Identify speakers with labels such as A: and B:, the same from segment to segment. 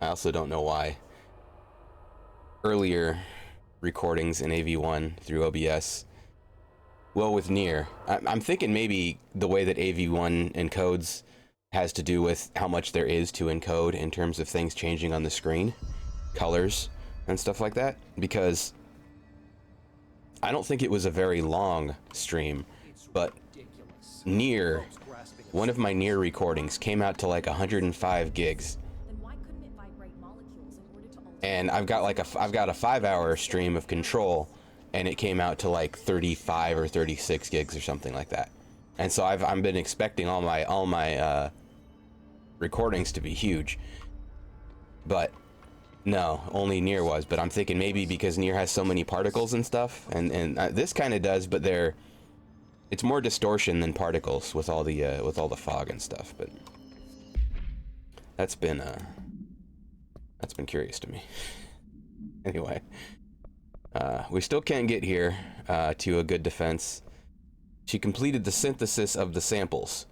A: I also don't know why earlier recordings in AV1 through OBS, well, with Near, I'm thinking maybe the way that AV1 encodes has to do with how much there is to encode in terms of things changing on the screen, colors, and stuff like that, because I don't think it was a very long stream, but Near, one of my Near recordings came out to like 105 gigs. And I've got like I've got a 5-hour stream of Control, and it came out to like 35 or 36 gigs or something like that. And so I've been expecting all my recordings to be huge, but no, only Near was. But I'm thinking maybe because Near has so many particles and stuff, and this kind of does, but it's more distortion than particles with all the fog and stuff. But that's been curious to me. Anyway, we still can't get here to a good defense. She completed the synthesis of the samples.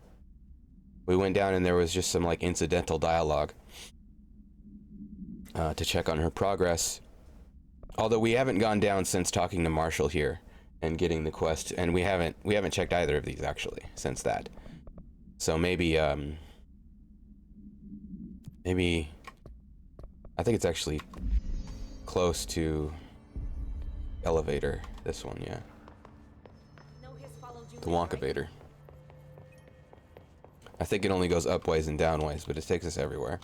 A: We went down and there was just some like incidental dialogue to check on her progress. Although we haven't gone down since talking to Marshall here and getting the quest, and we haven't checked either of these actually since that. So maybe I think it's actually close to elevator. This one, yeah. The Wonkavator. I think it only goes upways and downways, but it takes us everywhere.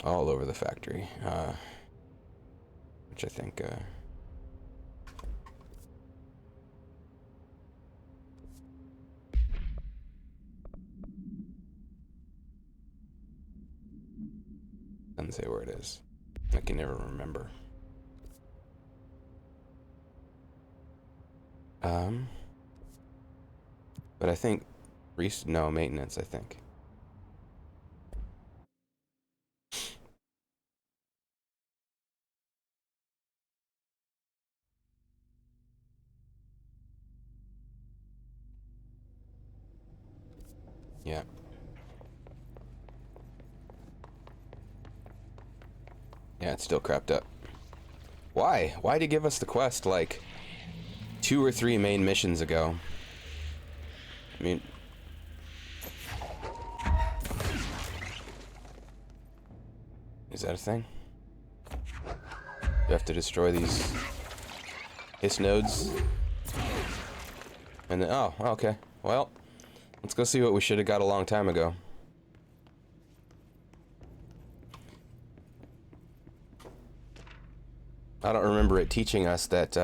A: All over the factory. Which I think doesn't say where it is. I can never remember. But I think no maintenance, I think. Yeah. Yeah, it's still crapped up. Why? Why'd he give us the quest like 2 or 3 main missions ago? I mean, is that a thing? You have to destroy these hiss nodes? And then, oh, okay. Well, let's go see what we should have got a long time ago. I don't remember it teaching us that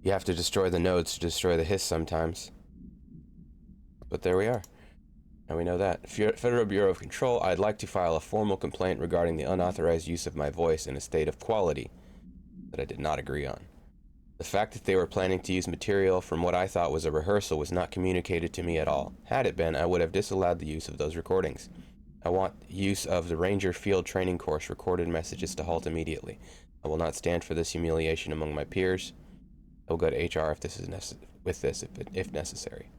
A: you have to destroy the nodes to destroy the hiss sometimes. But there we are. Now we know that. Federal Bureau of Control, I'd like to file a formal complaint regarding the unauthorized use of my voice in a state of quality that I did not agree on. The fact that they were planning to use material from what I thought was a rehearsal was not communicated to me at all. Had it been, I would have disallowed the use of those recordings. I want use of the Ranger Field Training Course recorded messages to halt immediately. I will not stand for this humiliation among my peers. I will go to HR if this is if necessary.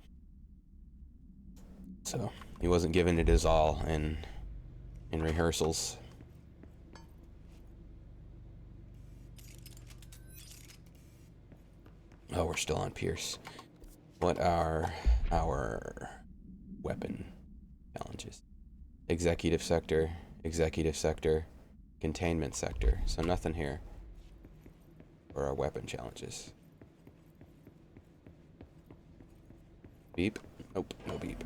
A: So he wasn't giving it his all in rehearsals. Oh, we're still on Pierce. What are our weapon challenges? Executive sector, containment sector. So nothing here for our weapon challenges. Beep. Nope, no beep.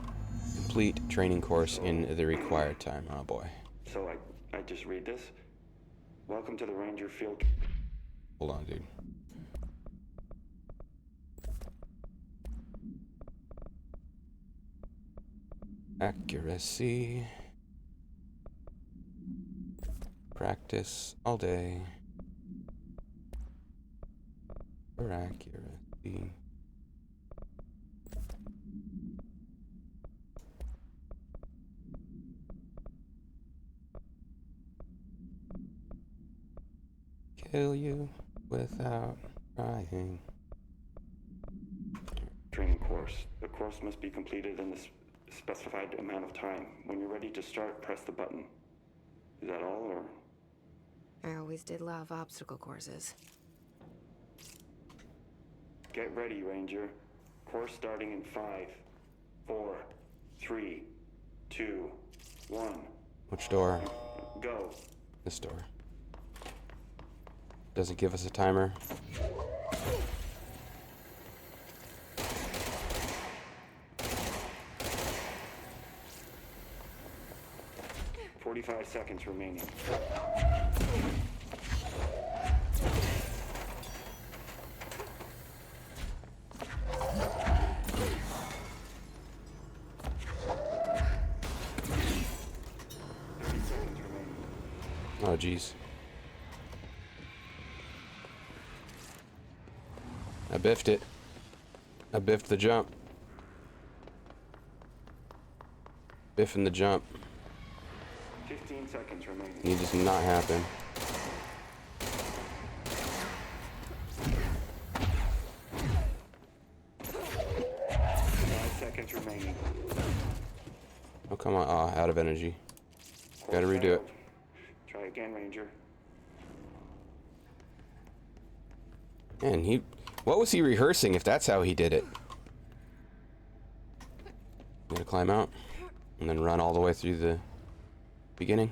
A: Complete training course in the required time. Oh boy.
B: So I just read this. Welcome to the Ranger Field.
A: Hold on, dude. Accuracy. Practice all day. For accuracy. Kill you without trying.
B: Training course. The course must be completed in the specified amount of time. When you're ready to start, press the button. Is that all, or?
C: I always did love obstacle courses.
B: Get ready, Ranger. Course starting in 5, 4, 3, 2, 1.
A: Which door?
B: Go.
A: This door. Does it give us a timer?
B: "45 seconds remaining."
A: Oh, jeez. I biffed it. I biffed the jump. Biffing the jump.
B: 15 seconds remaining.
A: It does not happen.
B: Five seconds remaining.
A: Oh, come on. Oh, out of energy. Gotta redo it.
B: Try again, Ranger.
A: Man, what was he rehearsing if that's how he did it? Gotta climb out and then run all the way through the beginning.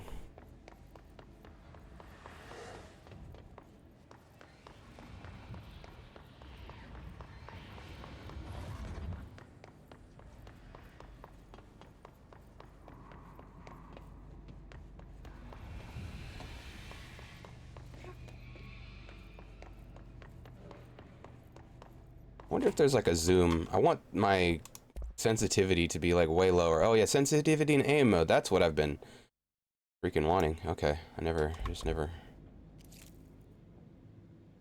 A: I wonder if there's like a zoom. I want my sensitivity to be like way lower. Oh yeah, sensitivity in aim mode. That's what I've been freaking wanting. Okay, just never.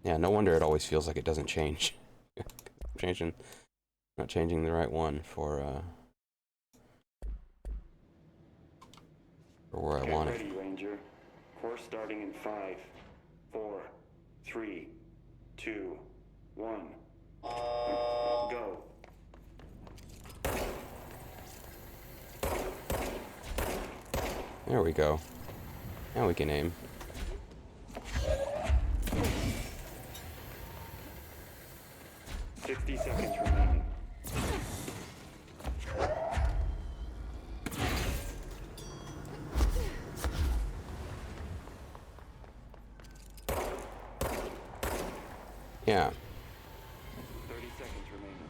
A: Yeah, no wonder it always feels like it doesn't change. Not changing the right one for where I want it.
B: Get ready, Ranger. Course starting in 5, 4, 3, 2, 1. Go.
A: There we go. Now we can aim.
B: "60 seconds remaining."
A: Yeah.
B: 30 seconds remaining.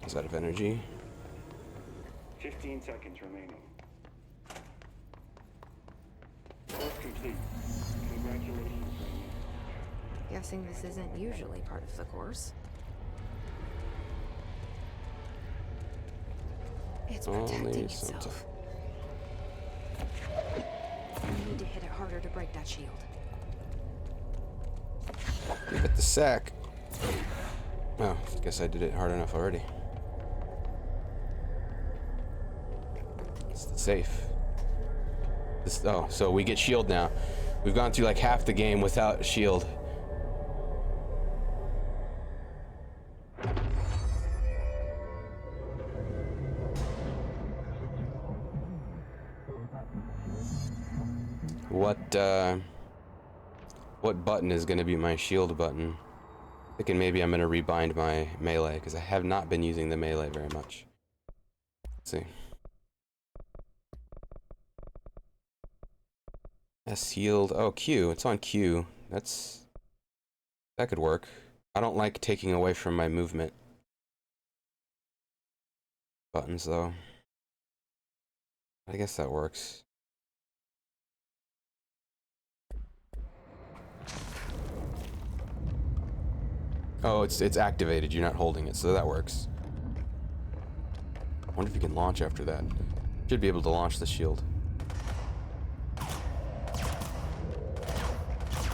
A: Is out of energy.
B: 15 seconds remaining. Course complete. Congratulations, Ranger.
C: Guessing this isn't usually part of the course. It's protecting
A: Only
C: itself. I need to hit it harder to break that shield.
A: Give it the sack. Oh, I guess I did it hard enough already. It's the safe. Oh, so we get shield now. We've gone through like half the game without shield. What button is going to be my shield button? Thinking maybe I'm going to rebind my melee, because I have not been using the melee very much. Let's see. S healed. Oh, Q. It's on Q. That could work. I don't like taking away from my movement buttons, though. I guess that works. Oh, it's activated. You're not holding it, so that works. I wonder if you can launch after that. Should be able to launch the shield.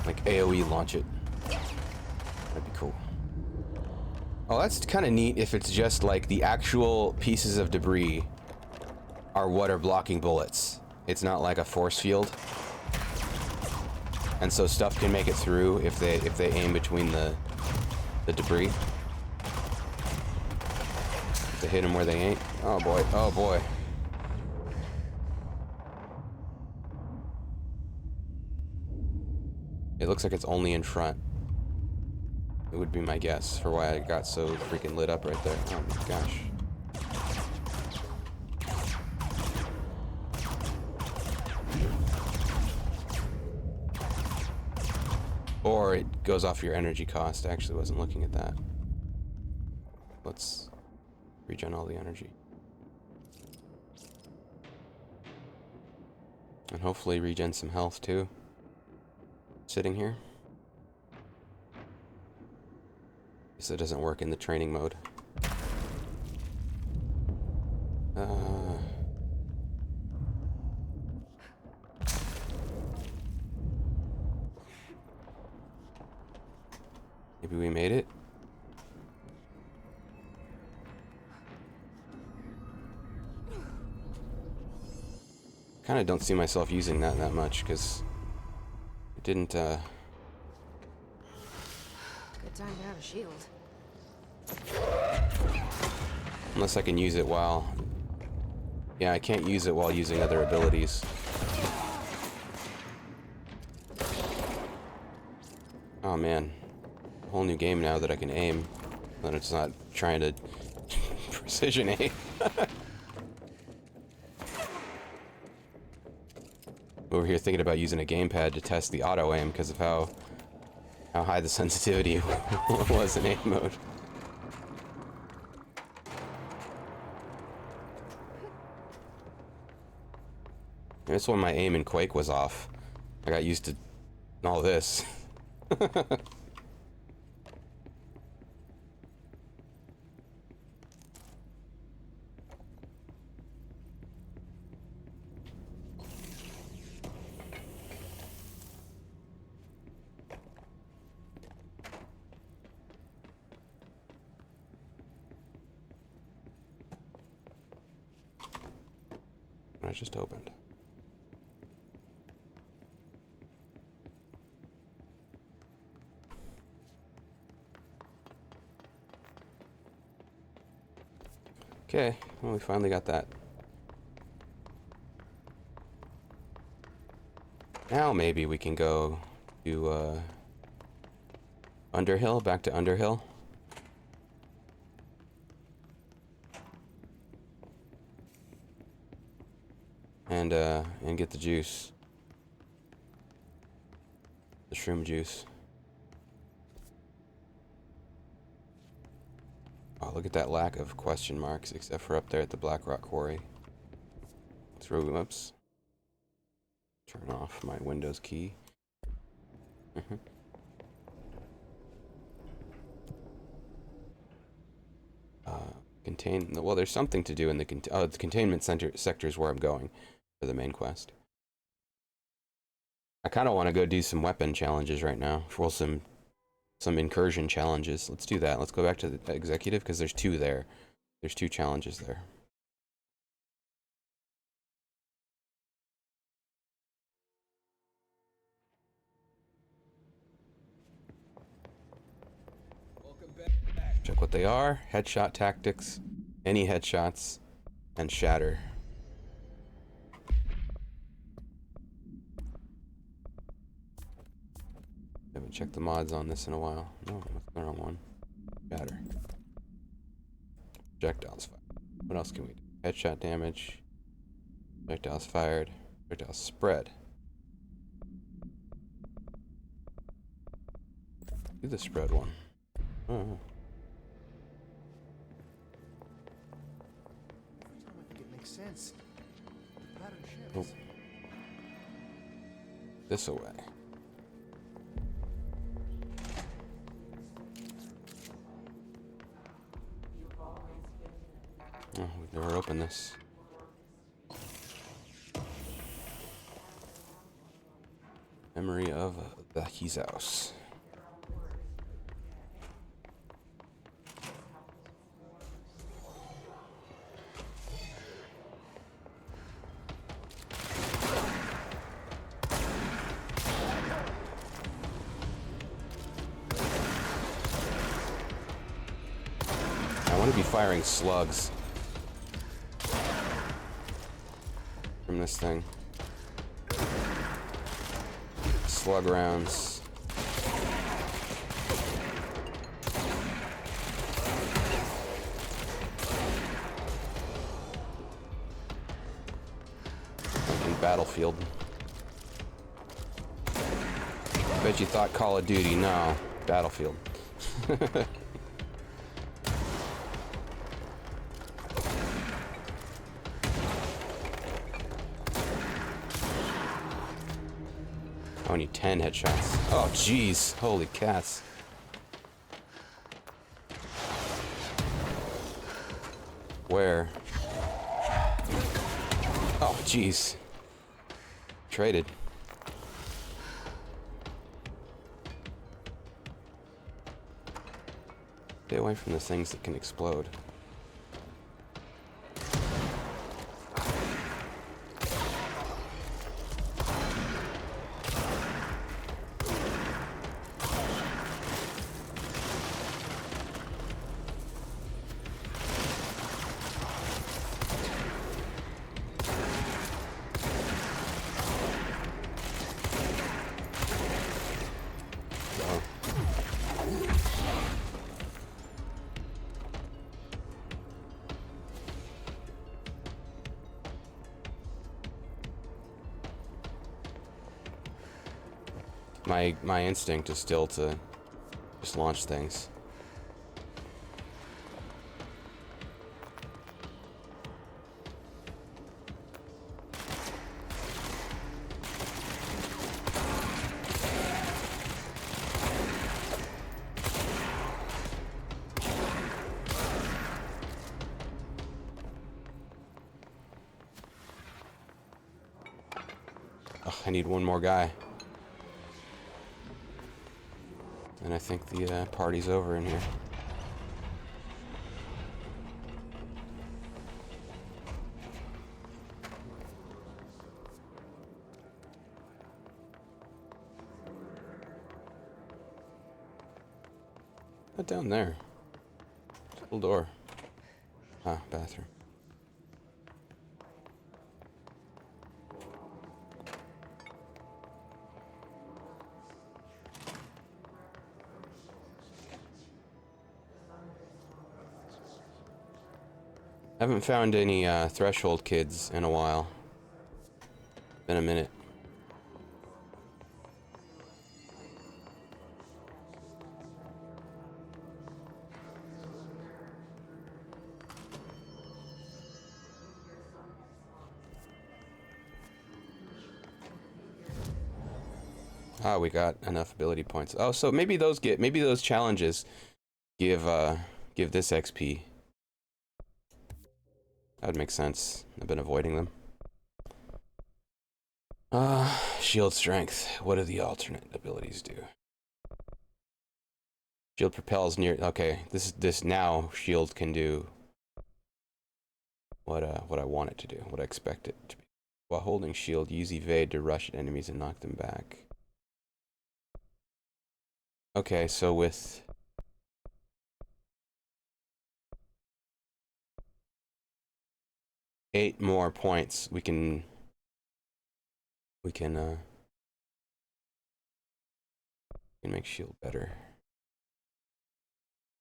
A: Like AoE launch it. That'd be cool. Oh, that's kind of neat if it's just like the actual pieces of debris are what are blocking bullets. It's not like a force field. and so stuff can make it through if they aim between the debris. If they hit them where they ain't. Oh boy, oh boy. It looks like it's only in front. It would be my guess for why I got so freaking lit up right there. Oh my gosh. Or it goes off your energy cost. I actually wasn't looking at that. Let's regen all the energy. And hopefully regen some health too. Sitting here. Guess it doesn't work in the training mode. Maybe we made it. Kind of don't see myself using that much because it didn't.
C: Good time to have a shield.
A: Unless I can use it while. Yeah, I can't use it while using other abilities. Oh man. A whole new game now that I can aim. That it's not trying to precision aim. Over here thinking about using a gamepad to test the auto aim because of how high the sensitivity was in aim mode. That's when my aim in Quake was off. I got used to all this. I just opened. Okay, well, we finally got that. Now maybe we can go to Underhill, back to Underhill. And get the juice. The shroom juice. Oh, look at that lack of question marks, except for up there at the Black Rock Quarry. Throw them ups. Turn off my Windows key. Well, there's something to do in the the containment sector is where I'm going for the main quest. I kind of want to go do some weapon challenges right now. Well, some incursion challenges. Let's do that. Let's go back to the executive because there's two there. There's two challenges there. Check what they are. Headshot tactics, any headshots, and shatter. Haven't checked the mods on this in a while. No, that's the wrong one. Shatter. Projectiles fired. What else can we do? Headshot damage. Projectiles fired. Projectiles spread. Do the spread one. Oh.
D: Sense. Pattern
A: Oh.
D: shifts.
A: This away. Oh, we've never opened this. Memory of the His house. to be firing slugs from this thing. Slug rounds. Like in Battlefield. Bet you thought Call of Duty. No, Battlefield. I need 10 headshots. Oh, jeez. Holy cats. Where? Oh, jeez. Traded. Stay away from the things that can explode. My instinct is still to just launch things. Ugh, I need one more guy. And I think the party's over in here. What down there? Little door. Ah, bathroom. I haven't found any threshold kids in a while. Been a minute. Ah, we got enough ability points. Oh, so maybe those challenges give this XP. That would make sense. I've been avoiding them. Shield strength. What do the alternate abilities do? Shield propels near. Okay, this now shield can do what I want it to do. What I expect it to be. While holding shield, use evade to rush at enemies and knock them back. Okay, so with eight more points, we can make shield better.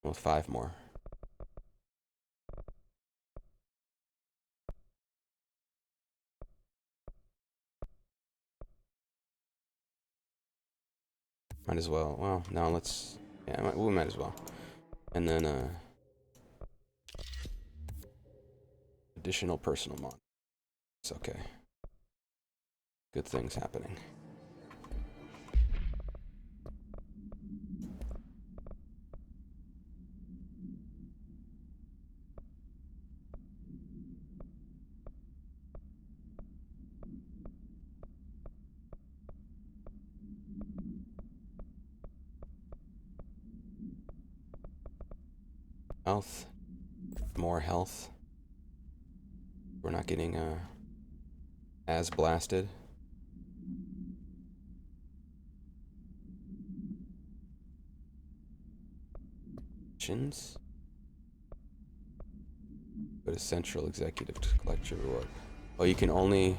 A: With 5 more. Might as well. Well, no, let's. Yeah, we might as well. And then additional personal mod. It's okay. Good things happening. Health. More health. We're not getting as blasted. Chins. Go to Central Executive to collect your reward. Oh, you can only...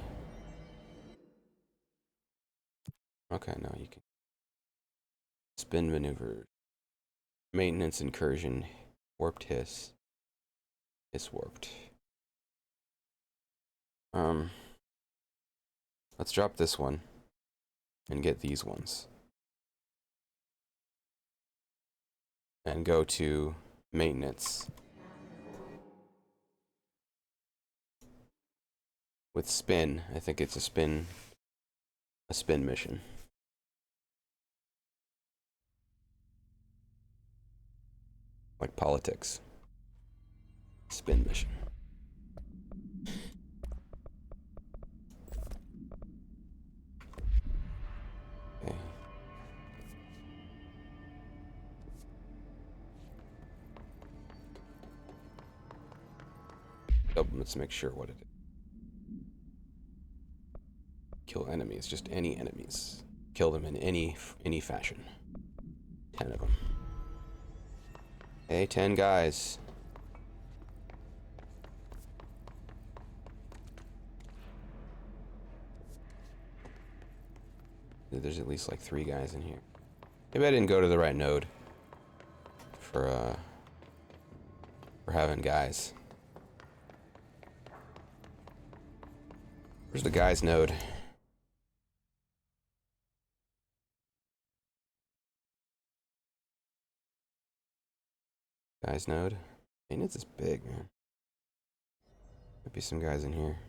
A: Okay, no, you can... Spin maneuver. Maintenance incursion. Warped hiss. Hiss warped. Let's drop this one. And get these ones. And go to maintenance. With spin, I think it's a spin mission. Like politics. Spin mission. Okay. Let's make sure what it is. Kill enemies, just any enemies. Kill them in any fashion. 10 of them. Hey, 10 guys. There's at least like 3 guys in here. Maybe I didn't go to the right node for having guys. Where's the guys node? Guys node? Maintenance is big, man. Might be some guys in here.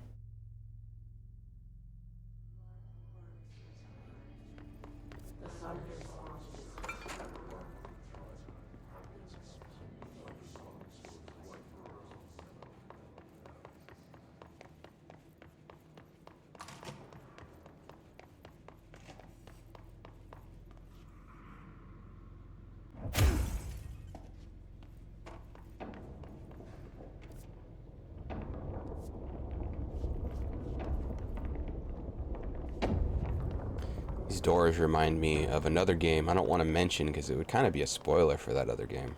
A: These doors remind me of another game I don't want to mention because it would kind of be a spoiler for that other game.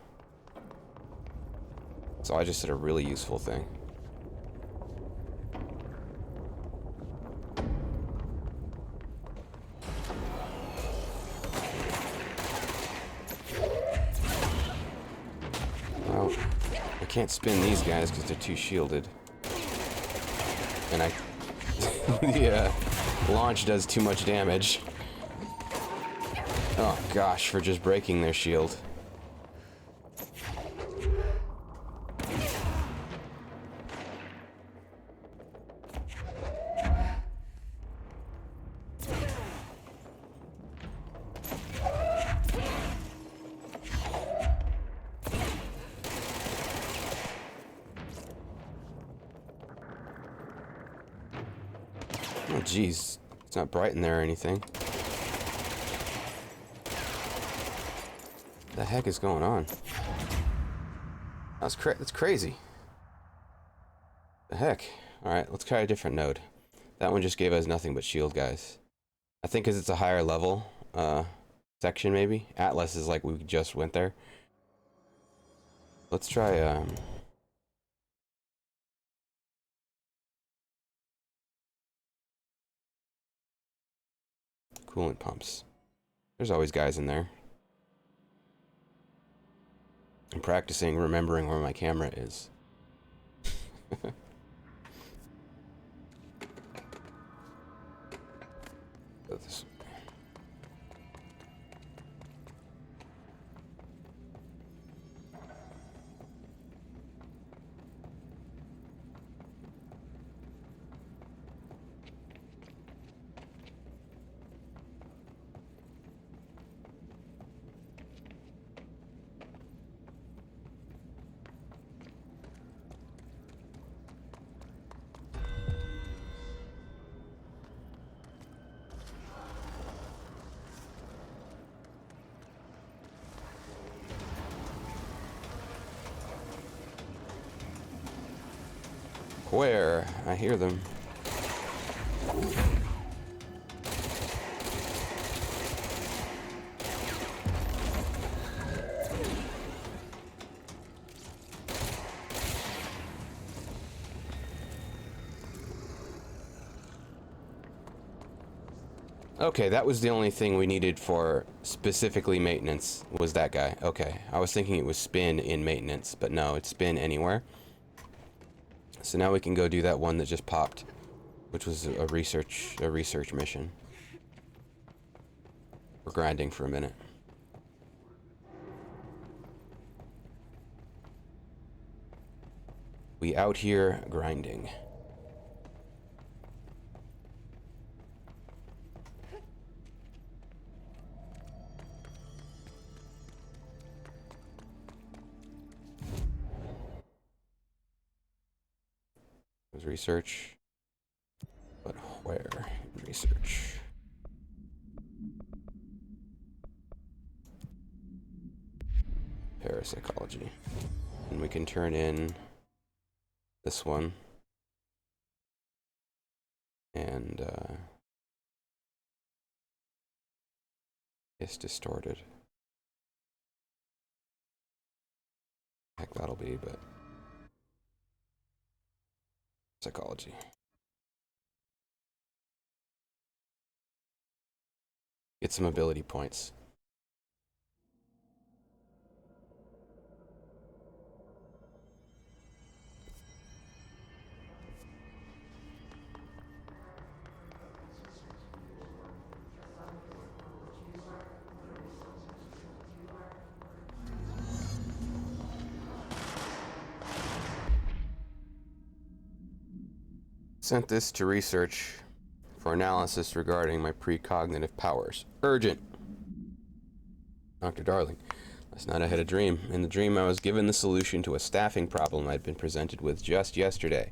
A: So I just did a really useful thing. Well, I can't spin these guys because they're too shielded. And the launch does too much damage. Oh gosh, for just breaking their shield. Oh geez, it's not bright in there or anything. What the heck is going on? That's crazy. The heck? Alright, let's try a different node. That one just gave us nothing but shield guys. I think because it's a higher level section maybe. Atlas is like we just went there. Let's try coolant pumps. There's always guys in there. I'm practicing remembering where my camera is. Go this way. Where? I hear them. Okay, that was the only thing we needed for specifically maintenance, was that guy. Okay, I was thinking it was spin in maintenance, but no, it's spin anywhere. So now we can go do that one that just popped, which was a research mission. We're grinding for a minute. We out here grinding. There's research, but where in research? Parapsychology. And we can turn in this one. And it's distorted. Heck, that'll be, but psychology. Get some ability points. Sent this to research for analysis regarding my precognitive powers. Urgent! Dr. Darling, last night I had a dream. In the dream, I was given the solution to a staffing problem I'd been presented with just yesterday.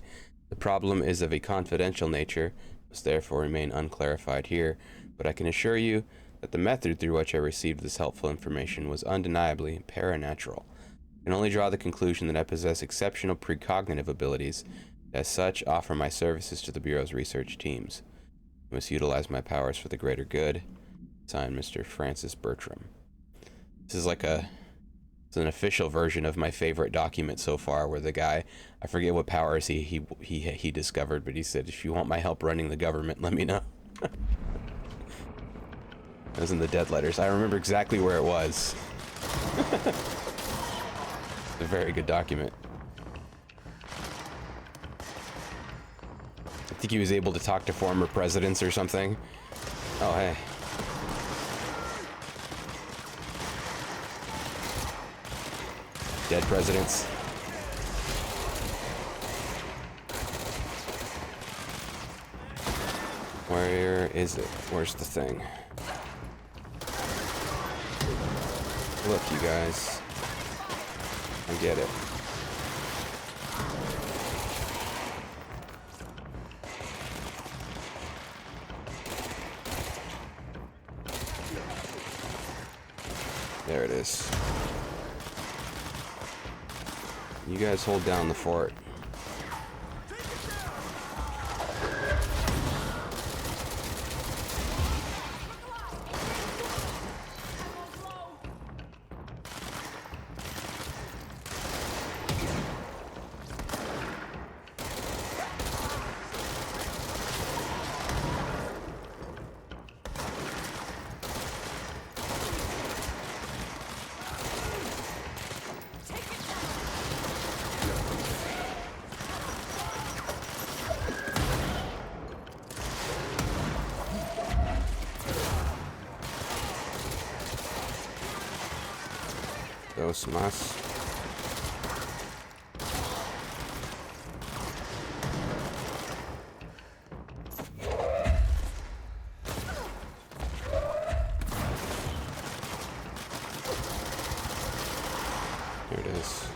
A: The problem is of a confidential nature, must therefore remain unclarified here, but I can assure you that the method through which I received this helpful information was undeniably paranatural. I can only draw the conclusion that I possess exceptional precognitive abilities. As such, offer my services to the Bureau's research teams. I must utilize my powers for the greater good. Signed, Mr. Francis Bertram. This is like it's an official version of my favorite document so far, where the guy, I forget what powers he discovered, but he said, if you want my help running the government, let me know. That was in the dead letters. I remember exactly where it was. It's a very good document. I think he was able to talk to former presidents or something. Oh, hey. Dead presidents. Where is it? Where's the thing? Look, you guys. I get it. There it is. You guys hold down the fort. Dos más. Here it is.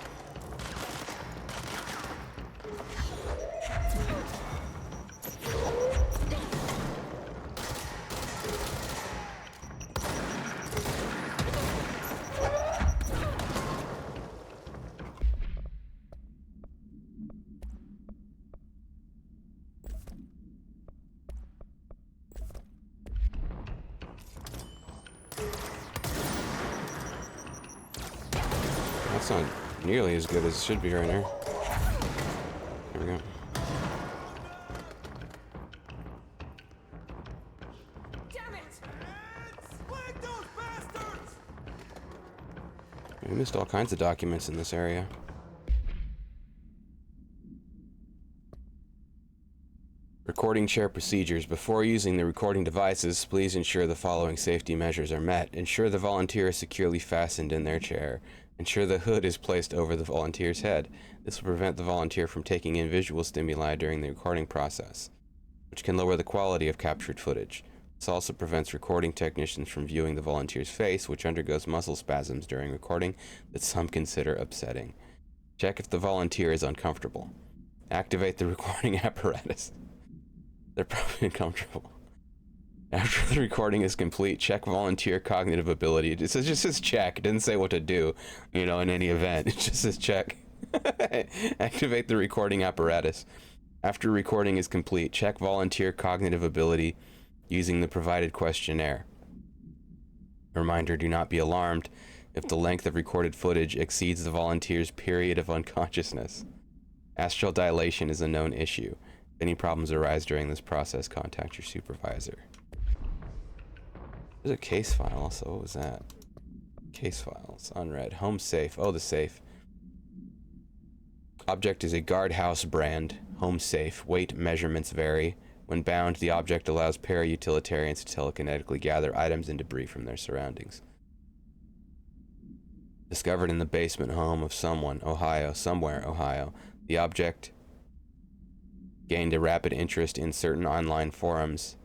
A: That's not nearly as good as it should be right now. There we go.
E: Damn it!
A: We missed all kinds of documents in this area. Recording chair procedures. Before using the recording devices, please ensure the following safety measures are met. Ensure the volunteer is securely fastened in their chair. Ensure the hood is placed over the volunteer's head. This will prevent the volunteer from taking in visual stimuli during the recording process, which can lower the quality of captured footage. This also prevents recording technicians from viewing the volunteer's face, which undergoes muscle spasms during recording that some consider upsetting. Check if the volunteer is uncomfortable. Activate the recording apparatus. They're probably uncomfortable. After the recording is complete, check volunteer cognitive ability. It just says check. It didn't say what to do, in any event. It just says check. Activate the recording apparatus. After recording is complete, check volunteer cognitive ability using the provided questionnaire. Reminder, do not be alarmed if the length of recorded footage exceeds the volunteer's period of unconsciousness. Astral dilation is a known issue. If any problems arise during this process, contact your supervisor. There's a case file also. What was that? Case files. Unread. Home safe. Oh, the safe. Object is a guardhouse brand. Home safe. Weight measurements vary. When bound, the object allows para-utilitarians to telekinetically gather items and debris from their surroundings. Discovered in the basement home of somewhere, Ohio. The object gained a rapid interest in certain online forums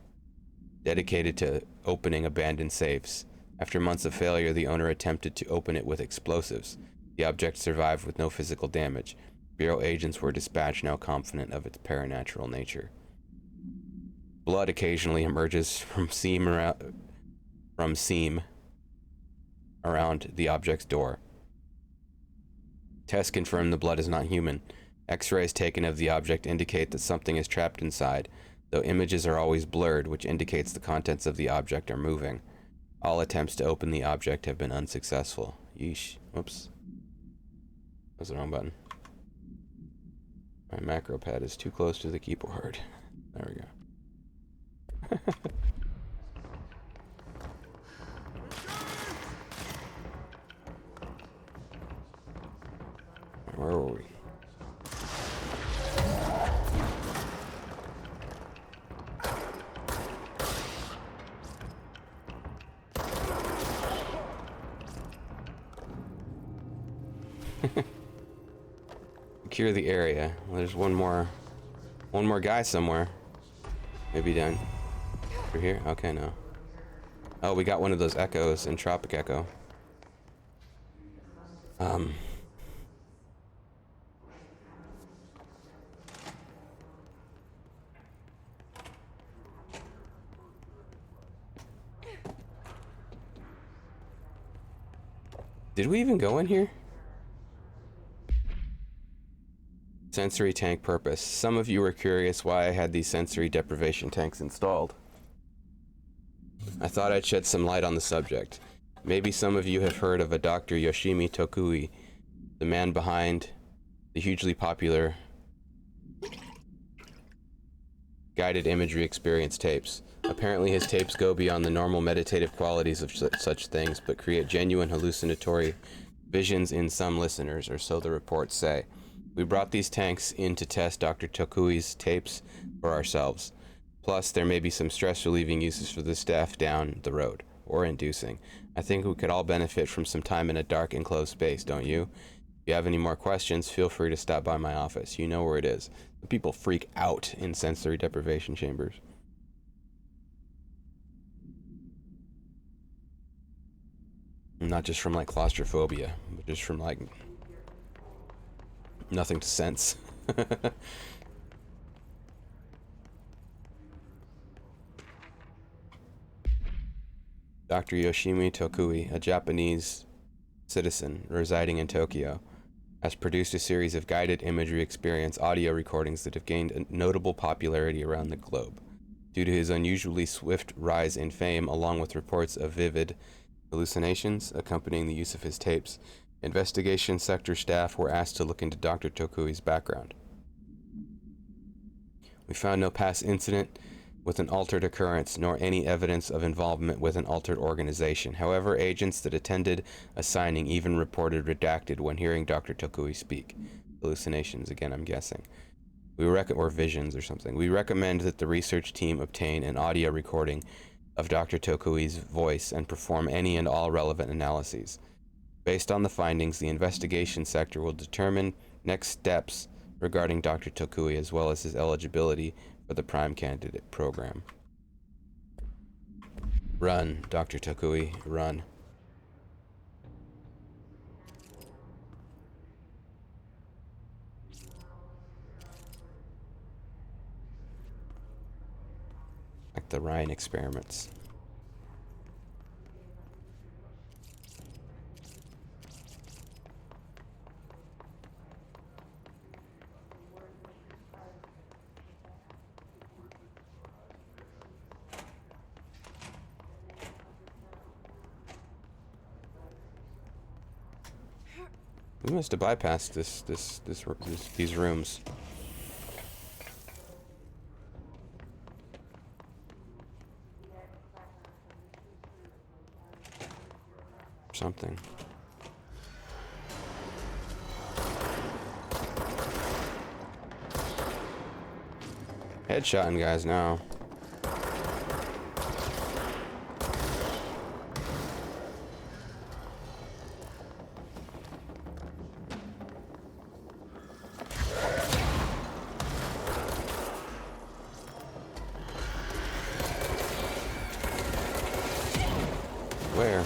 A: dedicated to opening abandoned safes. After months of failure, the owner attempted to open it with explosives. The object survived with no physical damage. Bureau agents were dispatched, now confident of its paranatural nature. Blood occasionally emerges from seam around the object's door. Tests confirm the blood is not human. X-rays taken of the object indicate that something is trapped inside, though images are always blurred, which indicates the contents of the object are moving. All attempts to open the object have been unsuccessful. Yeesh. Whoops. That was the wrong button. My macro pad is too close to the keyboard. There we go. Where were we? Secure the area. Well, there's one more guy somewhere. Maybe down over here. Okay, no. Oh, we got one of those echoes in Tropic Echo. Did we even go in here? Sensory tank purpose. Some of you were curious why I had these sensory deprivation tanks installed. I thought I'd shed some light on the subject. Maybe some of you have heard of a Dr. Yoshimi Tokui, the man behind the hugely popular guided imagery experience tapes. Apparently his tapes go beyond the normal meditative qualities of such things, but create genuine hallucinatory visions in some listeners, or so the reports say. We brought these tanks in to test Dr. Tokui's tapes for ourselves. Plus, there may be some stress-relieving uses for the staff down the road, or inducing. I think we could all benefit from some time in a dark, enclosed space, don't you? If you have any more questions, feel free to stop by my office. You know where it is. The people freak out in sensory deprivation chambers. Not just from, claustrophobia, but just from, nothing to sense. Dr. Yoshimi Tokui, a Japanese citizen residing in Tokyo, has produced a series of guided imagery experience audio recordings that have gained notable popularity around the globe. Due to his unusually swift rise in fame, along with reports of vivid hallucinations accompanying the use of his tapes, investigation sector staff were asked to look into Dr. Tokui's background. We found no past incident with an altered occurrence, nor any evidence of involvement with an altered organization. However, agents that attended a signing even reported redacted when hearing Dr. Tokui speak. Hallucinations, again, I'm guessing. Or visions or something. We recommend that the research team obtain an audio recording of Dr. Tokui's voice and perform any and all relevant analyses. Based on the findings, the investigation sector will determine next steps regarding Dr. Tokui as well as his eligibility for the Prime Candidate program. Run, Dr. Tokui, run. Like the Ryan experiments. We must have bypassed these rooms. Something. Headshotting guys now. Where?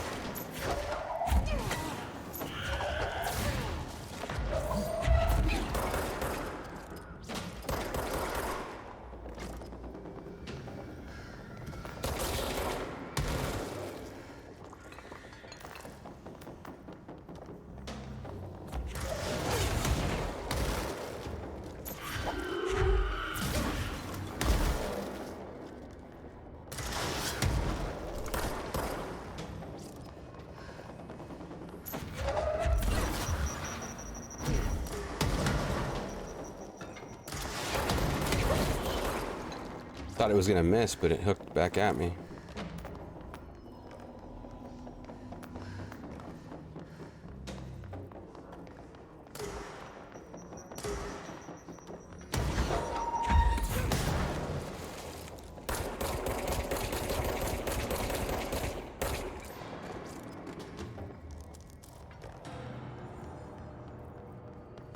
A: Thought it was gonna miss, but it hooked back at me.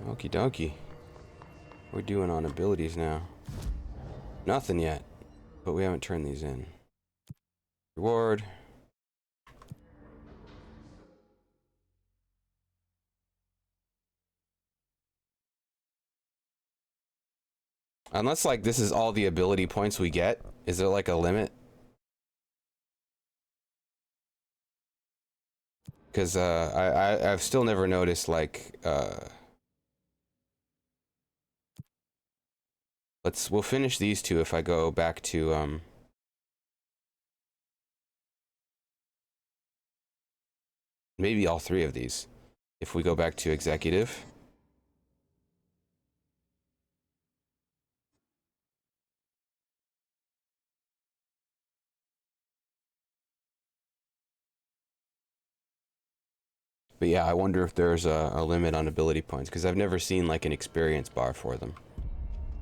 A: Okie dokie. We're doing on abilities now. Nothing yet, but we haven't turned these in. Reward. Unless, like, this is all the ability points we get. Is there, like, a limit? Because, I've still never noticed, like, we'll finish these two if I go back to, maybe all three of these. If we go back to executive. But yeah, I wonder if there's a limit on ability points, because I've never seen, like, an experience bar for them.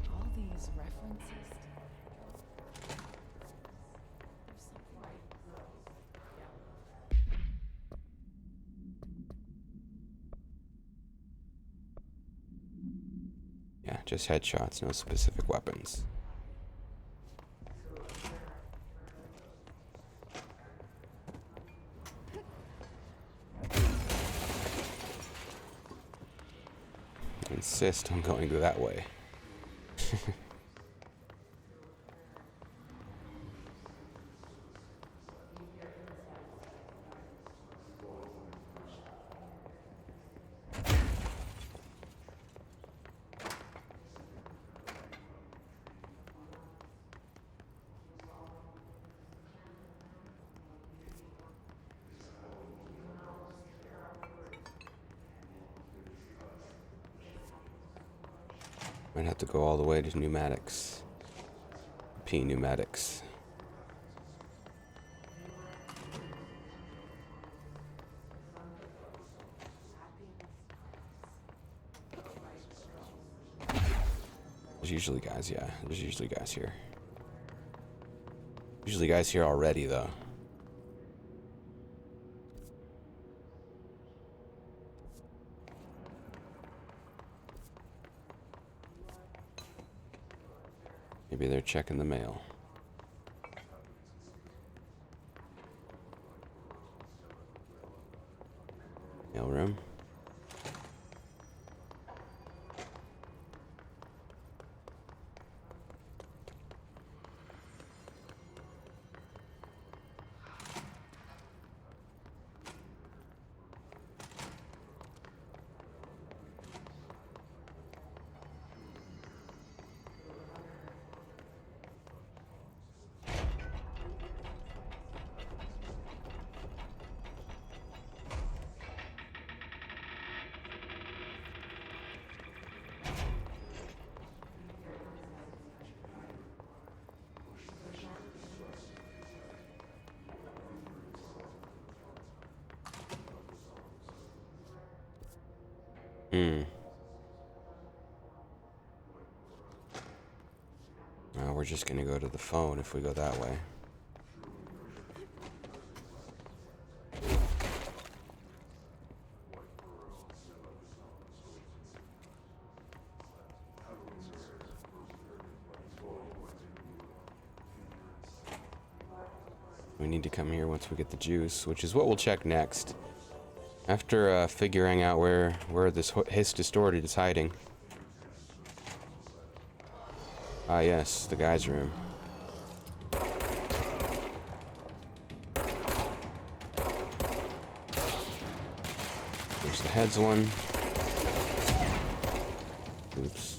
E: All these references.
A: Yeah, just headshots, no specific weapons. Insist on going that way. Might have to go all the way to pneumatics. P pneumatics. There's usually guys, yeah. There's usually guys here. Usually guys here already, though. Maybe they're checking the mail. Mail room. Well, we're just gonna go to the phone if we go that way. We need to come here once we get the juice, which is what we'll check next. After figuring out where this hiss distorted is hiding. Ah, yes, the guy's room. There's the heads one. Oops.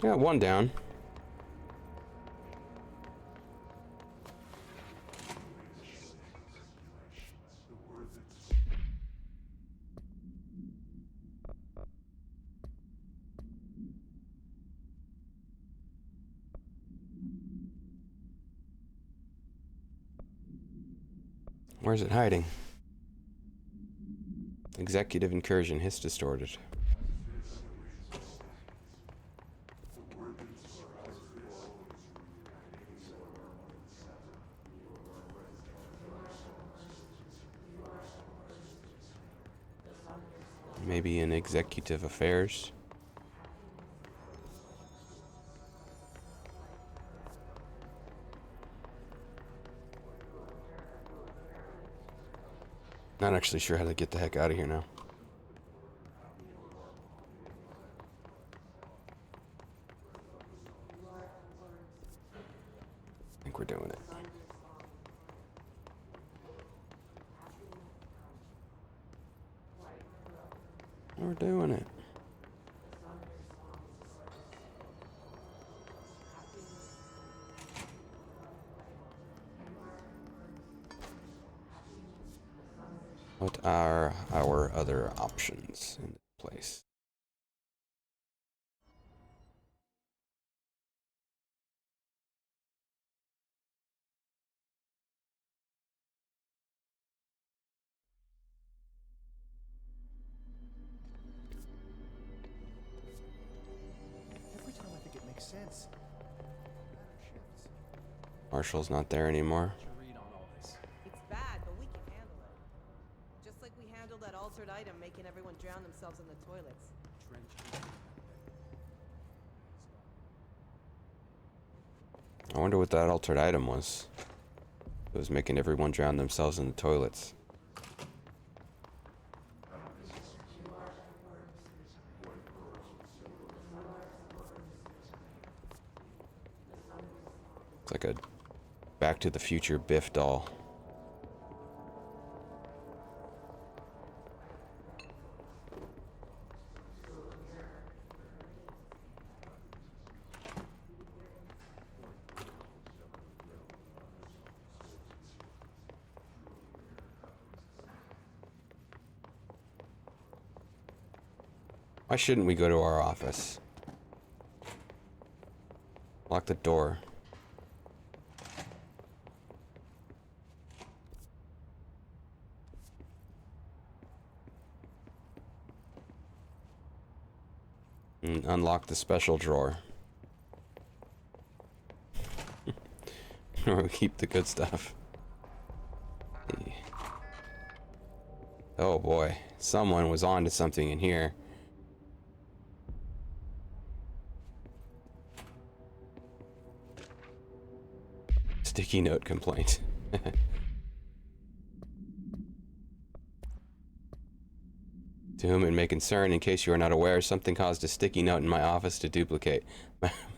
A: Yeah, one down. Where's it hiding? Executive incursion, hiss distorted. Maybe in executive affairs. Not actually sure how to get the heck out of here now. I think we're doing it. We're doing it. What are our other options in place?
D: Every time I think it makes sense, the pattern shifts.
A: Marshall's not there anymore.
E: To read on all this.
F: It's bad, but we can handle it. Just like we handled that altered
A: wonder what that altered item was. It was making everyone drown themselves in the toilets. It's like a Back to the Future Biff doll. Why shouldn't we go to our office? Lock the door. And unlock the special drawer. Where we keep the good stuff. Oh boy, someone was onto something in here. Sticky note complaint. To whom it may concern, in case you are not aware, something caused a sticky note in my office to duplicate.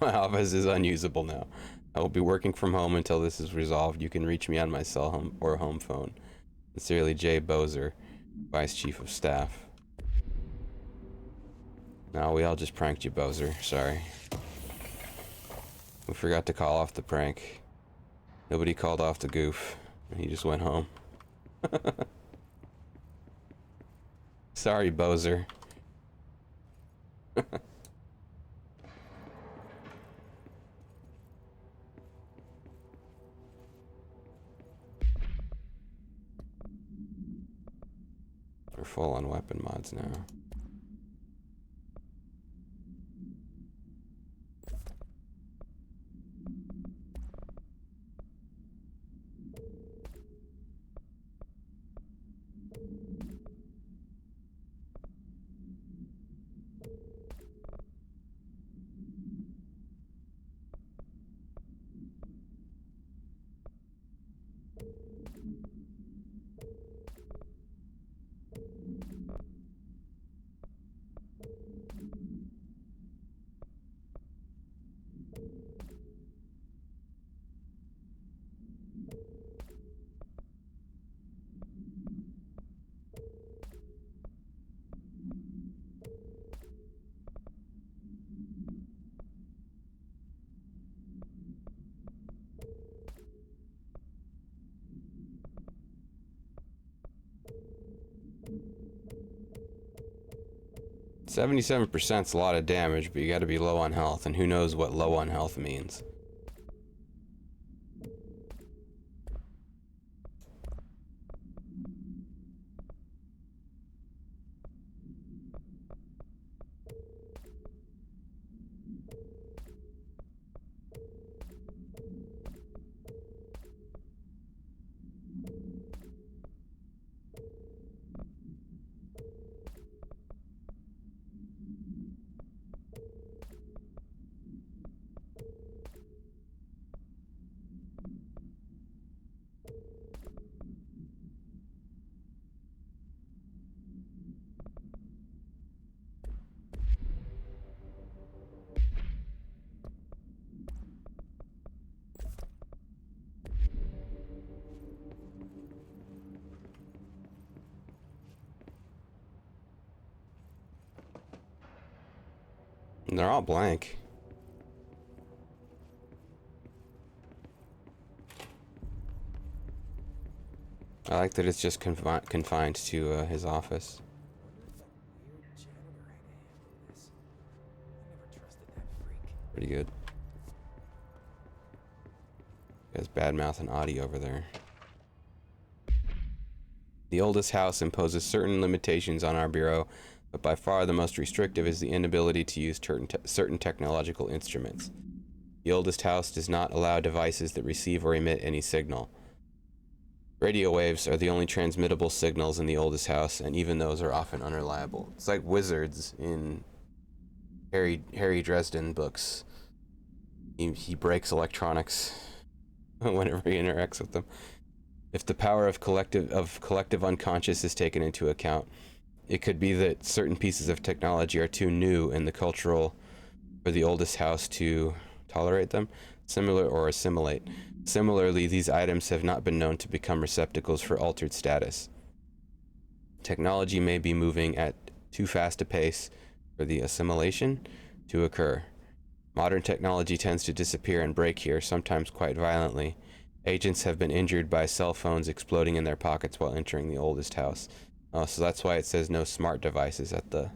A: My office is unusable now. I will be working from home until this is resolved. You can reach me on my cell home or home phone. Sincerely, Jay Bozer, Vice Chief of Staff. No, we all just pranked you, Bozer. Sorry. We forgot to call off the prank. Nobody called off the goof. He just went home. Sorry, Bozer. We're full on weapon mods now. %77's a lot of damage, but you gotta be low on health, and who knows what low on health means. And they're all blank. I like that it's just confined to his office. Pretty good. Guys bad mouthing Audie over there. The oldest house imposes certain limitations on our bureau, but by far the most restrictive is the inability to use certain technological instruments. The oldest house does not allow devices that receive or emit any signal. Radio waves are the only transmittable signals in the oldest house, and even those are often unreliable. It's like wizards in Harry Dresden books. He breaks electronics whenever he interacts with them. If the power of collective unconscious is taken into account, it could be that certain pieces of technology are too new in the cultural for the oldest house to tolerate them, similar or assimilate. Similarly, these items have not been known to become receptacles for altered status. Technology may be moving at too fast a pace for the assimilation to occur. Modern technology tends to disappear and break here, sometimes quite violently. Agents have been injured by cell phones exploding in their pockets while entering the oldest house. So that's why it says no smart devices at the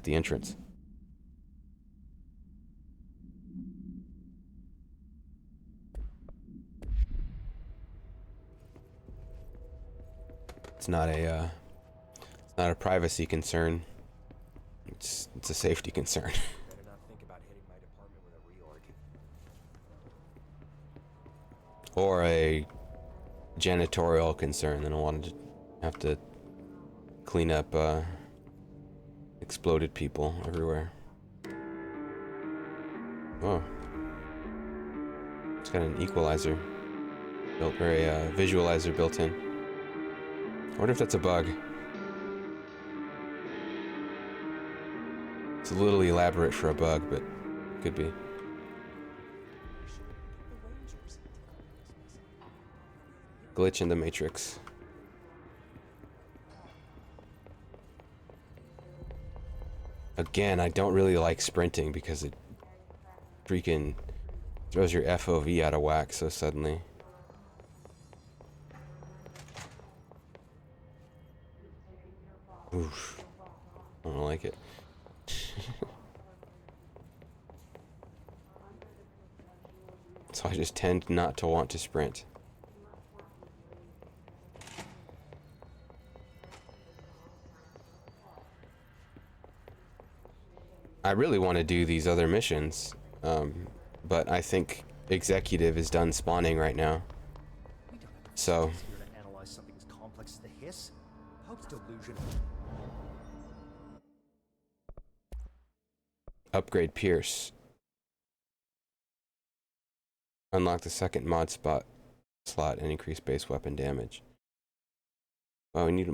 A: entrance. It's not a privacy concern. It's a safety concern.
D: Better not think about hitting my department with a reorg.
A: Or a janitorial concern. Then I wanted to have to clean up exploded people everywhere. Oh, it's got an equalizer built, or a visualizer built in. I wonder if that's a bug. It's a little elaborate for a bug, but it could be. Glitch in the matrix. Again, I don't really like sprinting because it freaking throws your FOV out of whack so suddenly. Oof. I don't like it. So I just tend not to want to sprint. I really want to do these other missions, but I think Executive is done spawning right now. So
D: Here to analyze something as complex as the hiss? I hope it's delusional.
A: upgrade Pierce. Unlock the second mod slot and increase base weapon damage. Well, we need a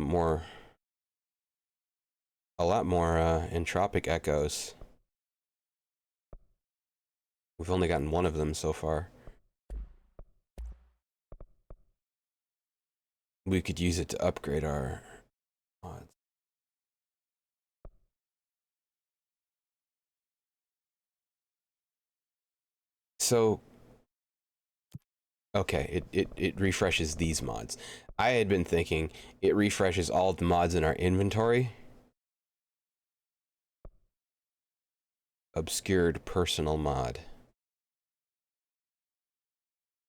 A: lot more entropic echoes. We've only gotten one of them so far. We could use it to upgrade our mods. So, okay, it refreshes these mods. I had been thinking it refreshes all the mods in our inventory. Obscured personal mod.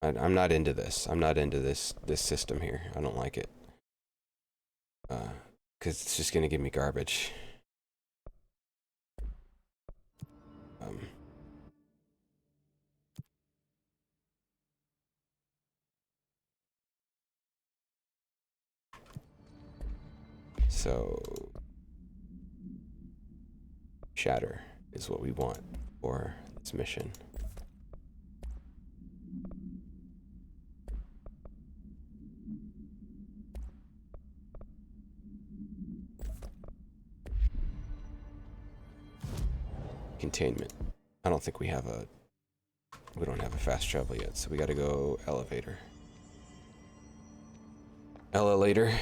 A: I'm not into this. I'm not into this system here. I don't like it. Because it's just going to give me garbage. So, shatter is what we want for this mission. Containment. I don't think we don't have a fast travel yet, so we gotta go elevator. Elevator.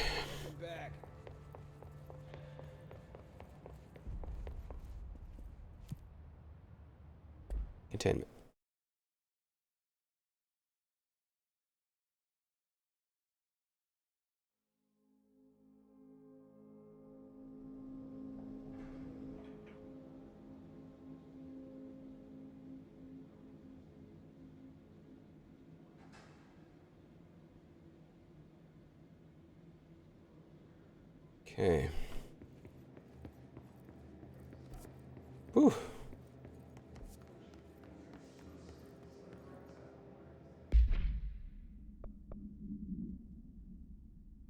A: Containment. Okay. Whew.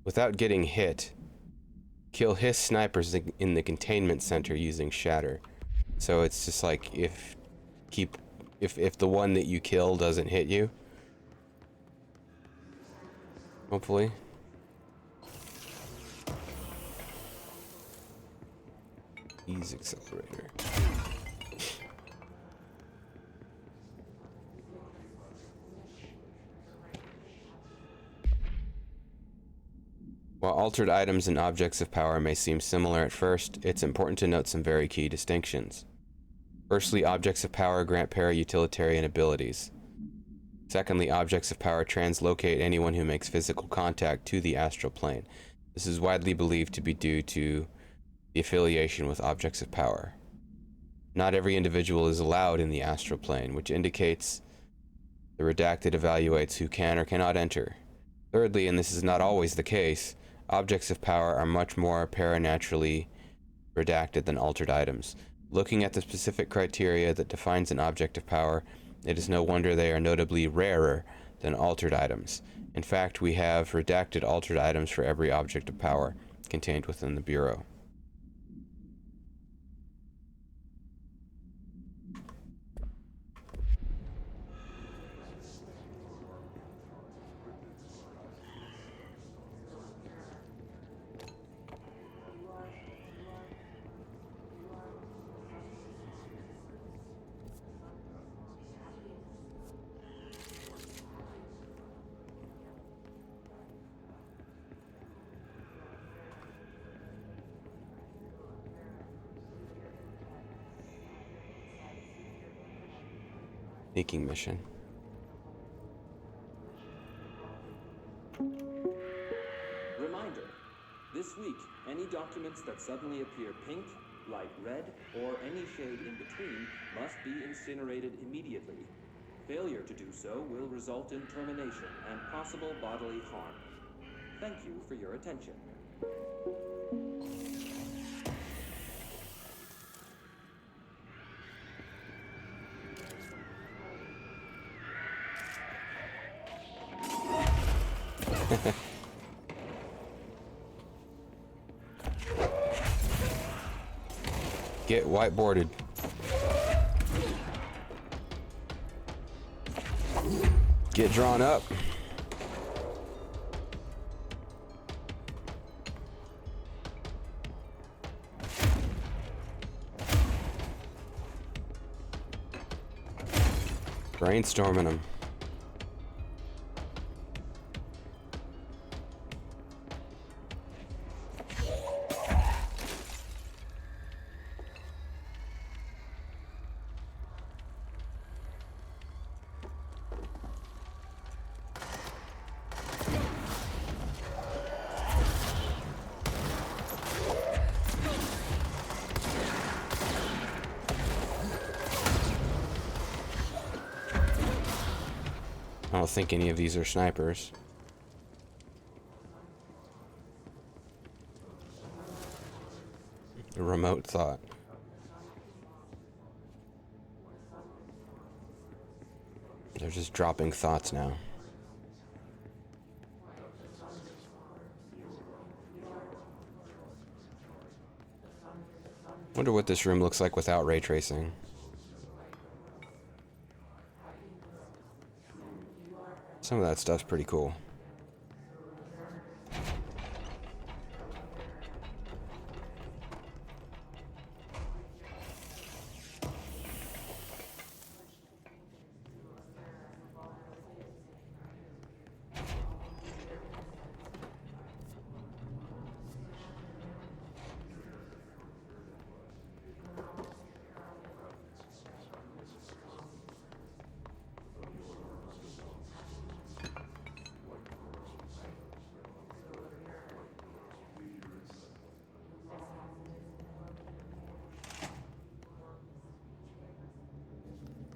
A: Without getting hit, kill his snipers in the containment center using shatter. So it's just like if keep if the one that you kill doesn't hit you. Hopefully. Ease accelerator. While altered items and objects of power may seem similar at first, it's important to note some very key distinctions. Firstly, objects of power grant para-utilitarian abilities. Secondly, objects of power translocate anyone who makes physical contact to the astral plane. This is widely believed to be due to the affiliation with objects of power. Not every individual is allowed in the astral plane, which indicates the redacted evaluates who can or cannot enter. Thirdly, and this is not always the case, objects of power are much more paranaturally redacted than altered items. Looking at the specific criteria that defines an object of power, it is no wonder they are notably rarer than altered items. In fact, we have redacted altered items for every object of power contained within the Bureau. Sneaking mission.
F: Reminder, this week, any documents that suddenly appear pink, light red, or any shade in between must be incinerated immediately. Failure to do so will result in termination and possible bodily harm. Thank you for your attention.
A: Get whiteboarded. Get drawn up. Brainstorming them. I don't think any of these are snipers. A remote thought. They're just dropping thoughts now. Wonder what this room looks like without ray tracing. Some of that stuff's pretty cool.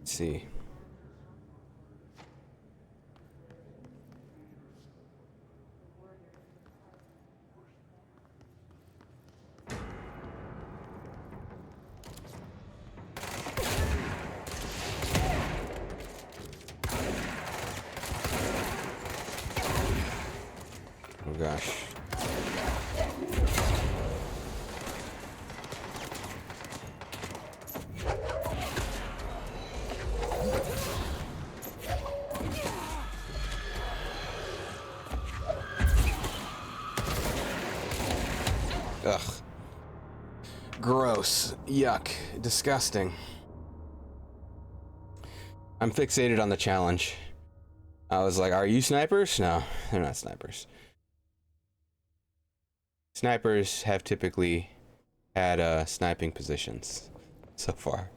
A: Let's see. Oh gosh. Gross. Yuck. Disgusting. I'm fixated on the challenge. I was like, are you snipers? No, they're not snipers. Snipers have typically had sniping positions so far.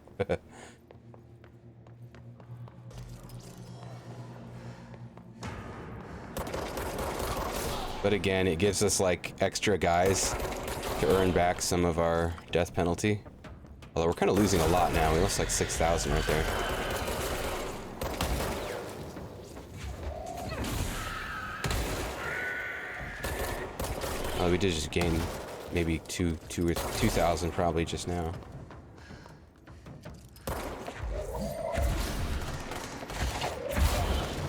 A: But again, it gives us like extra guys to earn back some of our death penalty. Although we're kind of losing a lot now. We lost like 6,000 right there. We did just gain maybe 2,000 probably just now.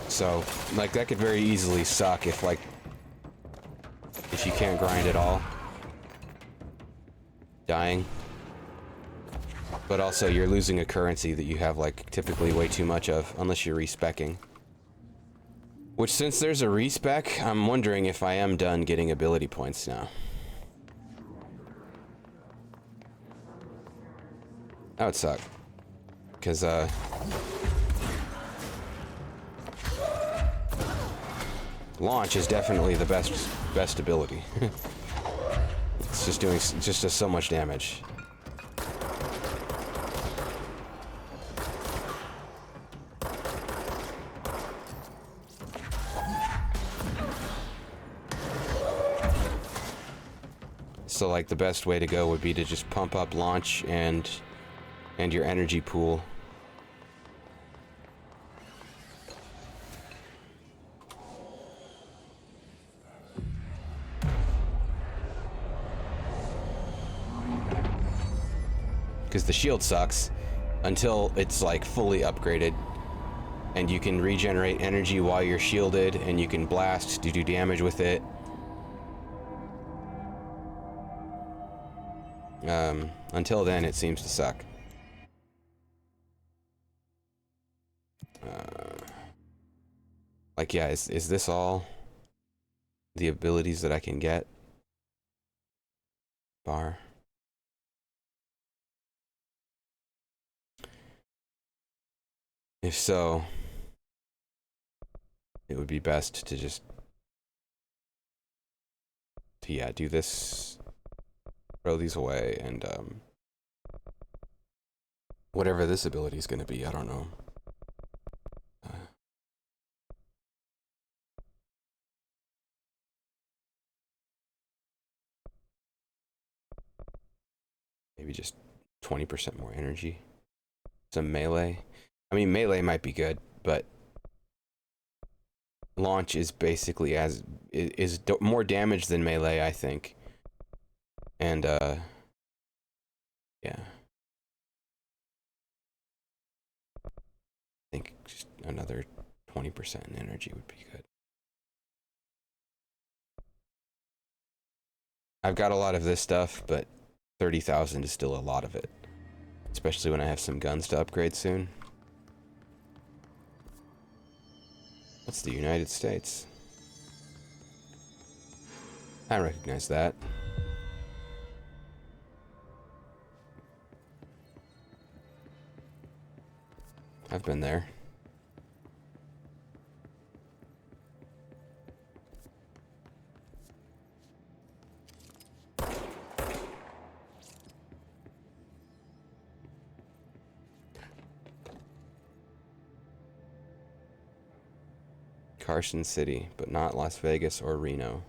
A: So, like, that could very easily suck if you can't grind at all. Dying. But also, you're losing a currency that you have, like, typically way too much of, unless you're respecking. Which, since there's a respec, I'm wondering if I am done getting ability points now. That would suck. Because, launch is definitely the best ability. It's just does so much damage. So like the best way to go would be to just pump up launch and your energy pool. Because the shield sucks until it's like fully upgraded and you can regenerate energy while you're shielded and you can blast to do damage with it. Until then, it seems to suck. Like, yeah, is this all the abilities that I can get? Bar. If so, it would be best to just, yeah, do this, throw these away, and, whatever this ability is going to be, I don't know. Maybe just 20% more energy. Some melee. I mean, melee might be good, but launch is basically is more damage than melee, I think. And yeah. I think just another 20% in energy would be good. I've got a lot of this stuff, but 30,000 is still a lot of it. Especially when I have some guns to upgrade soon. That's the United States. I recognize that. I've been there. Carson City, but not Las Vegas or Reno.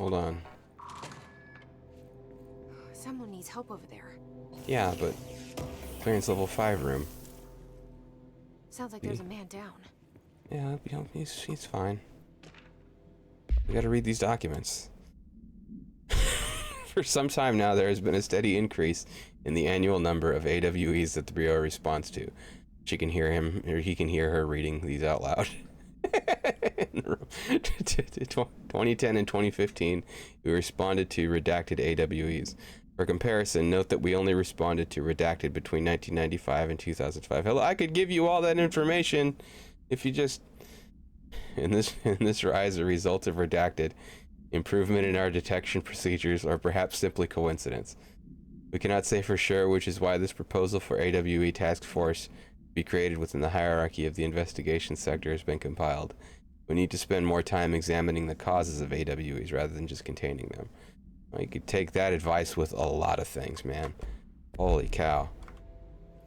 A: Hold on.
C: Someone needs help over there.
A: Yeah, but clearance level 5 room.
C: Sounds like there's a man down.
A: Yeah, you know, he's fine. We gotta read these documents. For some time now, there has been a steady increase in the annual number of AWEs that the Bureau responds to. She can hear him, or he can hear her reading these out loud. 2010 and 2015, we responded to redacted AWEs. For comparison, note that we only responded to redacted between 1995 and 2005. Hello, I could give you all that information if you just... In this rise, a result of redacted, improvement in our detection procedures, or perhaps simply coincidence. We cannot say for sure, which is why this proposal for AWE task force be created within the hierarchy of the investigation sector has been compiled. We need to spend more time examining the causes of AWEs rather than just containing them. Well, you could take that advice with a lot of things, man. Holy cow.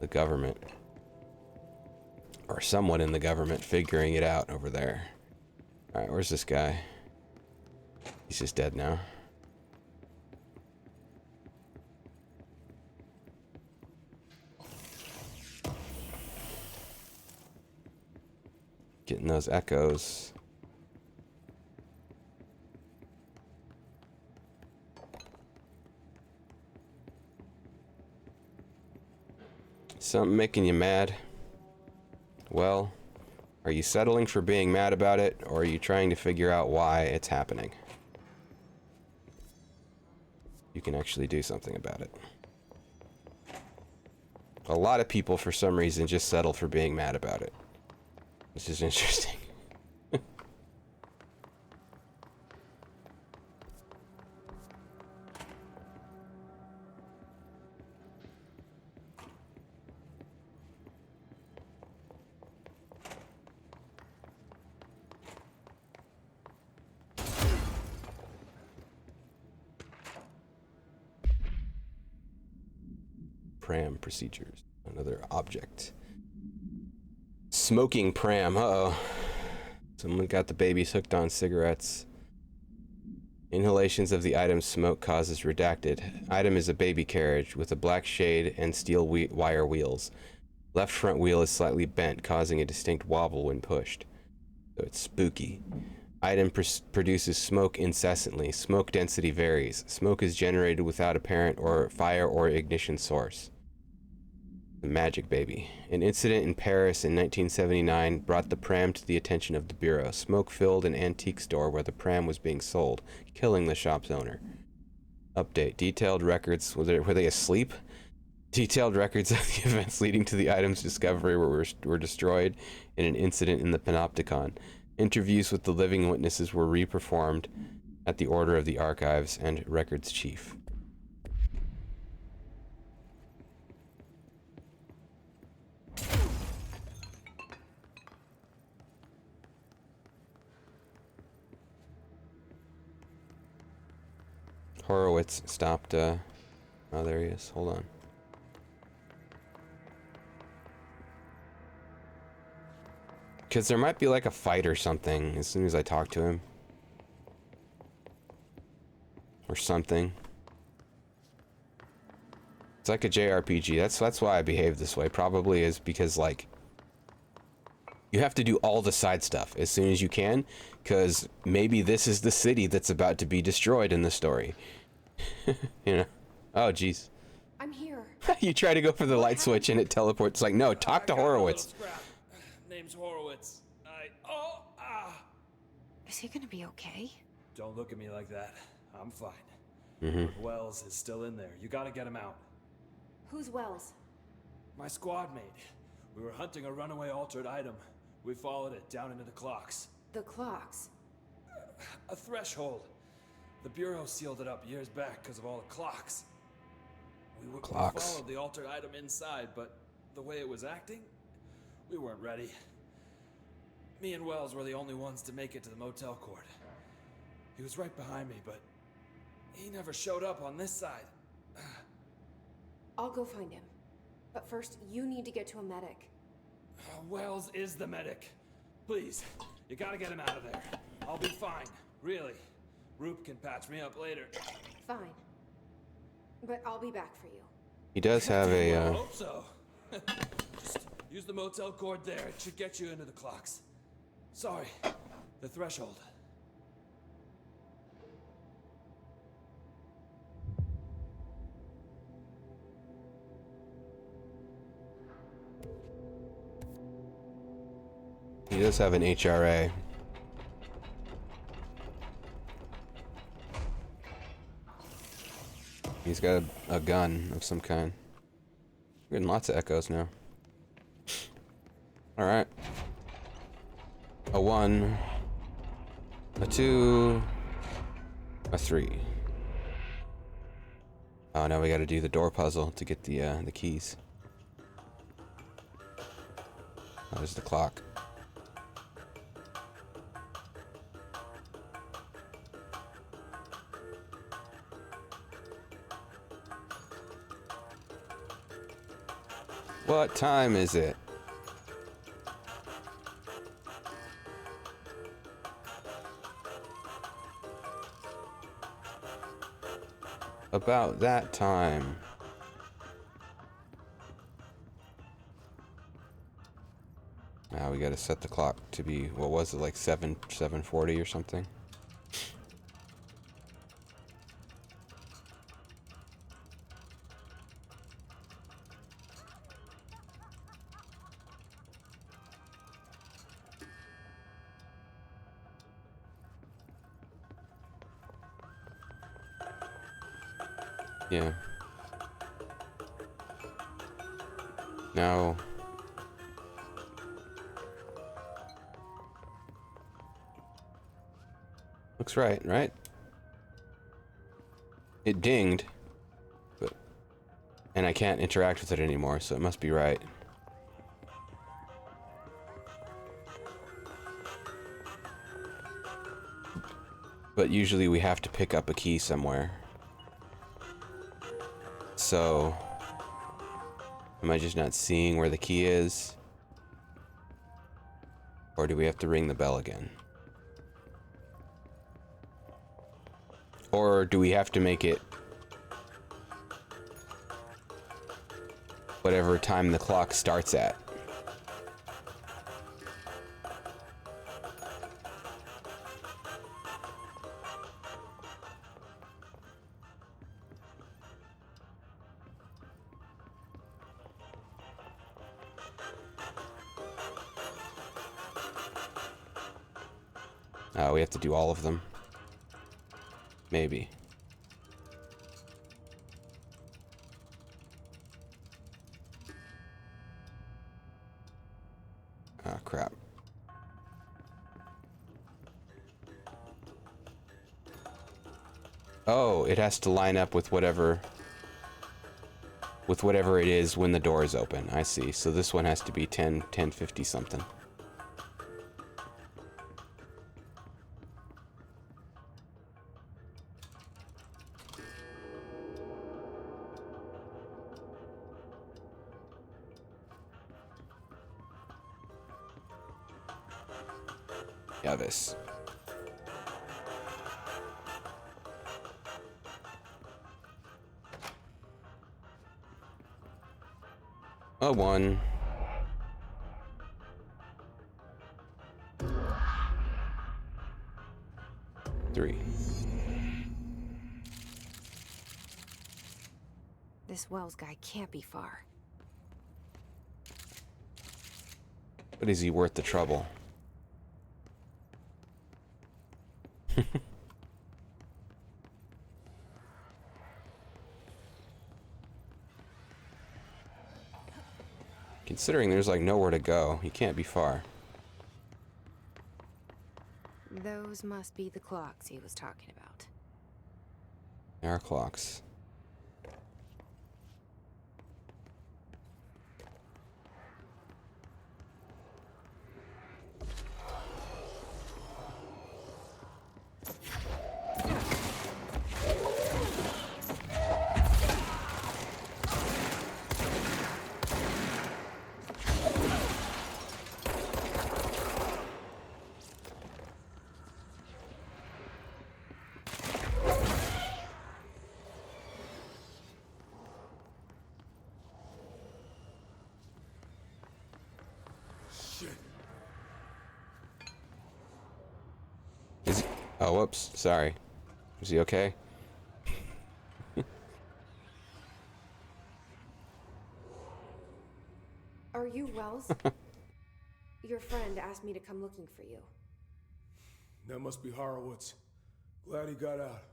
A: The government. Or someone in the government figuring it out over there. Alright, where's this guy? He's just dead now. Getting those echoes. Something making you mad? Well, are you settling for being mad about it, or are you trying to figure out why it's happening? You can actually do something about it. A lot of people, for some reason, just settle for being mad about it. This is interesting. Pram procedures. Another object. Smoking pram. Uh-oh. Someone got the babies hooked on cigarettes. Inhalations of the item's smoke causes redacted. Item is a baby carriage with a black shade and steel wire wheels. Left front wheel is slightly bent, causing a distinct wobble when pushed. So it's spooky. Item produces smoke incessantly. Smoke density varies. Smoke is generated without apparent or fire or ignition source. The Magic Baby. An incident in Paris in 1979 brought the pram to the attention of the Bureau. Smoke filled an antique store where the pram was being sold, killing the shop's owner. Update. Detailed records. Were they asleep? Detailed records of the events leading to the item's discovery were destroyed in an incident in the Panopticon. Interviews with the living witnesses were re-performed at the order of the archives and records chief. Horowitz stopped, oh, there he is. Hold on. Because there might be like a fight or something as soon as I talk to him. Or something. It's like a JRPG. That's why I behave this way. Probably is because, like, you have to do all the side stuff as soon as you can, because maybe this is the city that's about to be destroyed in the story. You know? Oh, jeez.
C: I'm here.
A: You try to go for the light switch and it teleports. Like, no, talk to Horowitz.
F: Name's Horowitz.
C: Is he gonna be okay?
G: Don't look at me like that. I'm fine.
A: Mm-hmm.
G: Wells is still in there. You gotta get him out.
C: Who's Wells?
G: My squad mate. We were hunting a runaway altered item. We followed it down into the clocks.
C: The clocks.
G: A threshold. The Bureau sealed it up years back because of all the clocks. We followed the altered item inside, but the way it was acting, we weren't ready. Me and Wells were the only ones to make it to the motel court. He was right behind me, but he never showed up on this side.
C: I'll go find him. But first, you need to get to a medic.
G: Wells is the medic. Please, you gotta get him out of there. I'll be fine, really. Roop can patch me up later.
C: Fine. But I'll be back for you.
A: He does have
G: I
A: a,
G: hope so. Just use the motel cord there. It should get you into the clocks. Sorry, the threshold.
A: he does have an HRA. He's got a gun of some kind. We're getting lots of echoes now. Alright. A 1. A 2. A 3. Oh, now we gotta do the door puzzle to get the keys. Oh, there's the clock. What time is it? About that time. Now we gotta set the clock to be, what was it, like 7:40 or something? Yeah. Now. Looks right, right? It dinged, and I can't interact with it anymore, so it must be right. But usually we have to pick up a key somewhere. So, am I just not seeing where the key is? Or do we have to ring the bell again? Or do we have to make it whatever time the clock starts at? We have to do all of them. Maybe. Ah, crap. Oh, it has to line up with whatever it is when the door is open. I see. So this one has to be 10:50 something. Yavis. A 1. Three.
C: This Wells guy can't be far.
A: But is he worth the trouble? Considering there's like nowhere to go, he can't be far.
C: Those must be the clocks he was talking about.
A: There are clocks. Oh, whoops. Sorry. Is he okay?
C: Are you Wells? Your friend asked me to come looking for you.
H: That must be Horowitz. Glad he got out.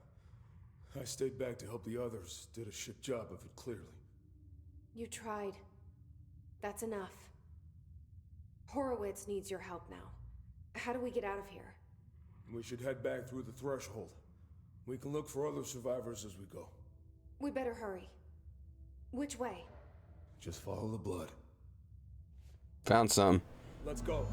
H: I stayed back to help the others. Did a shit job of it, clearly.
C: You tried. That's enough. Horowitz needs your help now. How do we get out of here?
H: We should head back through the threshold. We can look for other survivors as we go.
C: We better hurry. Which way?
H: Just follow the blood.
A: Found some.
H: Let's go.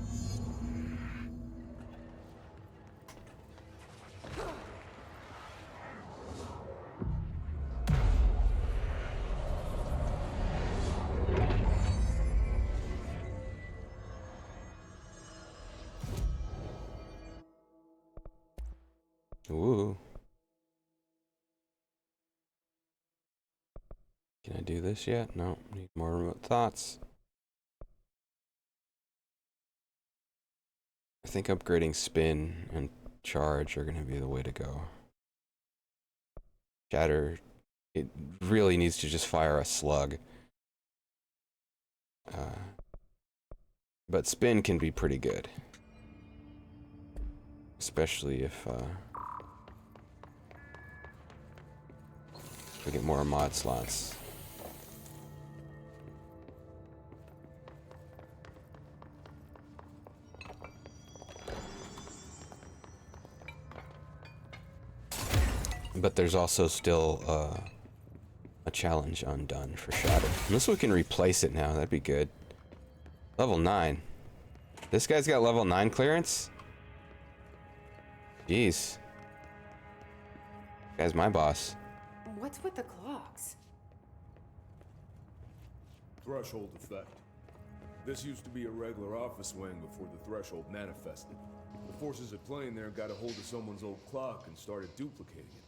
A: Ooh. Can I do this yet? No. Need more remote thoughts. I think upgrading spin and charge are going to be the way to go. Shatter, it really needs to just fire a slug. But spin can be pretty good. Especially if we get more mod slots. But there's also still a challenge undone for Shatter. Unless we can replace it now, that'd be good. Level 9. This guy's got level 9 clearance? Jeez. Guy's my boss.
C: What's with the clocks?
H: Threshold effect. This used to be a regular office wing before the threshold manifested. The forces at play in there got a hold of someone's old clock and started duplicating it.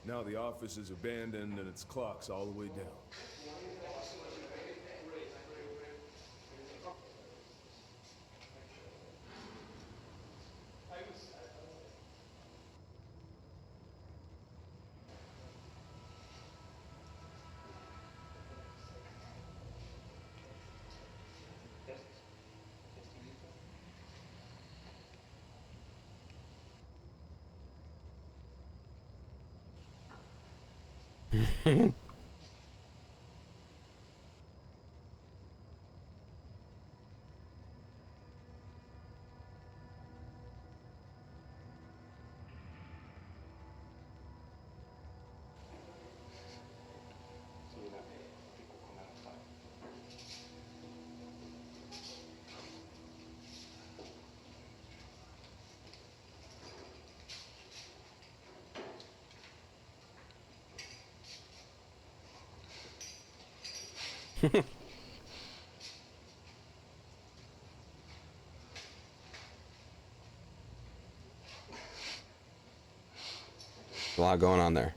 H: Now the office is abandoned and its clock's all the way down.
A: A lot going on there.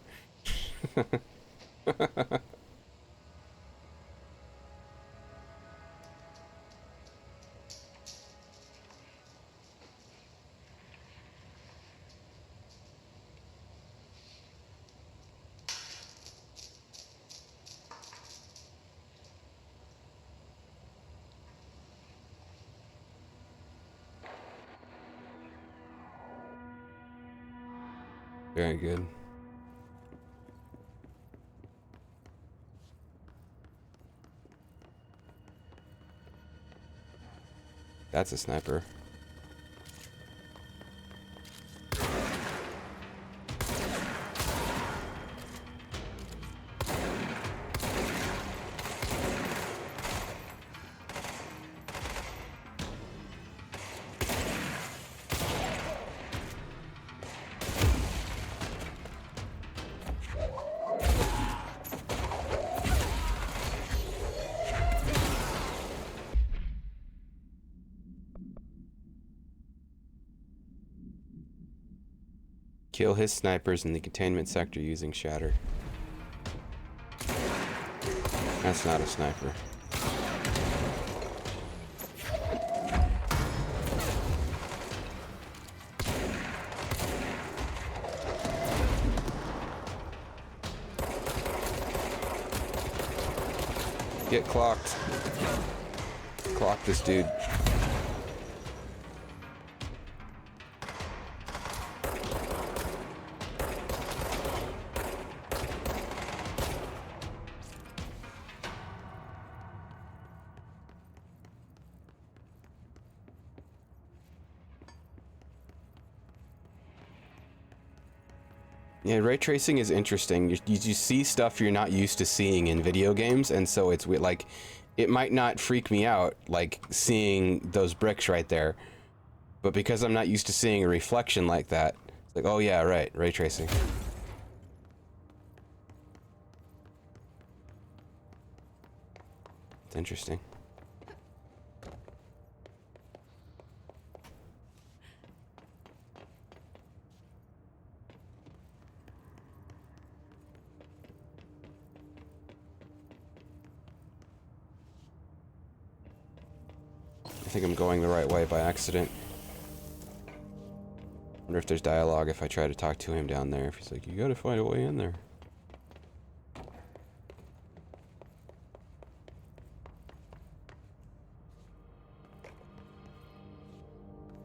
A: Very good. That's a sniper. Kill his snipers in the containment sector using Shatter. That's not a sniper. Get clocked. Clock this dude. Yeah, ray tracing is interesting. You see stuff you're not used to seeing in video games, and so it's like, it might not freak me out, like seeing those bricks right there, but because I'm not used to seeing a reflection like that, it's like, oh yeah, right, ray tracing. It's interesting. I think I'm going the right way by accident. Wonder if there's dialogue if I try to talk to him down there. If he's like, you gotta find a way in there.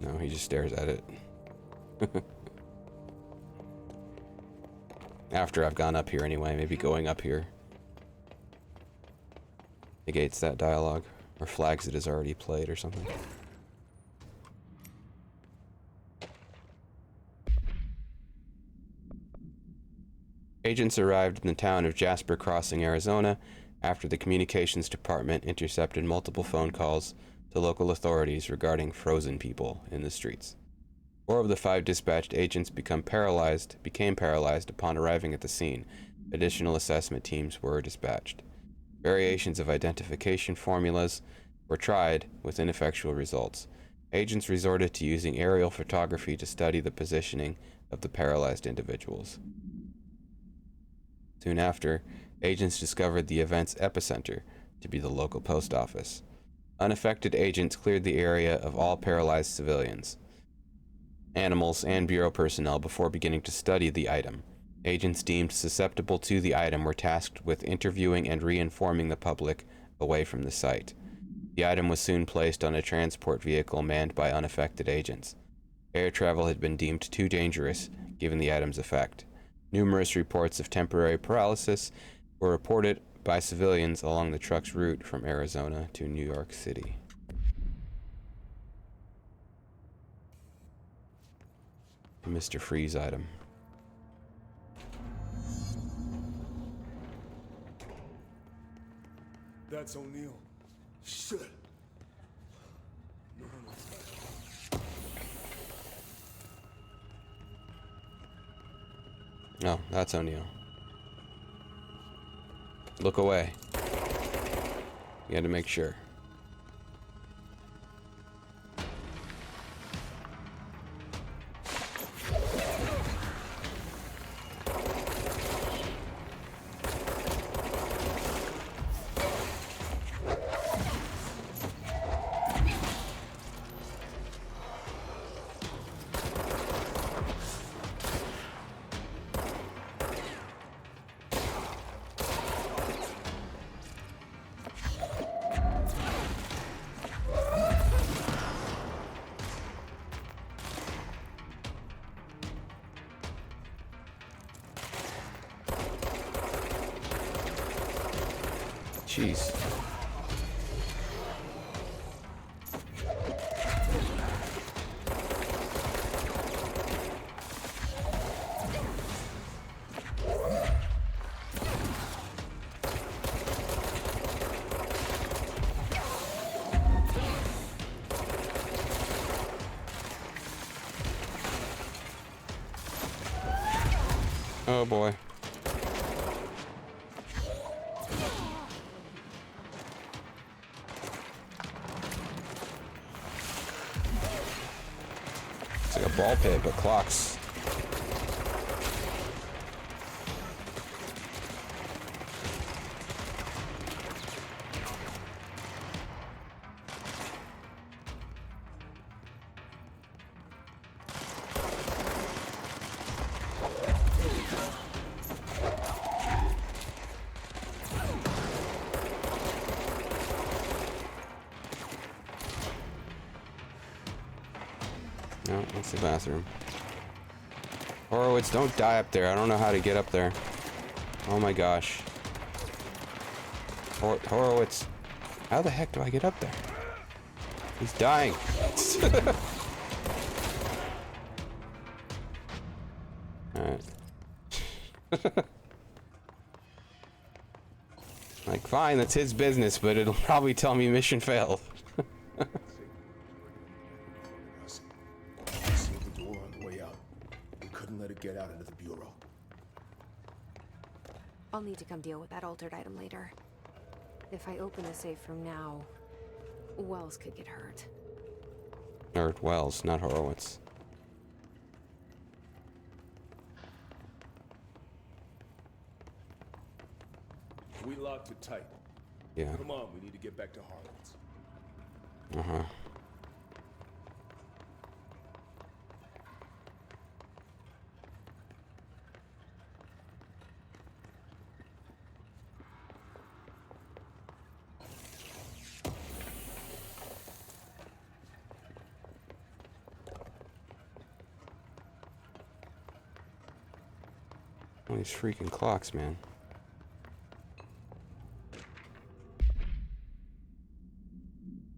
A: No, he just stares at it. After I've gone up here anyway, maybe going up here negates that dialogue. Or flags it as already played or something. Agents arrived in the town of Jasper Crossing, Arizona, after the communications department intercepted multiple phone calls to local authorities regarding frozen people in the streets. 4 of the 5 dispatched agents became paralyzed upon arriving at the scene. Additional assessment teams were dispatched. Variations of identification formulas were tried with ineffectual results. Agents resorted to using aerial photography to study the positioning of the paralyzed individuals. Soon after, agents discovered the event's epicenter to be the local post office. Unaffected agents cleared the area of all paralyzed civilians, animals, and Bureau personnel before beginning to study the item. Agents deemed susceptible to the item were tasked with interviewing and re-informing the public away from the site. The item was soon placed on a transport vehicle manned by unaffected agents. Air travel had been deemed too dangerous, given the item's effect. Numerous reports of temporary paralysis were reported by civilians along the truck's route from Arizona to New York City. Mr. Freeze item.
H: That's O'Neill. Shit.
A: Oh, that's O'Neill. Look away. You had to make sure. Jeez. Oh boy. It's like a ball pit, but clocks. That's the bathroom. Horowitz, don't die up there. I don't know how to get up there. Oh my gosh. Horowitz. How the heck do I get up there? He's dying. Alright. Like, fine, that's his business, but it'll probably tell me mission failed.
H: Sealed the door on the way out. We couldn't let it get out into the bureau.
C: I'll need to come deal with that altered item later. If I open the safe from now, Wells could get hurt.
A: Or Wells, not Horowitz.
H: We locked it tight.
A: Yeah.
H: Come on, we need to get back to Harlan's.
A: Uh-huh. All these freaking clocks, man.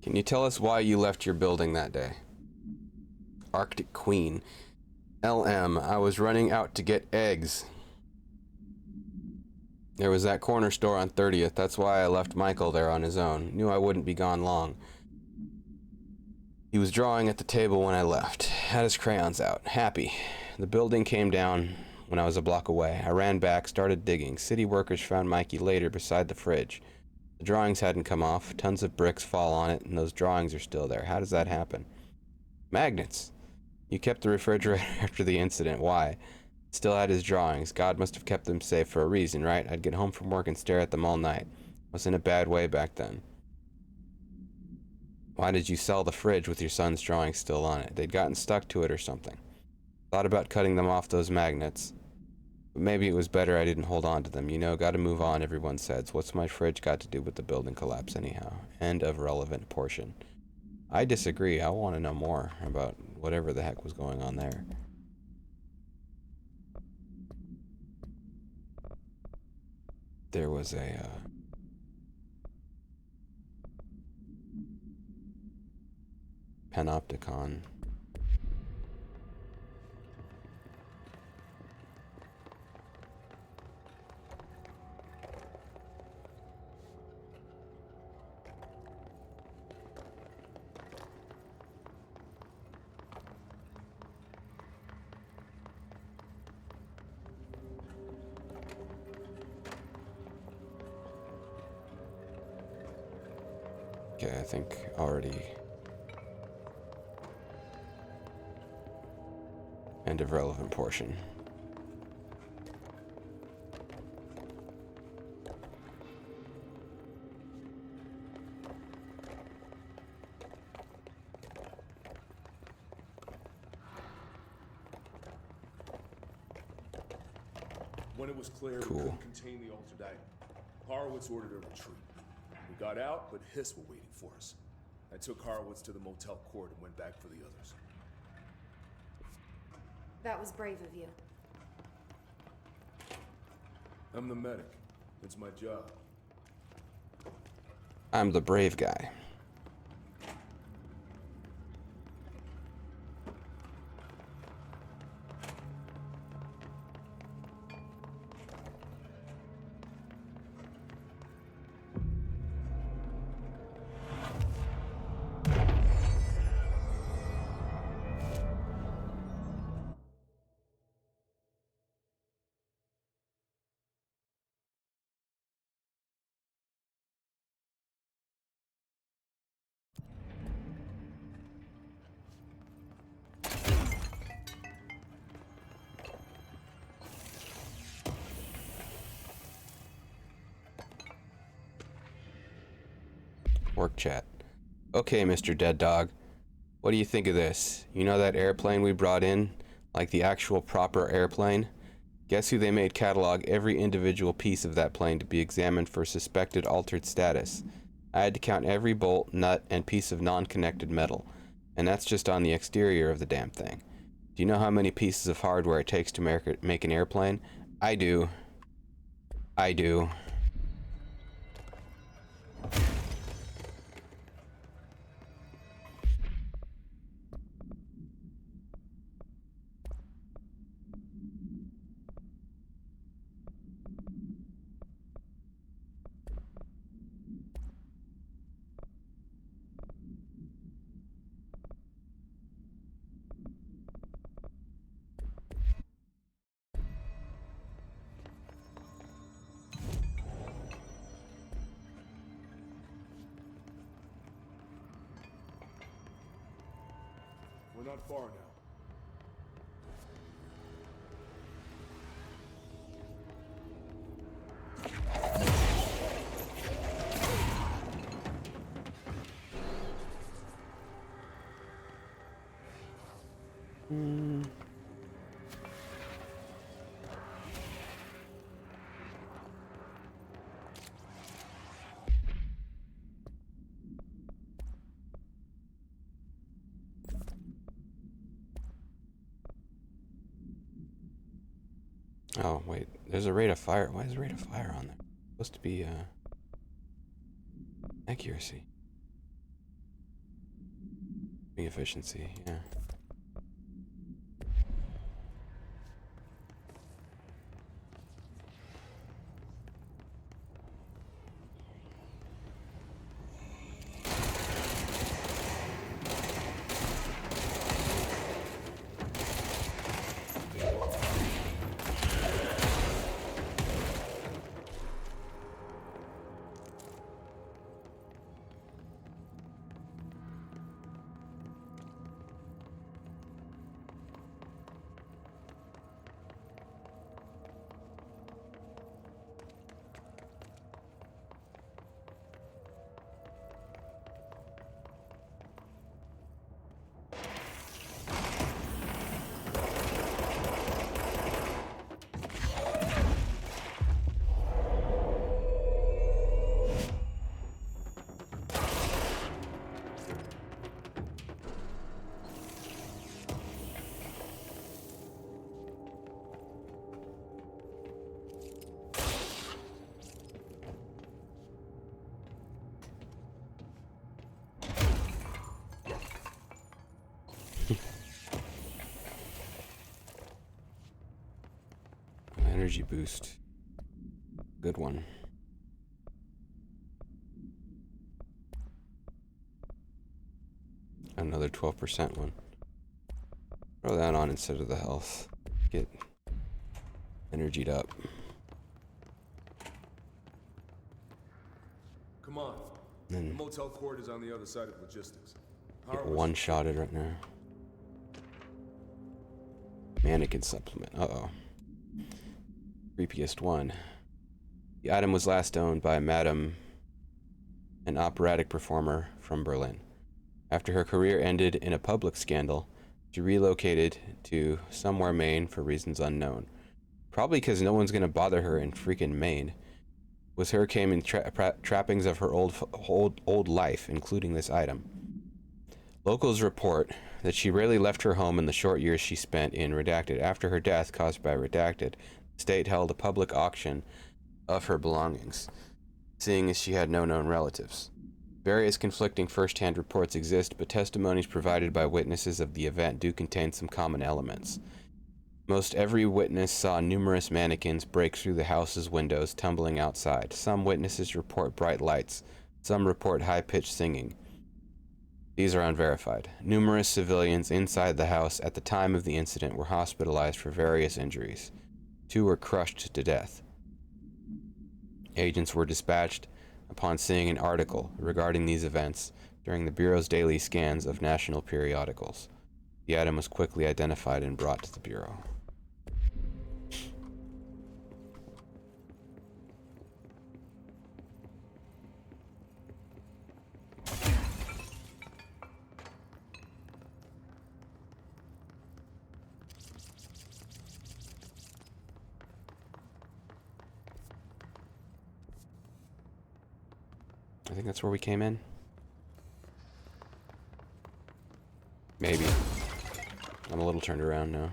A: Can you tell us why you left your building that day? Arctic Queen. LM, I was running out to get eggs. There was that corner store on 30th. That's why I left Michael there on his own. Knew I wouldn't be gone long. He was drawing at the table when I left. Had his crayons out. Happy. The building came down when I was a block away. I ran back, started digging. City workers found Mikey later beside the fridge. The drawings hadn't come off. Tons of bricks fall on it, and those drawings are still there. How does that happen? Magnets. You kept the refrigerator after the incident. Why? Still had his drawings. God must have kept them safe for a reason, right? I'd get home from work and stare at them all night. Was in a bad way back then. Why did you sell the fridge with your son's drawings still on it? They'd gotten stuck to it or something. Thought about cutting them off, those magnets. But maybe it was better I didn't hold on to them. You know, gotta move on, everyone says. What's my fridge got to do with the building collapse anyhow? End of relevant portion. I disagree. I want to know more about whatever the heck was going on there. There was a, Panopticon. Okay, I think already end of relevant portion.
H: When it was clear
A: Cool.
H: we couldn't contain the altered item, Horowitz ordered a retreat. We got out, but Hiss were waiting for us. I took Horowitz to the motel court and went back for the others.
C: That was brave of you.
H: I'm the medic. It's my job.
A: I'm the brave guy. Work chat. Okay, Mr. Dead Dog. What do you think of this? You know that airplane we brought in? Like the actual proper airplane? Guess who they made catalog every individual piece of that plane to be examined for suspected altered status. I had to count every bolt, nut, and piece of non-connected metal. And that's just on the exterior of the damn thing. Do you know how many pieces of hardware it takes to make an airplane? I do. I do.
H: We're not far now.
A: Oh, wait. There's a rate of fire. Why is the rate of fire on there? It's supposed to be, accuracy. Efficiency, yeah. Energy boost. Good one. Another 12% one. Throw that on instead of the health. Get energied up.
H: Come on.
A: Then
H: The motel court is on the other side of logistics.
A: get one-shotted right now. Mannequin supplement. Uh-oh. Creepiest one. The item was last owned by Madame, an operatic performer from Berlin. After her career ended in a public scandal, she relocated to somewhere Maine for reasons unknown. Probably because no one's gonna bother her in freaking Maine. With her came in trappings of her old life, including this item. Locals report that she rarely left her home in the short years she spent in Redacted. After her death caused by Redacted, the state held a public auction of her belongings, seeing as she had no known relatives. Various conflicting first-hand reports exist, but testimonies provided by witnesses of the event do contain some common elements. Most every witness saw numerous mannequins break through the house's windows, tumbling outside. Some witnesses report bright lights. Some report high-pitched singing. These are unverified. Numerous civilians inside the house at the time of the incident were hospitalized for various injuries. 2 were crushed to death. Agents were dispatched upon seeing an article regarding these events during the Bureau's daily scans of national periodicals. The item was quickly identified and brought to the Bureau. I think that's where we came in. Maybe. I'm a little turned around now.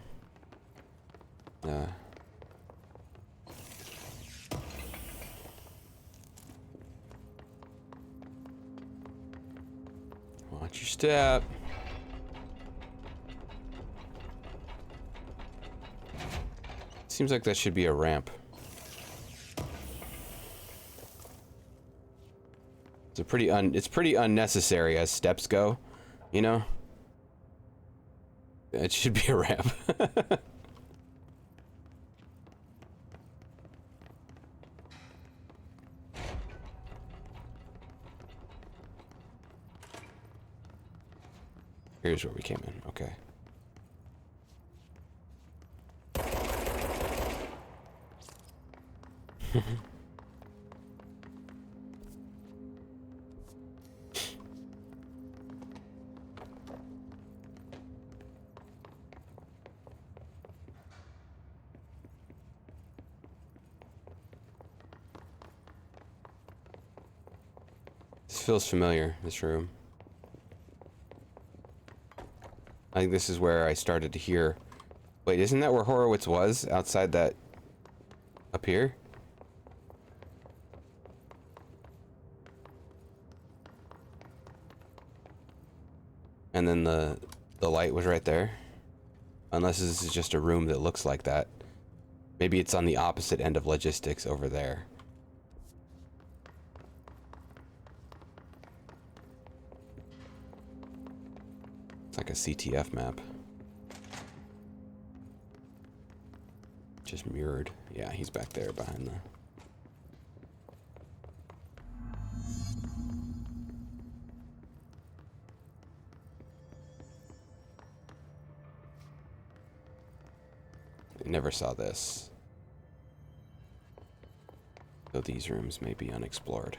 A: Watch your step. Seems like that should be a ramp. It's pretty unnecessary as steps go, you know? It should be a ramp. Here's where we came in. Okay. This feels familiar, this room. I think this is where I started to hear... Wait, isn't that where Horowitz was? Outside that... Up here? And then the light was right there? Unless this is just a room that looks like that. Maybe it's on the opposite end of logistics over there. It's like a CTF map. Just mirrored. Yeah, he's back there behind the... I never saw this. So these rooms may be unexplored.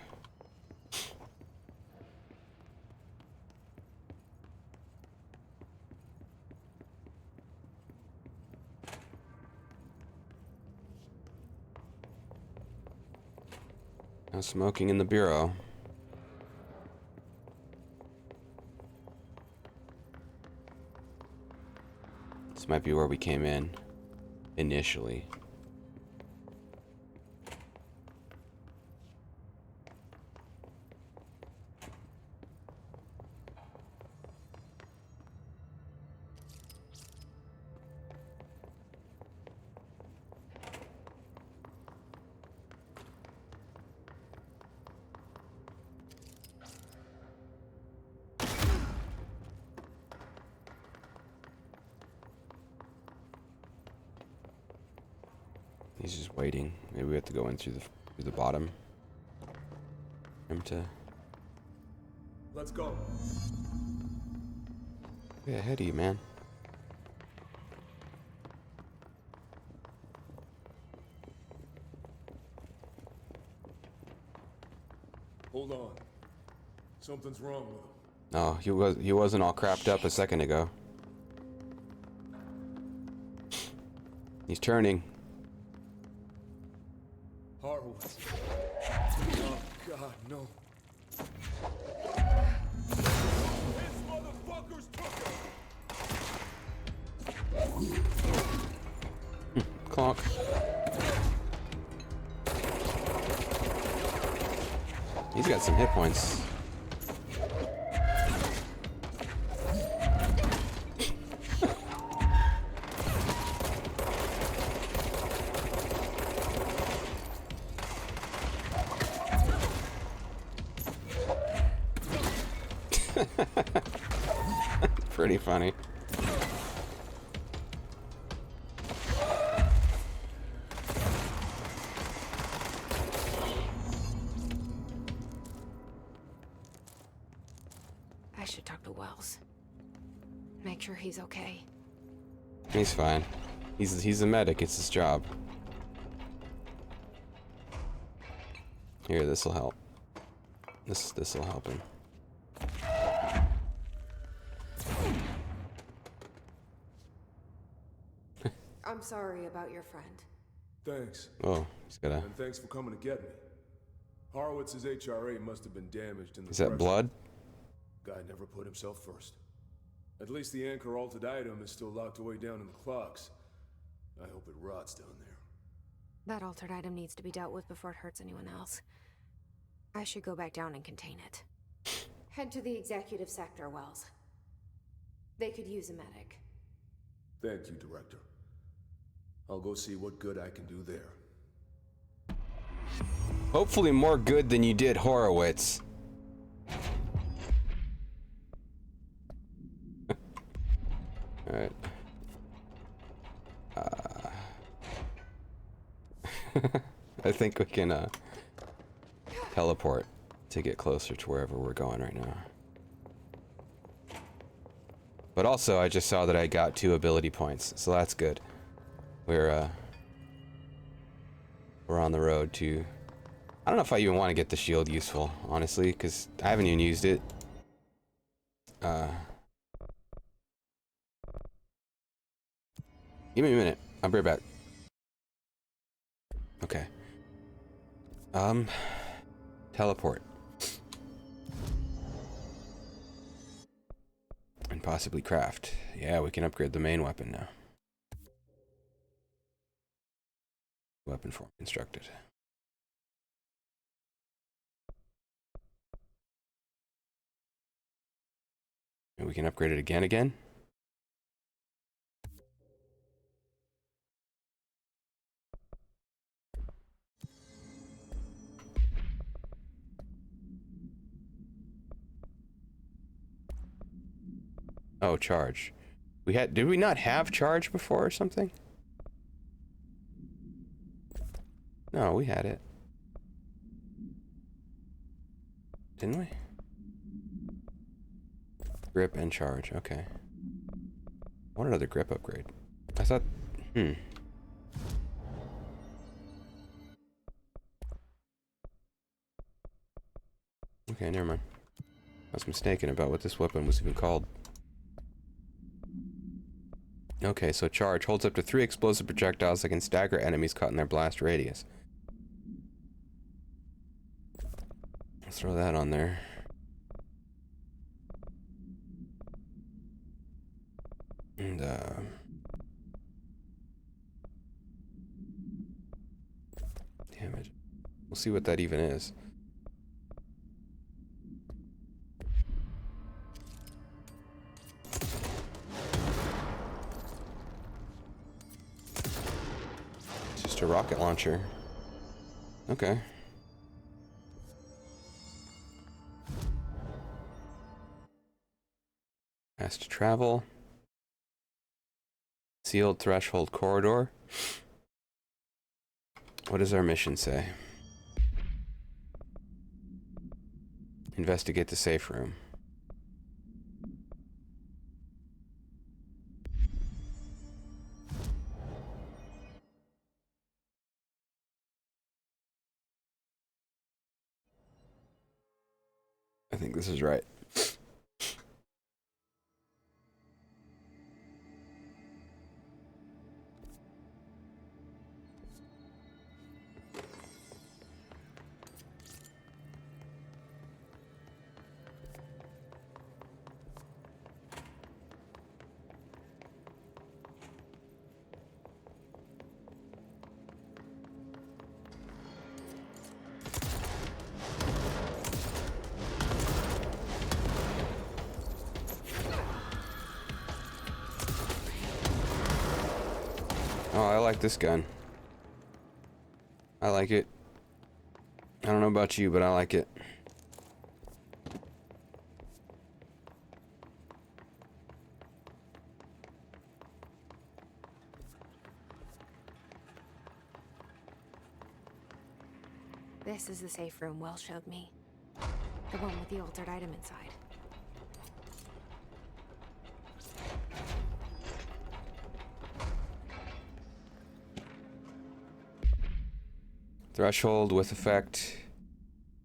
A: No smoking in the bureau. This might be where we came in initially. He's just waiting. Maybe we have to go in through the bottom. Him to...
H: Let's go.
A: Way ahead of you, man.
H: Hold on. Something's wrong with him.
A: No, he wasn't all crapped up a second ago. He's turning.
H: Horowitz. Oh, God, no. This motherfucker's took him!
A: Clonk. He's got some hit points. Pretty funny.
C: I should talk to Wells. Make sure he's okay.
A: He's fine. He's a medic. It's his job. Here, this'll help. This'll help him.
C: I'm sorry about your friend.
H: Thanks.
A: Oh, he's got a...
H: And thanks for coming to get me. Horowitz's HRA must have been damaged in the...
A: Is that blood?
H: Guy never put himself first. At least the anchor-altered item is still locked away down in the clocks. I hope it rots down there.
C: That altered item needs to be dealt with before it hurts anyone else. I should go back down and contain it. Head to the executive sector, Wells. They could use a medic.
H: Thank you, Director. I'll go see what good I can do there.
A: Hopefully more good than you did Horowitz. Alright. I think we can teleport to get closer to wherever we're going right now. But also, I just saw that I got 2 ability points, so that's good. We're on the road to... I don't know if I even want to get the shield useful, honestly, because I haven't even used it. Give me a minute. I'll be right back. Okay. Teleport. And possibly craft. Yeah, we can upgrade the main weapon now. Weapon form constructed. And we can upgrade it again. Oh, charge. Did we not have charge before or something? No, we had it. Didn't we? Grip and charge, okay. I want another grip upgrade. I thought, Okay, never mind. I was mistaken about what this weapon was even called. Okay, so charge holds up to 3 explosive projectiles that can stagger enemies caught in their blast radius. Let's throw that on there. And, damage. We'll see what that even is. It's just a rocket launcher. Okay. Fast travel. Sealed threshold corridor. What does our mission say? Investigate the safe room. I think this is right. Oh, I like this gun. I like it. I don't know about you, but I like it.
C: This is the safe room Wells showed me. The one with the altered item inside.
A: Threshold with effect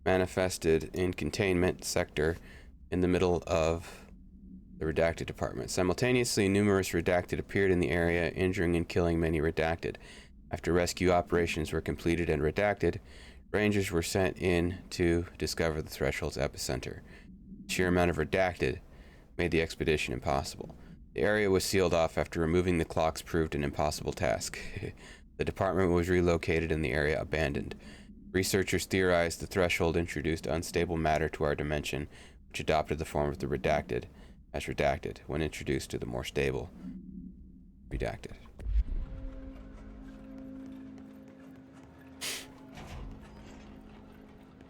A: manifested in containment sector in the middle of the redacted department. Simultaneously, numerous redacted appeared in the area, injuring and killing many redacted. After rescue operations were completed and redacted, rangers were sent in to discover the threshold's epicenter. The sheer amount of redacted made the expedition impossible. The area was sealed off after removing the clocks proved an impossible task. The department was relocated and the area abandoned. Researchers theorized the threshold introduced unstable matter to our dimension, which adopted the form of the redacted, as redacted, when introduced to the more stable redacted.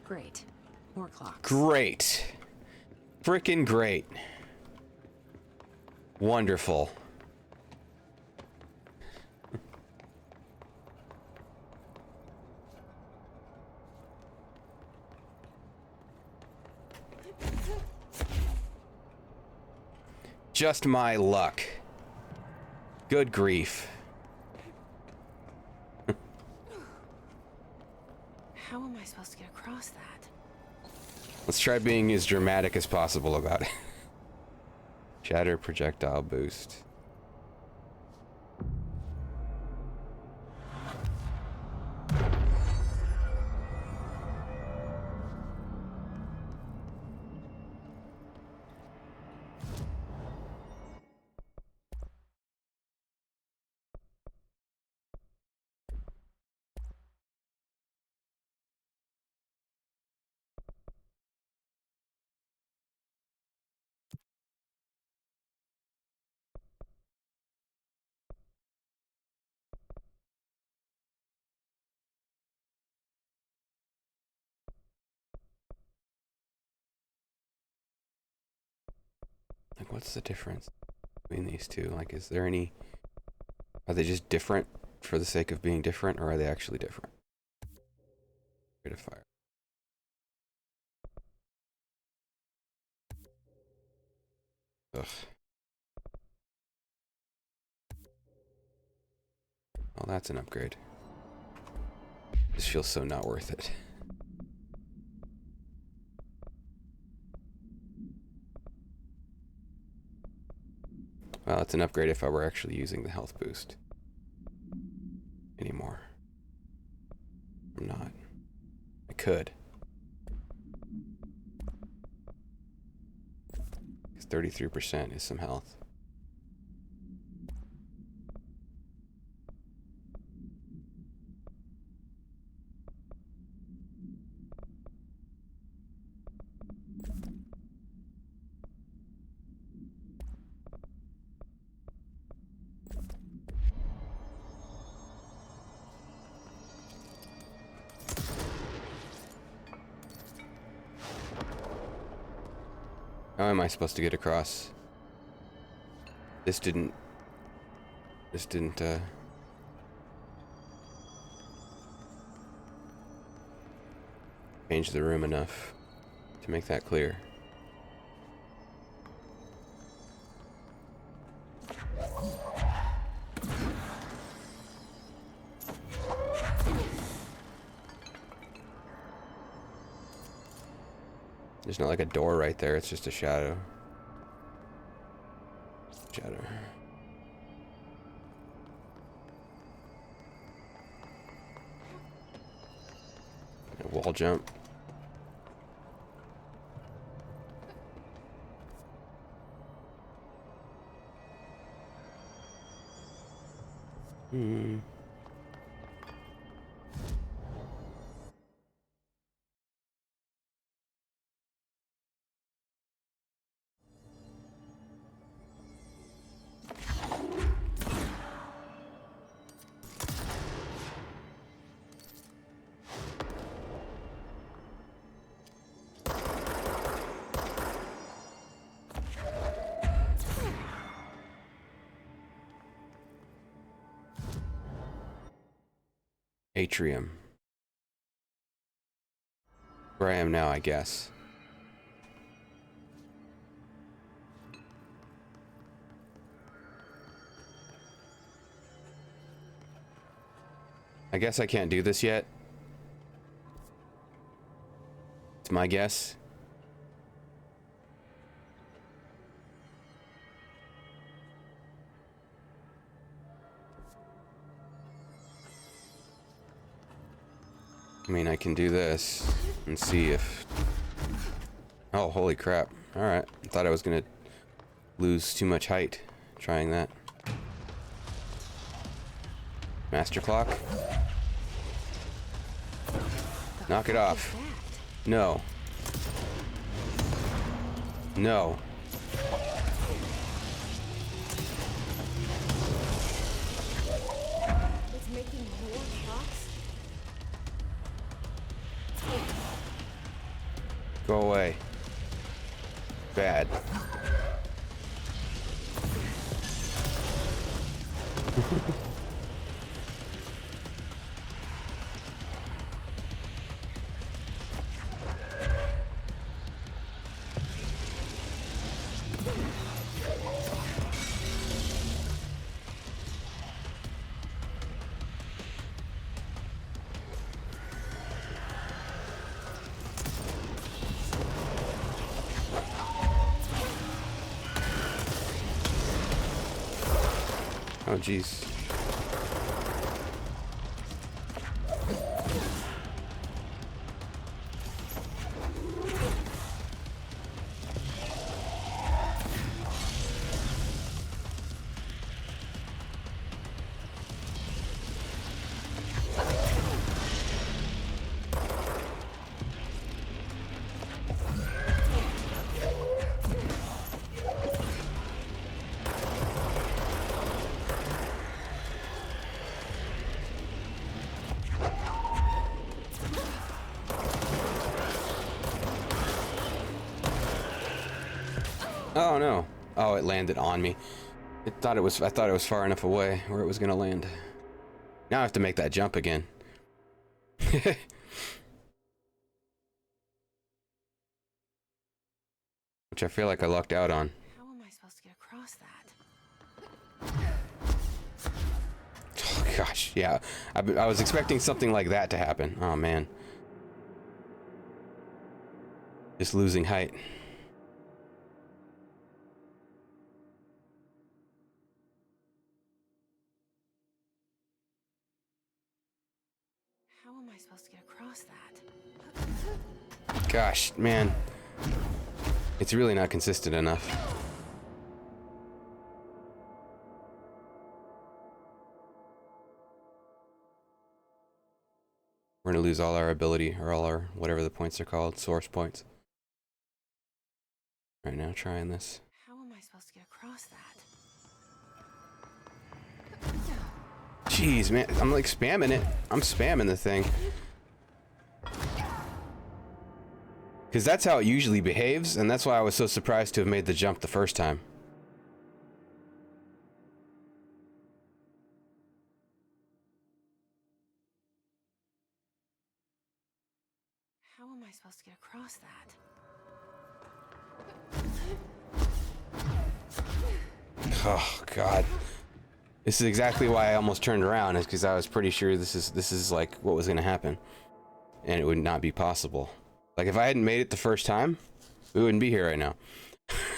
E: Great. More clocks.
A: Great. Frickin' great. Wonderful. Just my luck. Good grief.
C: How am I supposed to get across that?
A: Let's try being as dramatic as possible about it. Shatter projectile boost. Like, what's the difference between these two? Like, is there any... Are they just different for the sake of being different, or are they actually different? Rate of fire. Ugh. Well, that's an upgrade. This feels so not worth it. Well, it's an upgrade if I were actually using the health boost anymore. I'm not. I could. Because 33% is some health. How am I supposed to get across? This didn't change the room enough to make that clear. There's not like a door right there, it's just a shadow. Shadow. A wall jump. Atrium. Where I am now, I guess. I guess I can't do this yet. It's my guess. I mean, I can do this and see if... Oh, holy crap. Alright. I thought I was gonna lose too much height trying that. Master clock. Knock it off. No. No.
C: It's making more shocks?
A: Go away. Bad. Oh, jeez. Oh no. Oh, it landed on me. I thought it was far enough away where it was gonna land. Now I have to make that jump again. Which I feel like I lucked out on.
C: How am I supposed to get across that?
A: Oh gosh, yeah. I was expecting something like that to happen. Oh man. Just losing height.
C: How am I supposed to get across that?
A: Gosh, man. It's really not consistent enough. We're gonna lose all our ability, or all our, whatever the points are called, source points. Right now, trying this.
C: How am I supposed to get across that?
A: Jeez, man, I'm like spamming it. I'm spamming the thing. Because that's how it usually behaves, and that's why I was so surprised to have made the jump the first time.
C: How am I supposed to get across that?
A: Oh God, this is exactly why I almost turned around. Is because I was pretty sure this is like what was gonna happen, and it would not be possible. Like if I hadn't made it the first time, we wouldn't be here right now.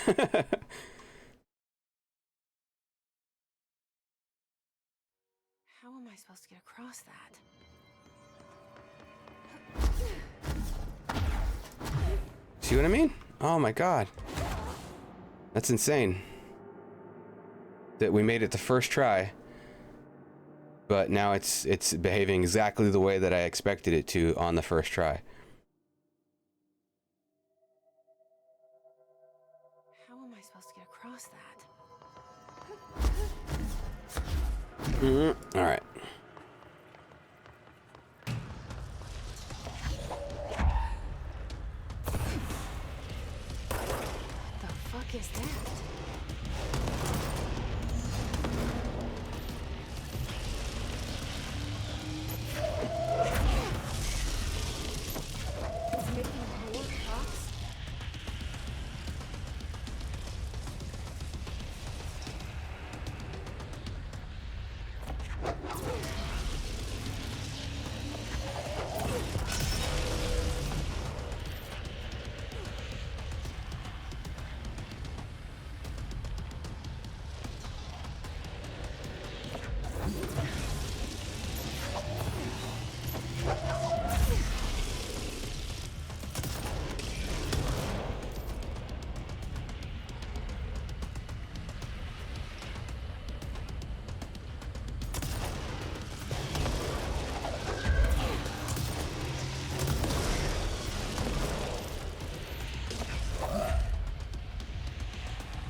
C: How am I supposed to get across that?
A: See what I mean? Oh my God, that's insane. That we made it the first try, but now it's behaving exactly the way that I expected it to on the first try.
C: How am I supposed to get across that?
A: All right.
C: The fuck is that? It's making more shocks?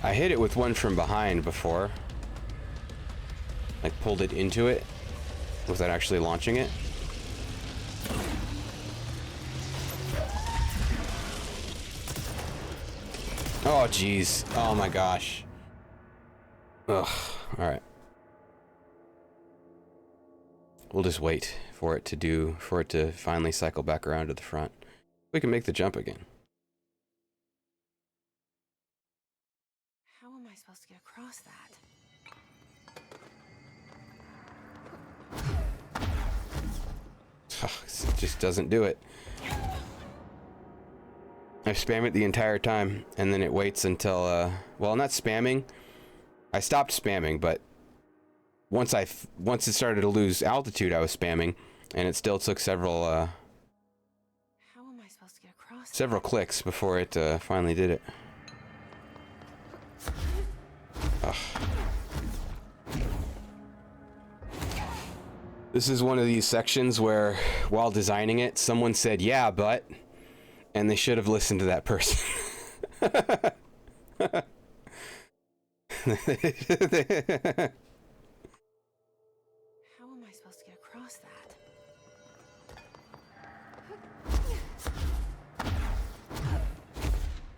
A: I hit it with one from behind before. Like pulled it into it without actually launching it. Oh jeez. Oh my gosh. Ugh. Alright. We'll just wait for it to finally cycle back around to the front. We can make the jump again.
C: How am I supposed to get across that?
A: It just doesn't do it. I spam it the entire time, and then it waits until, well, not spamming. I stopped spamming, but once it started to lose altitude, I was spamming, and it still took several,
C: How am I supposed to get across
A: several clicks before it, finally did it. Ugh. This is one of these sections where, while designing it, someone said, "Yeah, but," and they should have listened to that person.
C: How am I supposed to get across that?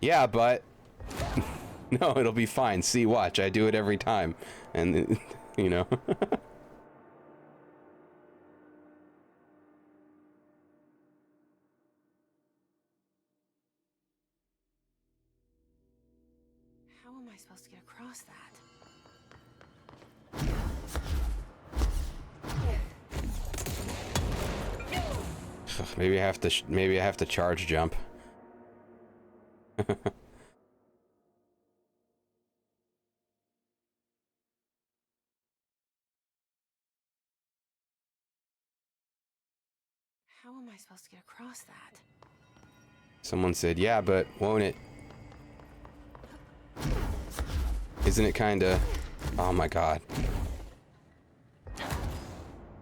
A: Yeah, but no, it'll be fine. See, watch, I do it every time, and you know.
C: How am I supposed to get across that?
A: Maybe I have to charge jump.
C: How am I supposed to get across that?
A: Someone said, "Yeah, but won't it? Isn't it kinda..." Oh my god.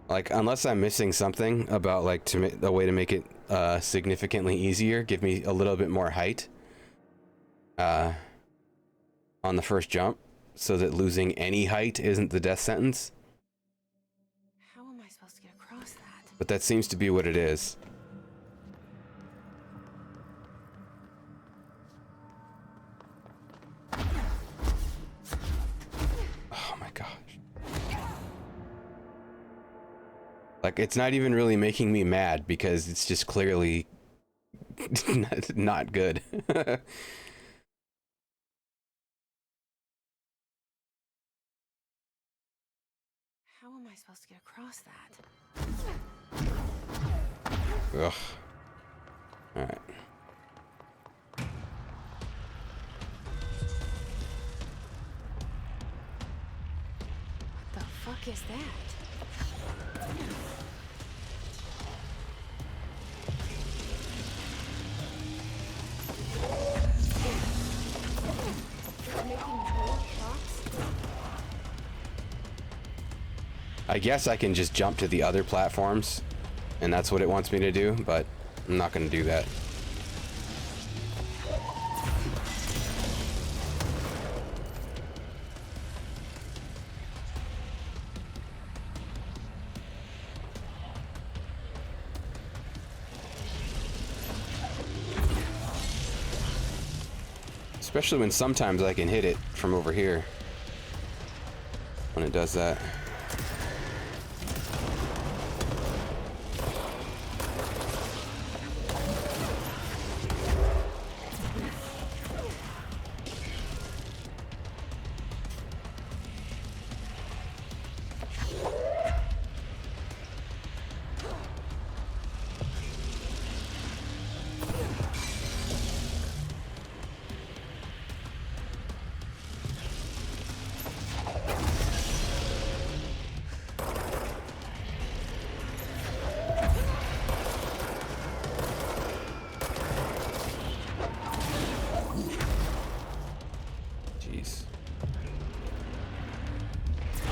A: Like, unless I'm missing something about, like, a way to make it significantly easier, give me a little bit more height on the first jump, so that losing any height isn't the death sentence.
C: How am I supposed to get across that?
A: But that seems to be what it is. Oh my gosh. Like, it's not even really making me mad because it's just clearly not good.
C: How am I supposed to get across that?
A: Ugh. Alright.
C: What the fuck is that?
A: I guess I can just jump to the other platforms, and that's what it wants me to do, but I'm not going to do that. Especially when sometimes I can hit it from over here when it does that.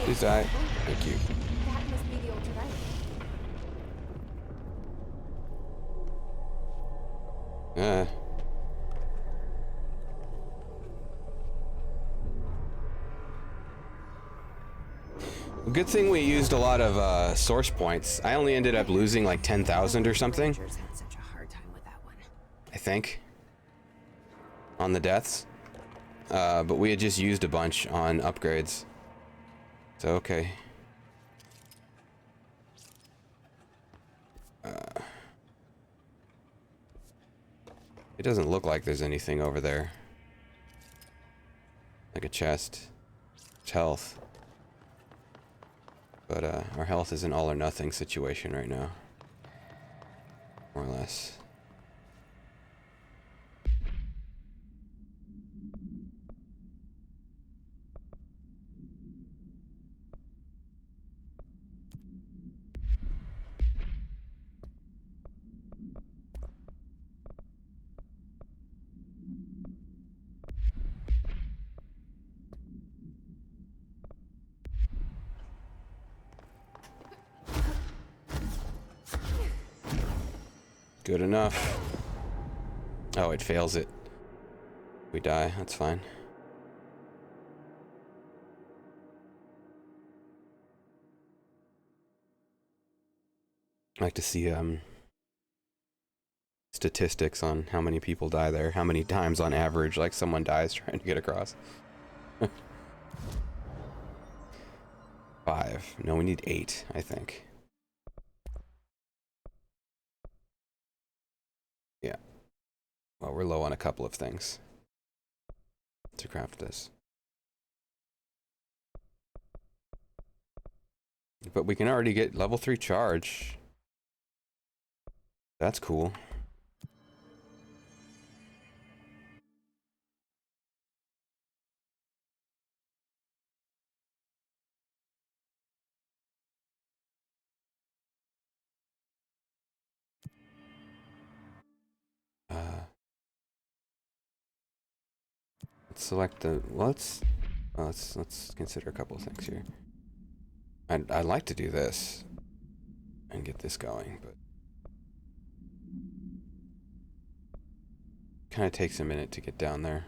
A: Please die. Thank you.
C: That must be the altered item.
A: Good thing we used a lot of source points. I only ended up losing like 10,000 or something.
C: Rangers had such a hard time with that one.
A: I think. On the deaths. But we had just used a bunch on upgrades. So, okay. It doesn't look like there's anything over there. Like a chest. It's health. But our health is an all or nothing situation right now. More or less. Good enough. Oh, it fails it. We die, that's fine. I like to see statistics on how many people die there, how many times on average like someone dies trying to get across. 5. No, we need 8, I think. Yeah. Well, we're low on a couple of things to craft this. But we can already get level 3 charge. That's cool. Let's select the. Well, let's consider a couple of things here. I'd like to do this and get this going, but kind of takes a minute to get down there.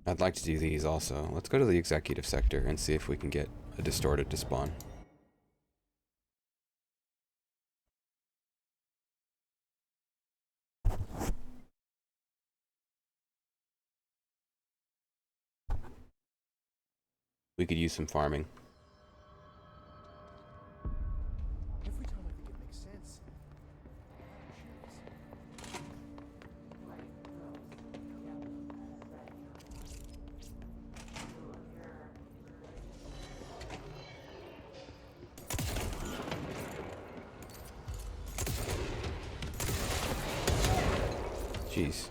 A: I'd like to do these also. Let's go to the executive sector and see if we can get a distorted to spawn. We could use some farming.
D: Every time I think it makes sense.
A: Jeez.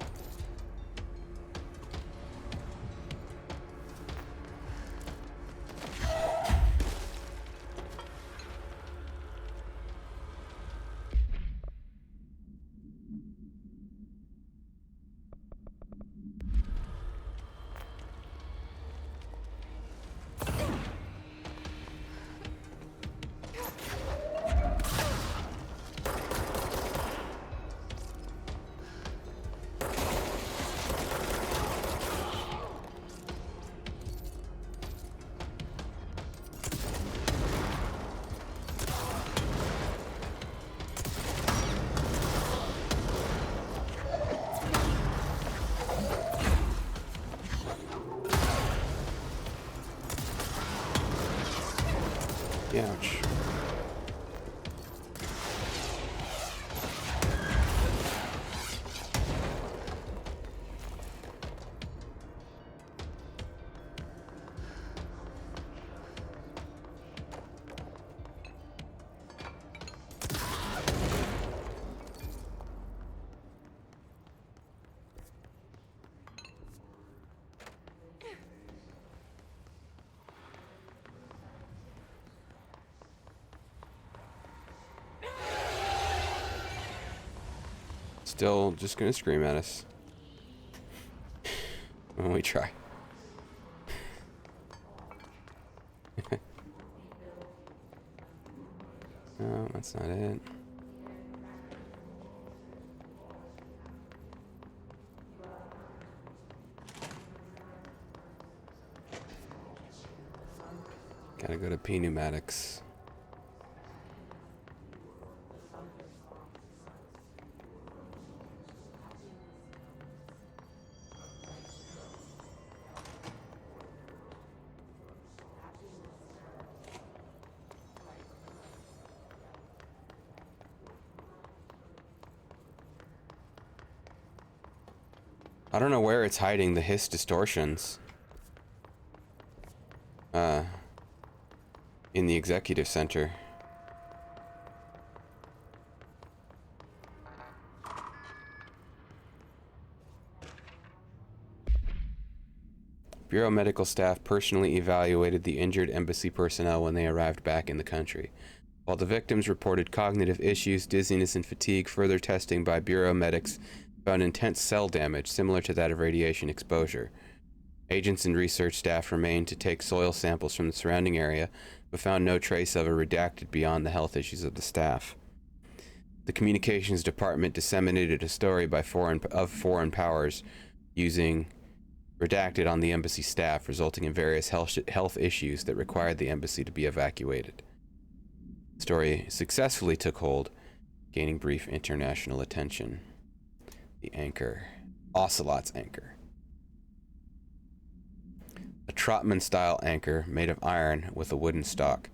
A: Ouch. Still just gonna scream at us when we try. No, that's not it. Gotta go to P pneumatics. I don't know where it's hiding the hiss distortions. In the executive center. Bureau medical staff personally evaluated the injured embassy personnel when they arrived back in the country. While the victims reported cognitive issues, dizziness, and fatigue, further testing by Bureau medics found intense cell damage similar to that of radiation exposure. Agents and research staff remained to take soil samples from the surrounding area, but found no trace of a redacted beyond the health issues of the staff. The communications department disseminated a story by foreign powers using redacted on the embassy staff, resulting in various health issues that required the embassy to be evacuated. The story successfully took hold, gaining brief international attention. The anchor. Ocelot's anchor. A Trotman-style anchor made of iron with a wooden stock.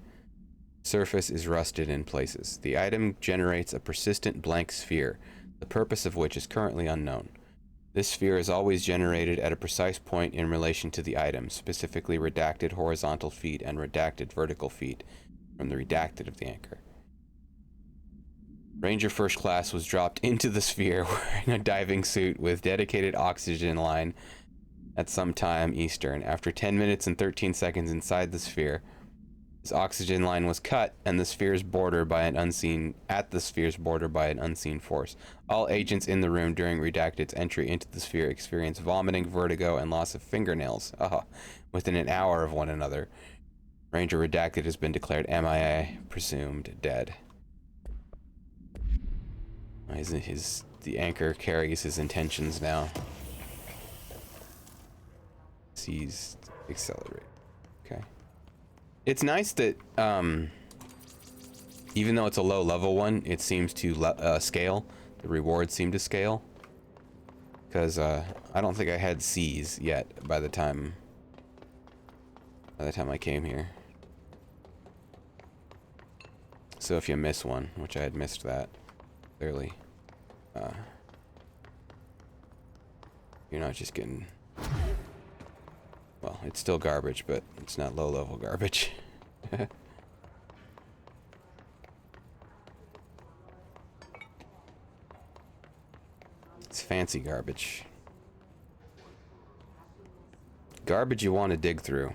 A: Surface is rusted in places. The item generates a persistent blank sphere, the purpose of which is currently unknown. This sphere is always generated at a precise point in relation to the item, specifically redacted horizontal feet and redacted vertical feet from the redacted of the anchor. Ranger First Class was dropped into the sphere wearing a diving suit with dedicated oxygen line at some time Eastern. After 10 minutes and 13 seconds inside the sphere, his oxygen line was cut and the sphere's border by an unseen force. All agents in the room during Redacted's entry into the sphere experienced vomiting, vertigo, and loss of fingernails within an hour of one another. Ranger Redacted has been declared MIA, presumed dead. The anchor carries his intentions now. Seize, accelerate. Okay. It's nice that, even though it's a low level one, it seems to scale. The rewards seem to scale. Because, I don't think I had C's yet by the time I came here. So if you miss one, which I had missed that, clearly, you're not just getting... Well, it's still garbage, but it's not low-level garbage. It's fancy garbage. Garbage you want to dig through.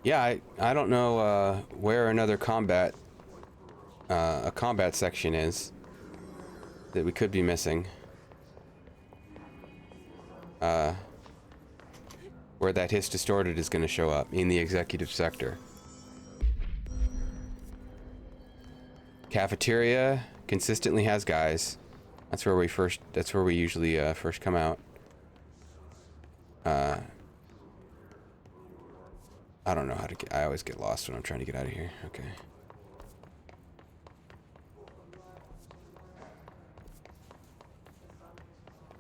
A: Yeah, I don't know where another combat a combat section is that we could be missing. Where that hiss distorted is going to show up in the executive sector. Cafeteria consistently has guys. That's where we usually first come out. I don't know how to get... I always get lost when I'm trying to get out of here. Okay.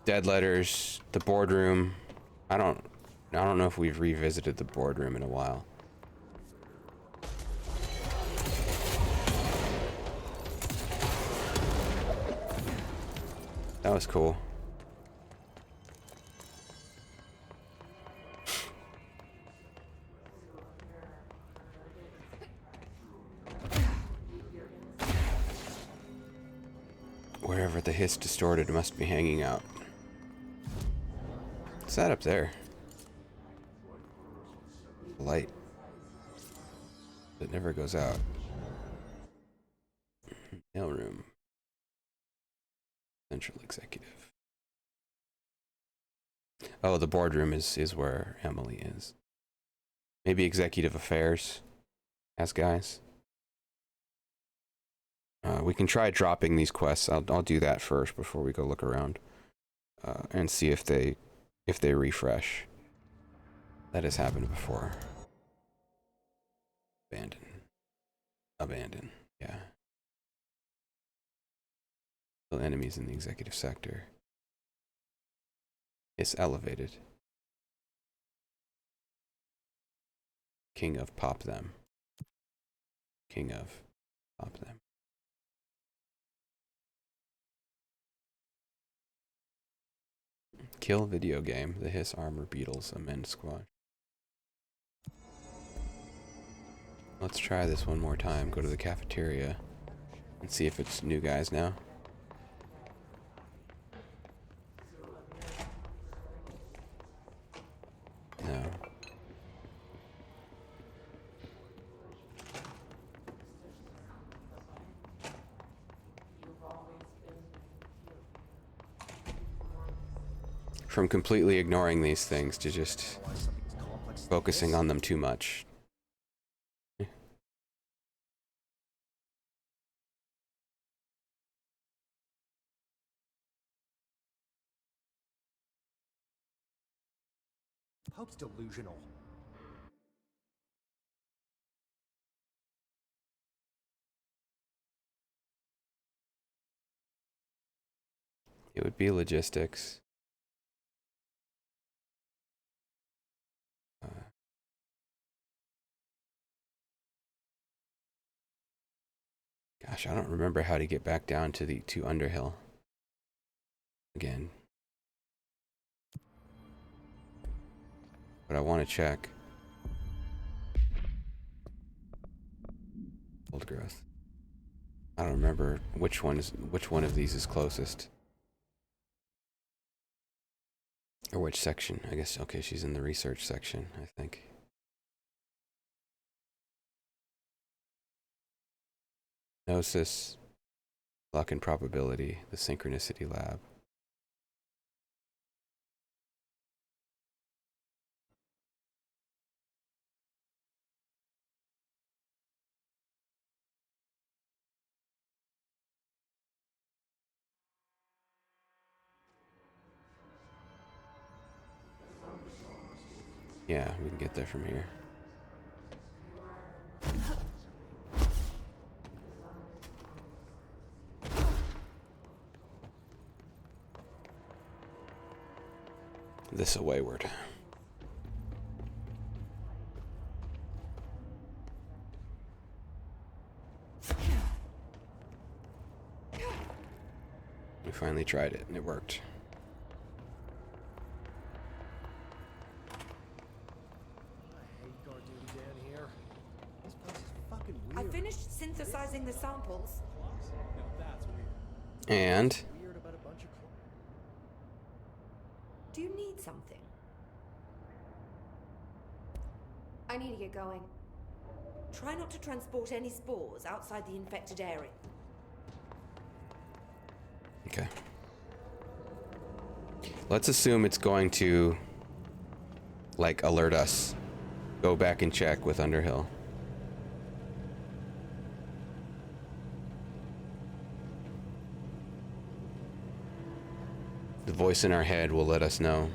A: Dead letters, the boardroom. I don't know if we've revisited the boardroom in a while. That was cool. Wherever the hiss distorted must be hanging out. What's that up there? Light that never goes out. Mailroom. Central executive. Oh, the boardroom is where Emily is. Maybe executive affairs. As guys. We can try dropping these quests. I'll do that first before we go look around. And see if they refresh. That has happened before. Abandon. Yeah. Kill enemies in the executive sector. It's elevated. King of pop them. King of pop them. Kill video game. The Hiss Armor Beetles Amend Squad. Let's try this one more time. Go to the cafeteria and see if it's new guys now. No. From completely ignoring these things to just focusing on them too much.
D: Pope's delusional.
A: It would be logistics. Gosh, I don't remember how to get back down to Underhill. Again. But I want to check. Old growth. I don't remember which one of these is closest. Or which section. I guess, okay, she's in the research section, I think. Gnosis, luck and probability, the synchronicity lab. Yeah, we can get there from here. This a wayward. We finally tried it and it worked.
I: I finished synthesizing the samples.
A: And
I: Do you need something?
C: I need to get going.
I: Try not to transport any spores outside the infected area.
A: okay. Let's assume it's going to like alert us. Go back and check with Underhill. The voice in our head will let us know.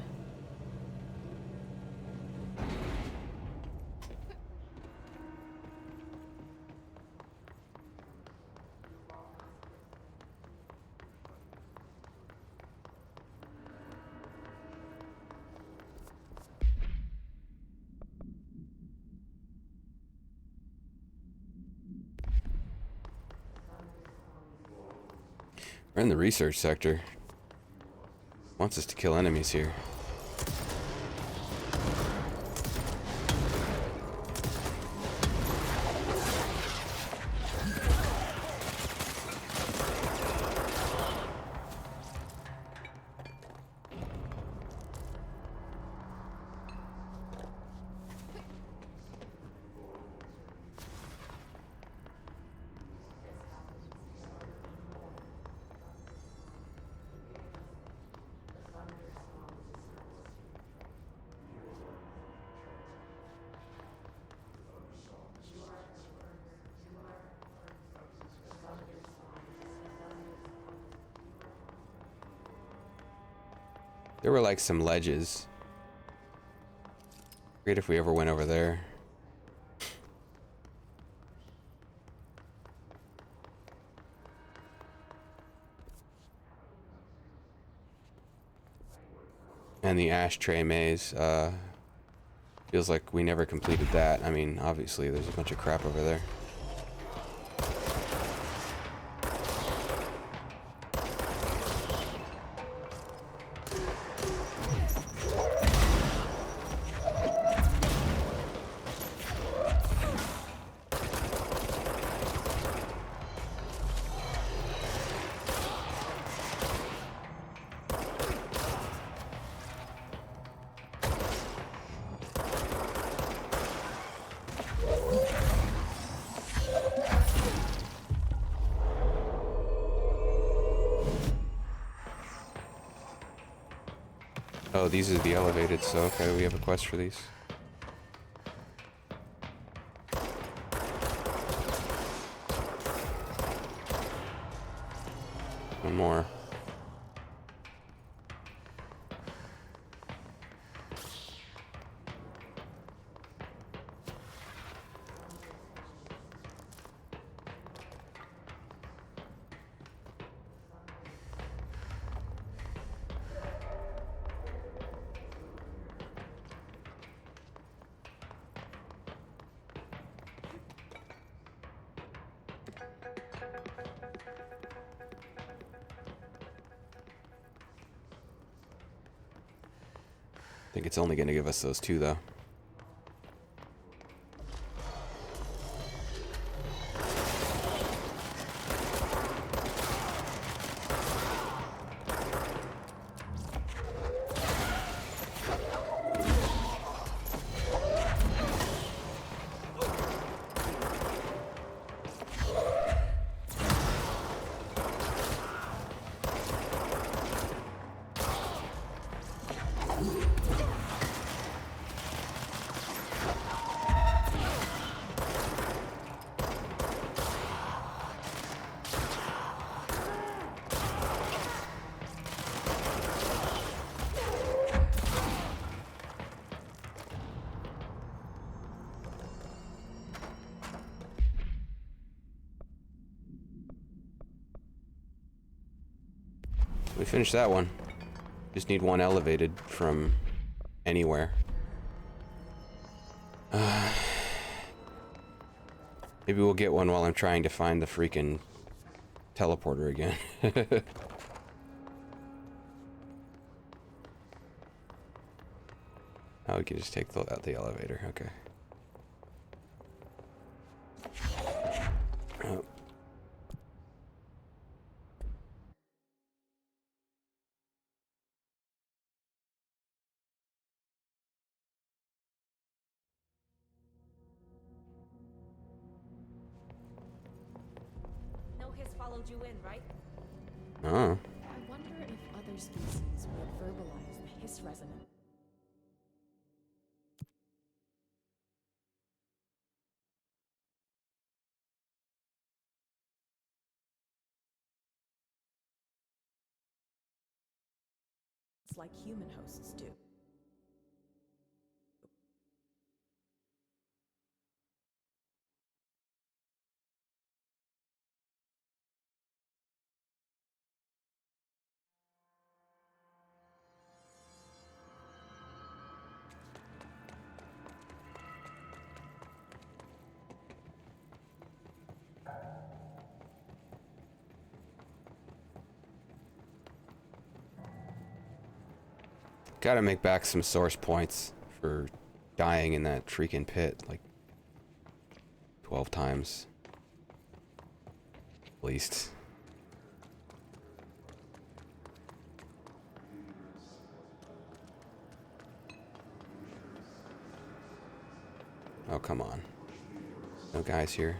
A: We're in the research sector. Wants us to kill enemies here. There were like some ledges. Great if we ever went over there. And the ashtray maze, feels like we never completed that. I mean, obviously there's a bunch of crap over there. Oh, these are the elevated, so okay, we have a quest for these. One more. I think it's only going to give us those two, though. We finished that one. Just need one elevated from anywhere. Maybe we'll get one while I'm trying to find the freaking teleporter again. Oh, we can just take the elevator. Okay. Oh.
I: No hiss followed you in, right?
A: Oh.
E: I wonder if other species would verbalize the hiss resonance. It's like human hosts do.
A: Gotta make back some source points for dying in that freaking pit, like 12 times. At least. Oh, come on. No guys here.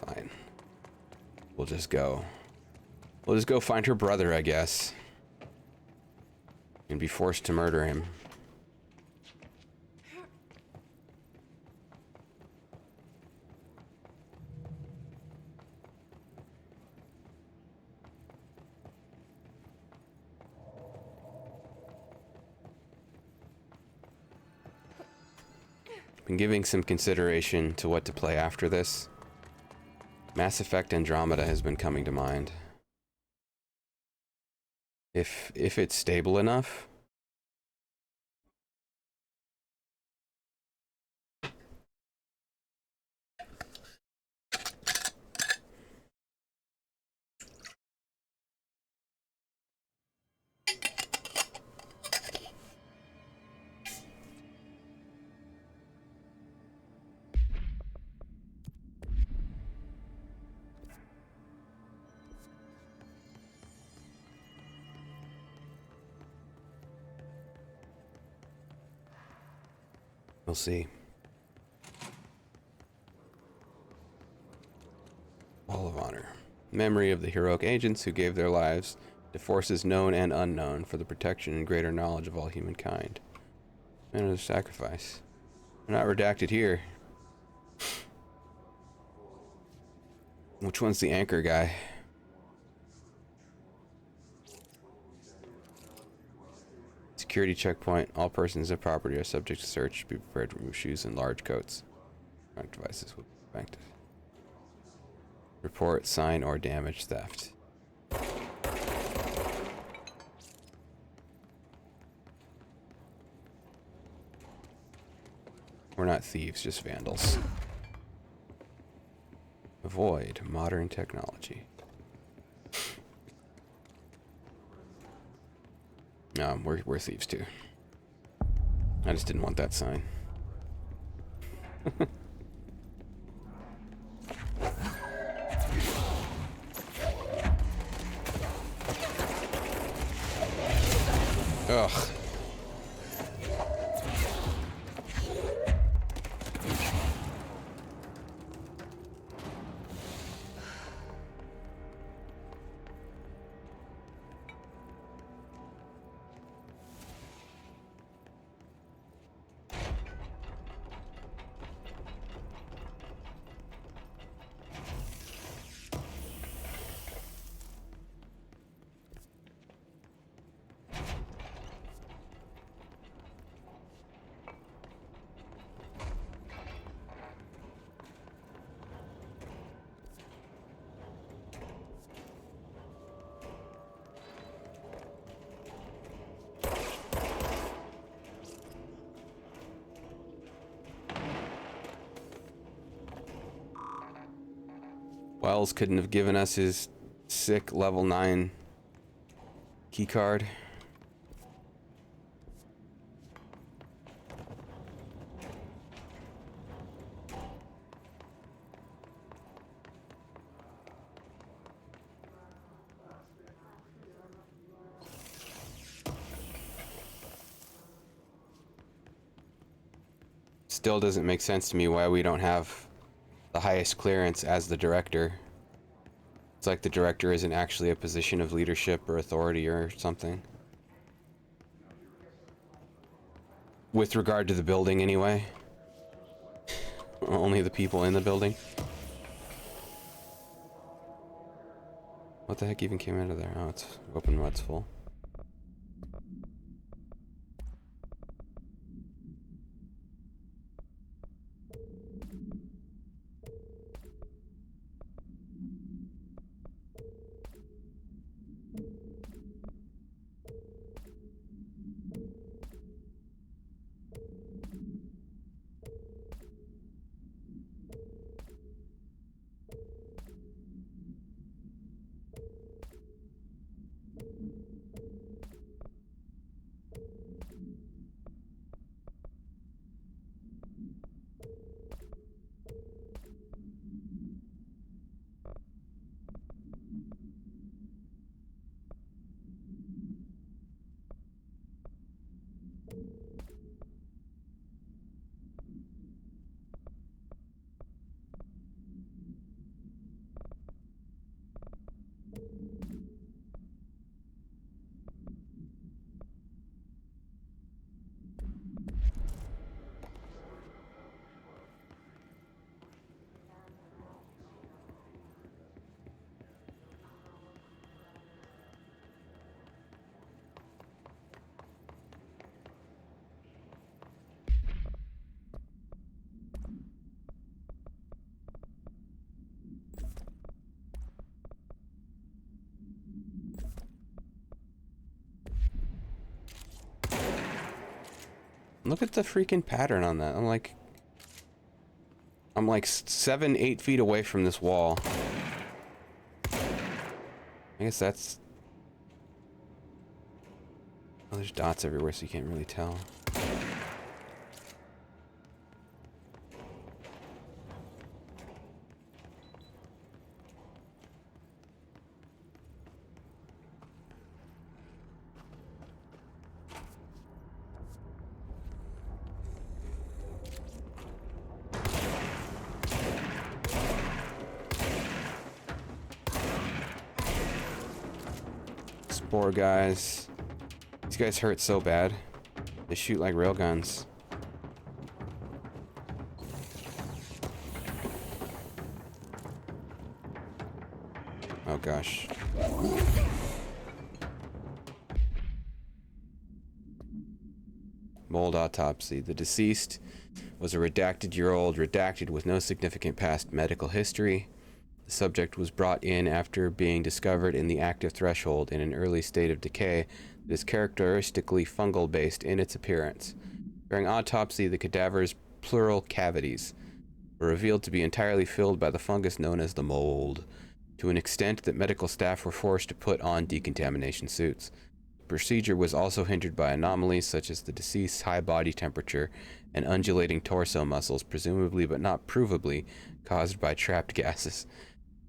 A: Fine. We'll just go. We'll just go find her brother, I guess. And be forced to murder him. been giving some consideration to what to play after this. Mass Effect Andromeda has been coming to mind. If it's stable enough. We'll see. Hall of Honor. Memory of the heroic agents who gave their lives to forces known and unknown for the protection and greater knowledge of all humankind. Men of sacrifice. They're not redacted here. Which one's the anchor guy? Security checkpoint. All persons of property are subject to search. Be prepared to remove shoes and large coats. Electronic devices will be affected. Report, sign, or damage theft. We're not thieves, just vandals. Avoid modern technology. No, we're thieves too. I just didn't want that sign. Ugh. Wells couldn't have given us his sick level 9 keycard. Still doesn't make sense to me why we don't have the highest clearance as the director. It's like the director isn't actually a position of leadership or authority or something. With regard to the building, anyway. Only the people in the building. What the heck even came out of there? Oh, it's open mud's full. Look at the freaking pattern on that. I'm like 7-8 feet away from this wall. I guess that's... Oh, there's dots everywhere, so you can't really tell. Spore guys. These guys hurt so bad. They shoot like railguns. Oh gosh. Mold autopsy. The deceased was a redacted-year-old, redacted with no significant past medical history. The subject was brought in after being discovered in the active threshold in an early state of decay that is characteristically fungal-based in its appearance. During autopsy, the cadaver's pleural cavities were revealed to be entirely filled by the fungus known as the mold, to an extent that medical staff were forced to put on decontamination suits. The procedure was also hindered by anomalies such as the deceased's high body temperature and undulating torso muscles, presumably but not provably caused by trapped gases.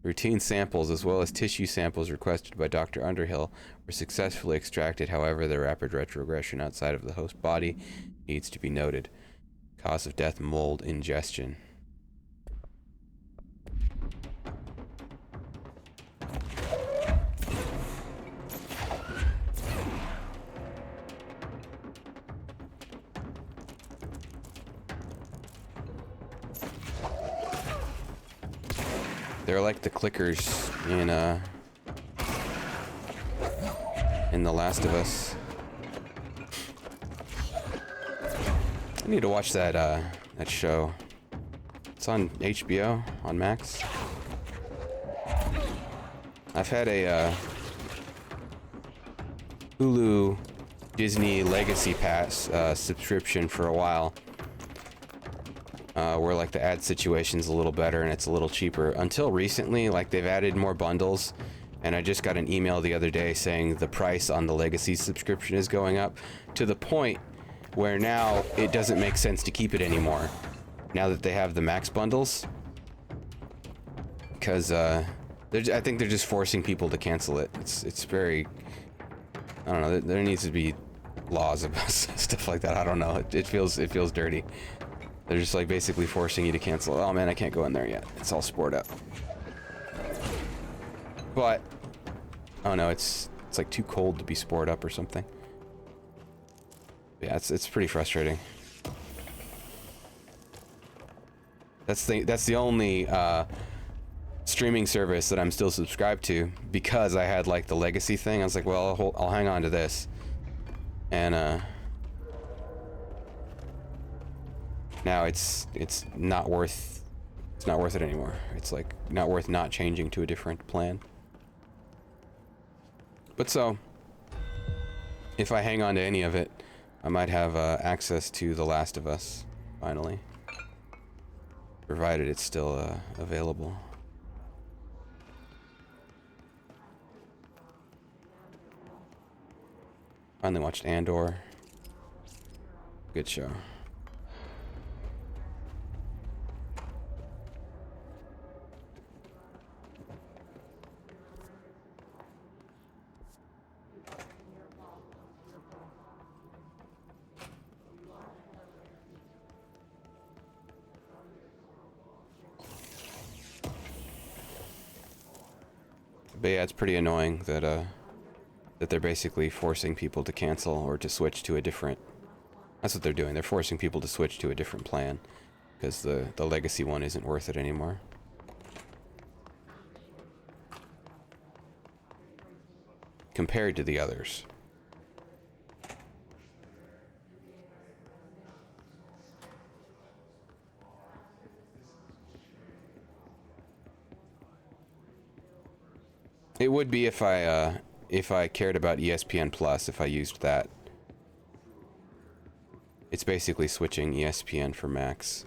A: Routine samples, as well as tissue samples requested by Dr. Underhill, were successfully extracted. However, the rapid retrogression outside of the host body needs to be noted. Cause of death, mold ingestion. They're like the clickers in The Last of Us. I need to watch that that show. It's on HBO on Max. I've had a Hulu Disney Legacy Pass subscription for a while. Where like the ad situation's a little better and it's a little cheaper. Until recently, like they've added more bundles, and I just got an email the other day saying the price on the Legacy subscription is going up to the point where now it doesn't make sense to keep it anymore. Now that they have the Max bundles, because I think they're just forcing people to cancel it. It's very, I don't know. There needs to be laws about stuff like that. I don't know. It feels dirty. They're just like basically forcing you to cancel. Oh man, I can't go in there yet. It's all spored up. But oh no, it's like too cold to be spored up or something. Yeah, it's pretty frustrating. That's the only streaming service that I'm still subscribed to, because I had like the Legacy thing. I was like, well, I'll hang on to this, and now it's not worth it anymore. It's like not worth not changing to a different plan. But so if I hang on to any of it, I might have access to The Last of Us finally, provided it's still available. Finally watched Andor. Good show. But yeah, it's pretty annoying that that they're basically forcing people to cancel or to switch to a different... That's what they're doing. They're forcing people to switch to a different plan because the Legacy one isn't worth it anymore. Compared to the others. It would be if I cared about ESPN Plus, if I used that. It's basically switching ESPN for Max.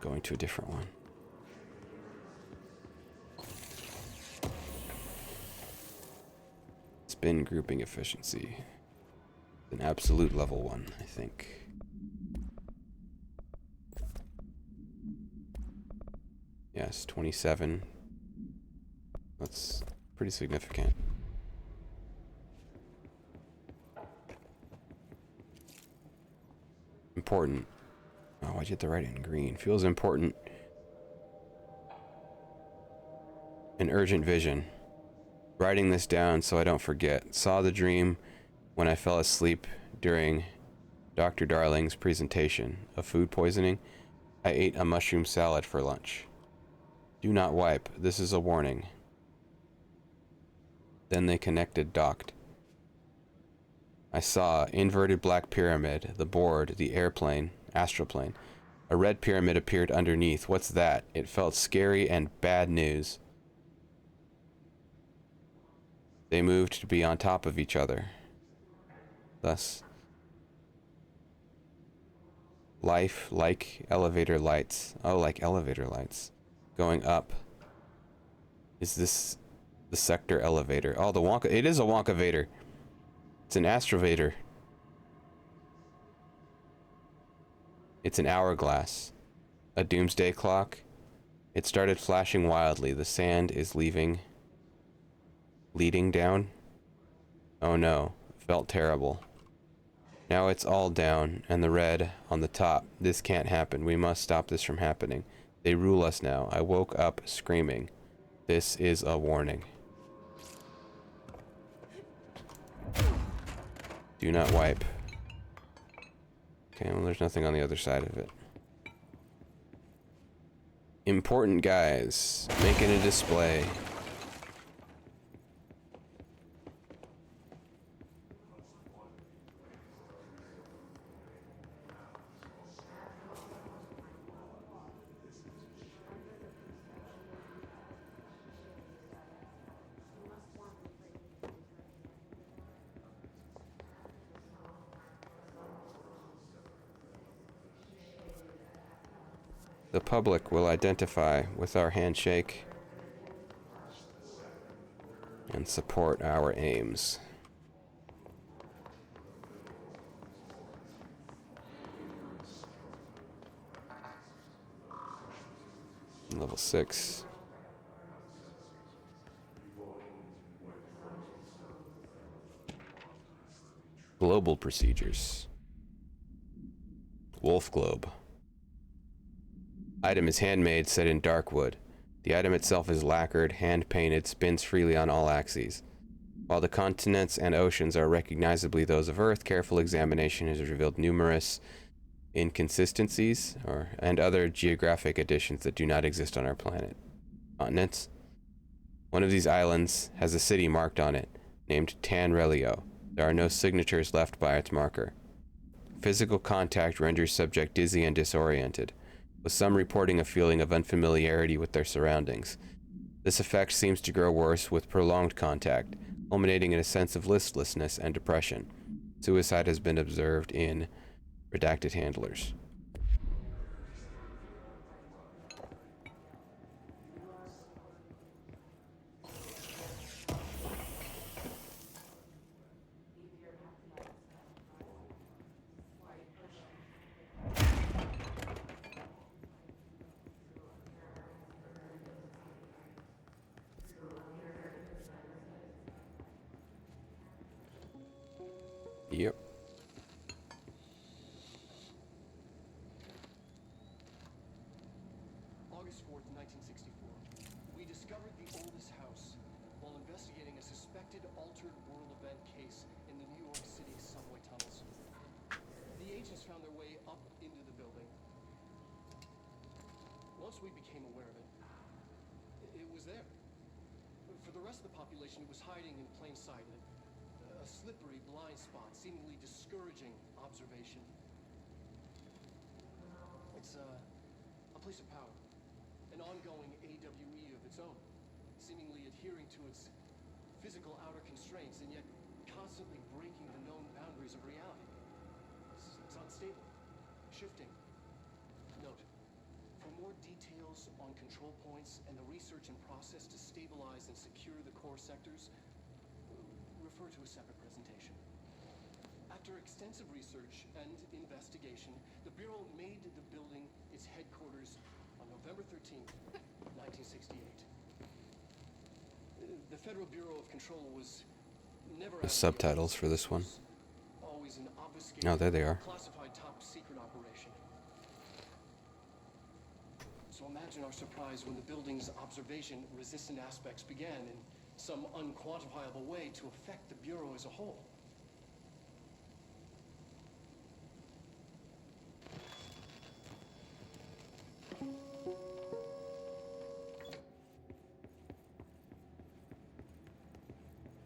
A: Going to a different one. Spin grouping efficiency. An absolute level 1, I think. Yes, 27. That's pretty significant. Important. Oh, why'd you have to write it in green? Feels important. An urgent vision. Writing this down so I don't forget. Saw the dream when I fell asleep during Dr. Darling's presentation of food poisoning. I ate a mushroom salad for lunch. Do not wipe. This is a warning. Then they connected, docked. I saw inverted black pyramid, the board, the airplane, astral plane. A red pyramid appeared underneath. What's that? It felt scary and bad news. They moved to be on top of each other. Thus, life like elevator lights. Oh, like elevator lights. Going up. Is this the sector elevator? Oh, the Wonka. It is a Wonkavator. It's an Astrovator. It's an hourglass. A doomsday clock. It started flashing wildly. The sand is leading down. Oh no. Felt terrible. Now it's all down, and the red on the top. This can't happen. We must stop this from happening. They rule us now. I woke up screaming. This is a warning. Do not wipe. Okay, well, there's nothing on the other side of it. Important guys. Making a display. The public will identify with our handshake and support our aims. Level 6. Global procedures. Wolf globe. Item is handmade, set in dark wood. The item itself is lacquered, hand-painted, spins freely on all axes. While the continents and oceans are recognizably those of Earth, careful examination has revealed numerous inconsistencies and other geographic additions that do not exist on our planet. Continents. One of these islands has a city marked on it, named Tanrelio. There are no signatures left by its marker. Physical contact renders subject dizzy and disoriented, with some reporting a feeling of unfamiliarity with their surroundings. This effect seems to grow worse with prolonged contact, culminating in a sense of listlessness and depression. Suicide has been observed in redacted handlers. Yep.
D: August 4th, 1964. We discovered the oldest house while investigating a suspected altered world event case in the New York City subway tunnels. The agents found their way up into the building. Once we became aware of it, it was there. For the rest of the population, it was hiding in plain sight. A slippery blind spot, seemingly discouraging observation. It's a place of power, an ongoing AWE of its own, seemingly adhering to its physical outer constraints and yet constantly breaking the known boundaries of reality. shifting. Note, for more details on control points and the research and process to stabilize and secure the core sectors, refer to a separate presentation. After extensive research and investigation, the Bureau made the building its headquarters on November 13th, 1968. The Federal Bureau of Control was never
A: The subtitles for this one.
D: always an obfuscated,
A: Oh, there they are.
D: classified top secret operation. So imagine our surprise when the building's observation-resistant aspects began in some unquantifiable way to affect the Bureau as a whole.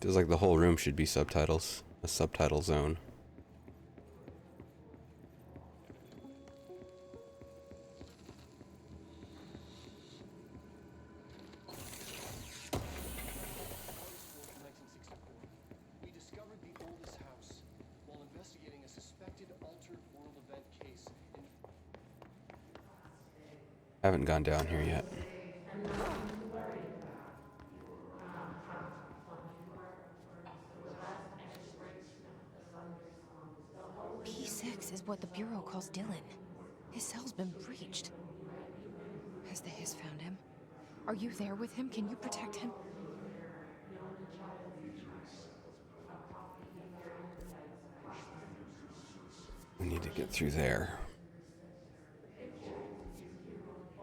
A: Feels like the whole room should be subtitles. A subtitle zone.
D: We discovered the oldest house while investigating a suspected altered world event case in...
A: Haven't gone down here yet.
C: P6 is what the Bureau calls Dylan. His cell's been breached. Has the Hiss found him? Are you there with him? Can you protect him?
A: We need to get through there.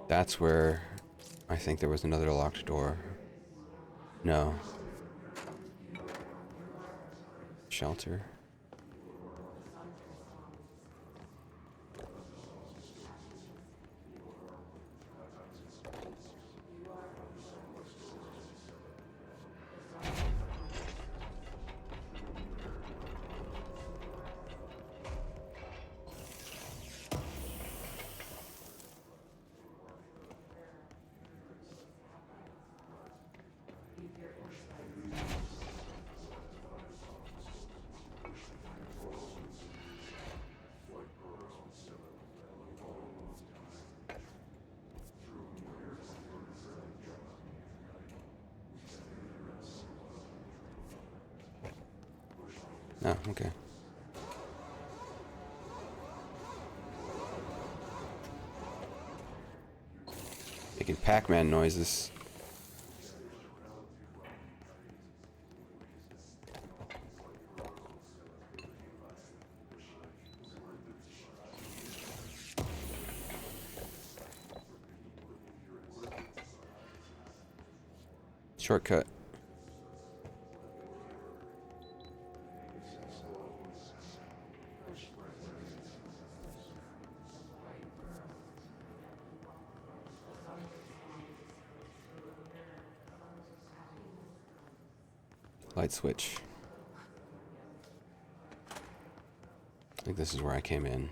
A: That's where I think there was another locked door. No. Shelter. Oh, okay. Making Pac-Man noises. Shortcut. Light switch. I think this is where I came in.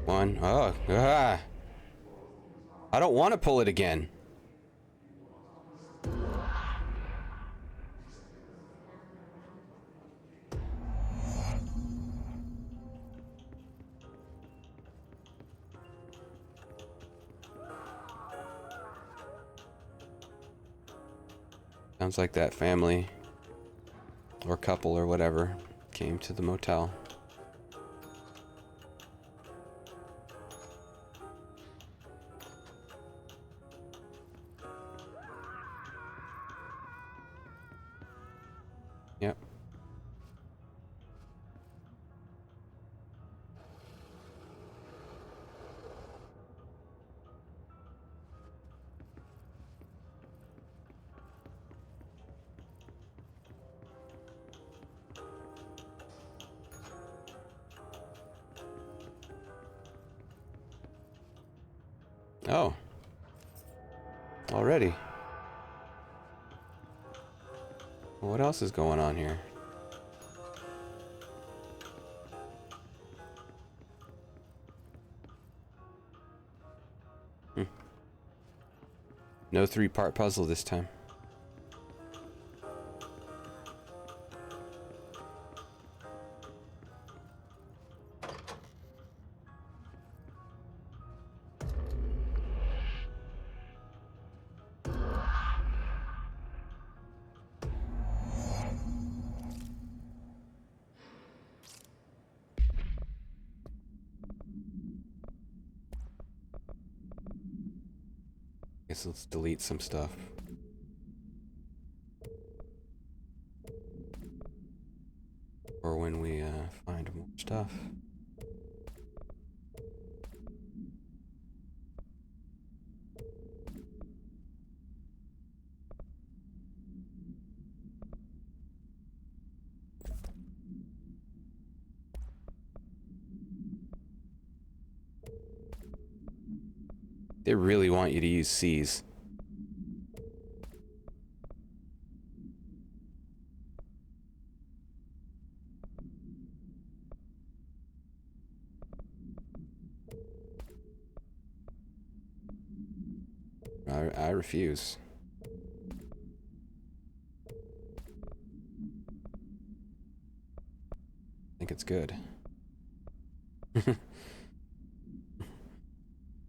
A: One. Oh, ah. I don't want to pull it again. Sounds like that family or couple or whatever came to the motel. Yep. Oh. Already. Well, what else is going on here? No 3-part puzzle this time. guess let's delete some stuff. Or when we find more stuff. They really want you to use C's. I refuse. I think it's good.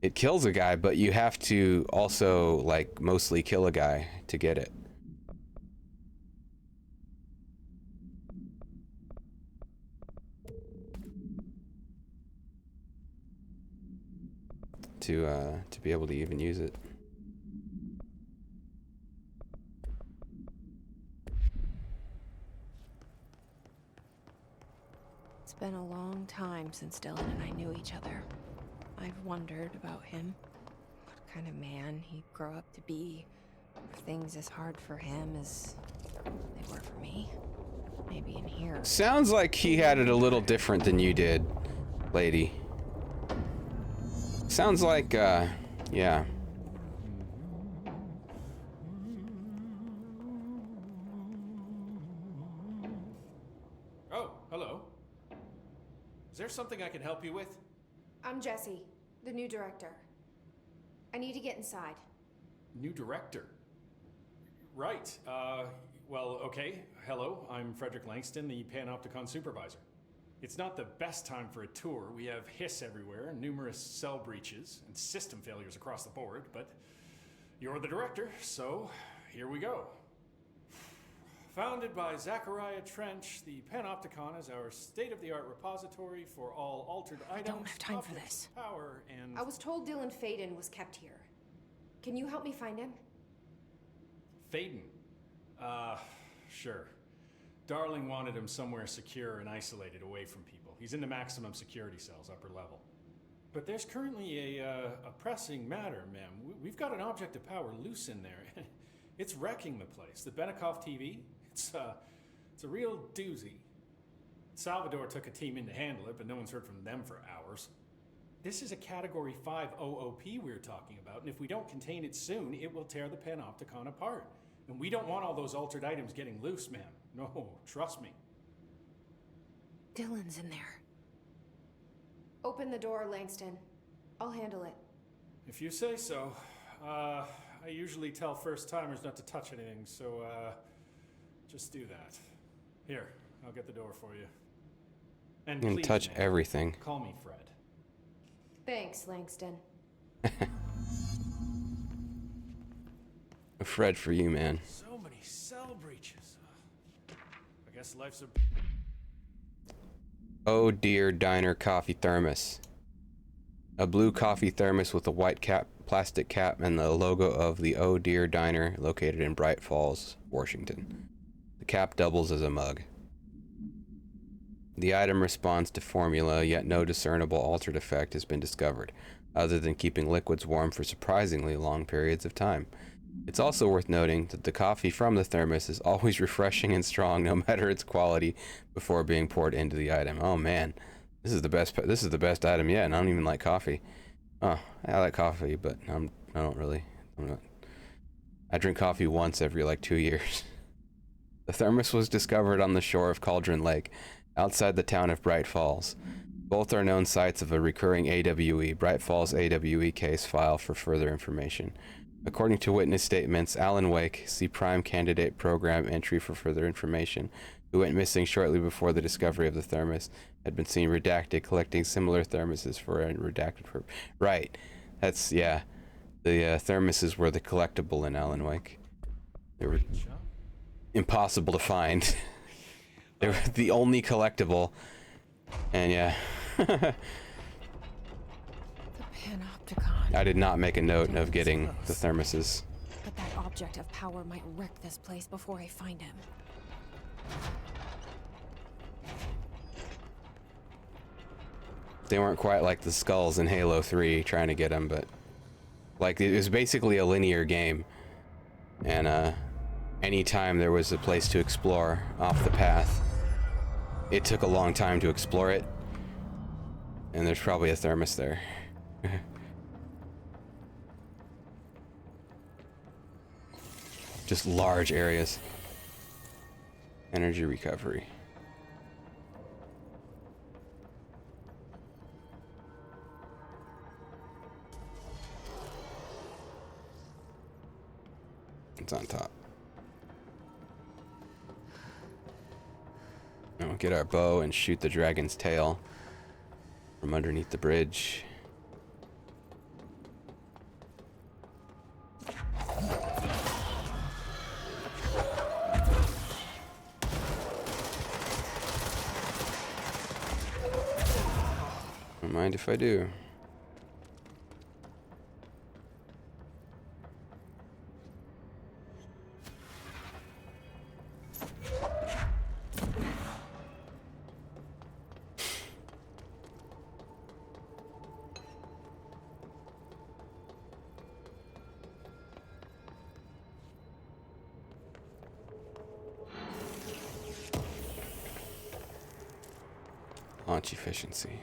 A: It kills a guy, but you have to also, like, mostly kill a guy to get it. To be able to even use it.
C: It's been a long time since Dylan and I knew each other. I've wondered about him. What kind of man he'd grow up to be. Were things as hard for him as they were for me? Maybe in here.
A: Sounds like he had it a little different than you did, lady. Sounds like, yeah.
J: Oh, hello. Is there something I can help you with?
C: I'm Jessie, the new director. I need to get inside.
J: New director? Right. Well, okay. Hello, I'm Frederick Langston, the Panopticon supervisor. It's not the best time for a tour. We have hiss everywhere, numerous cell breaches, and system failures across the board, but you're the director, so here we go. Founded by Zachariah Trench, the Panopticon is our state-of-the-art repository for all altered items.
C: I don't have time for this.
J: Power and...
C: I was told Dylan Faden was kept here. Can you help me find him?
J: Faden? Sure. Darling wanted him somewhere secure and isolated away from people. He's in the maximum security cells, upper level. But there's currently a pressing matter, ma'am. We've got an object of power loose in there. It's wrecking the place. The Benikoff TV, it's a real doozy. Salvador took a team in to handle it, but no one's heard from them for hours. This is a Category 5 OOP we're talking about, and if we don't contain it soon, it will tear the Panopticon apart. And we don't want all those altered items getting loose, ma'am. No, trust me.
C: Dylan's in there. Open the door, Langston. I'll handle it.
J: If you say so. I usually tell first-timers not to touch anything, so, just do that. Here, I'll get the door for you. And
A: You can
J: please,
A: touch
J: ma'am,
A: everything.
J: call me Fred.
C: Thanks, Langston.
A: Fred for you, man.
J: So many cell breaches. I guess life's a...
A: Oh Dear Diner coffee thermos. A blue coffee thermos with a white plastic cap and the logo of the Oh Dear Diner located in Bright Falls, Washington. The cap doubles as a mug. The item responds to formula, yet no discernible altered effect has been discovered, other than keeping liquids warm for surprisingly long periods of time. It's also worth noting that the coffee from the thermos is always refreshing and strong, no matter its quality, before being poured into the item. Oh man, this is the best item yet, and I don't even like coffee. Oh, I like coffee, but I'm not. I drink coffee once every like 2 years. The thermos was discovered on the shore of Cauldron Lake, outside the town of Bright Falls. Both are known sites of a recurring AWE, Bright Falls AWE case file for further information. According to witness statements, Alan Wake, C Prime Candidate Program entry for further information, who went missing shortly before the discovery of the thermos, had been seen redacted collecting similar thermoses for a redacted purpose. Right. That's, yeah. The thermoses were the collectible in Alan Wake. They were impossible to find. They were the only collectible. And yeah.
C: The Panopticon.
A: I did not make a note of getting the thermoses.
C: But that object of power might wreck this place before I find him.
A: They weren't quite like the skulls in Halo 3 trying to get him, but like it was basically a linear game. And anytime there was a place to explore off the path, it took a long time to explore it. And there's probably a thermos there. Just large areas. Energy recovery. It's on top. Now we'll get our bow and shoot the dragon's tail from underneath the bridge. Don't mind if I do. Launch efficiency.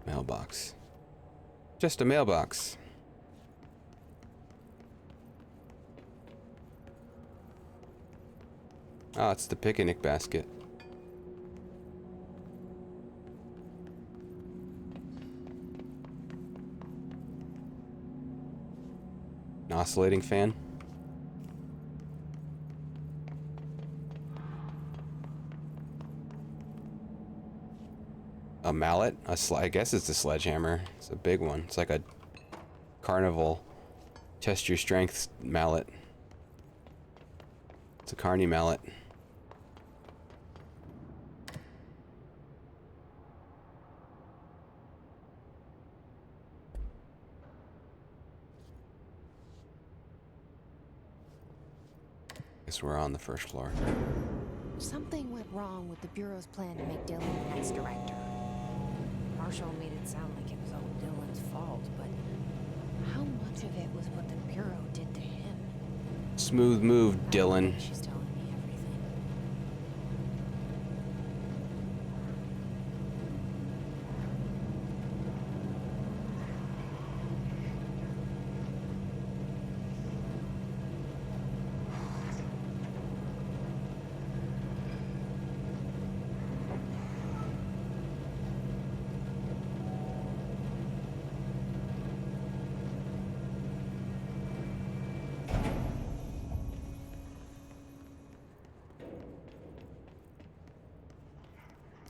A: Mailbox. Just a mailbox. Oh, it's the picnic basket. An oscillating fan. A mallet? I guess it's a sledgehammer. It's a big one. It's like a carnival test your strength mallet. It's a carny mallet. Guess we're on the first floor.
C: Something went wrong with the Bureau's plan to make Dylan the next director. Marshall made it sound like it was all Dylan's fault, but how much of it was what the Bureau did to him?
A: Smooth move, Dylan.
C: She's telling me everything.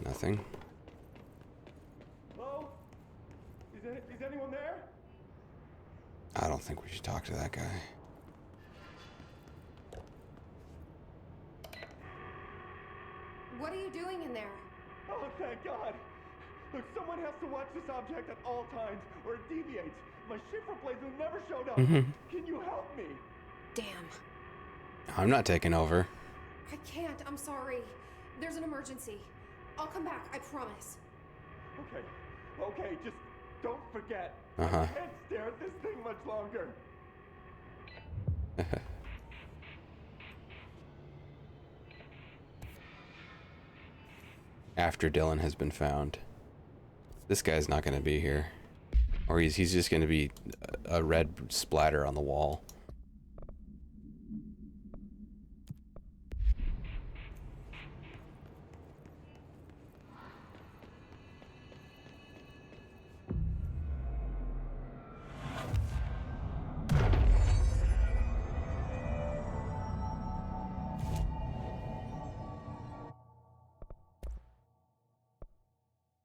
A: Nothing.
D: Hello? Is anyone there?
A: I don't think we should talk to that guy.
C: What are you doing in there?
D: Oh, thank God! Look, someone has to watch this object at all times, or it deviates. My shift replacement never showed up. Can you help me?
C: Damn.
A: I'm not taking over.
C: I can't. I'm sorry. There's an emergency. I'll come back. I promise.
D: Okay, just don't forget.
A: Uh-huh.
D: I can't stare at this thing much longer.
A: After Dylan has been found. This guy's not going to be here. Or he's just going to be a red splatter on the wall.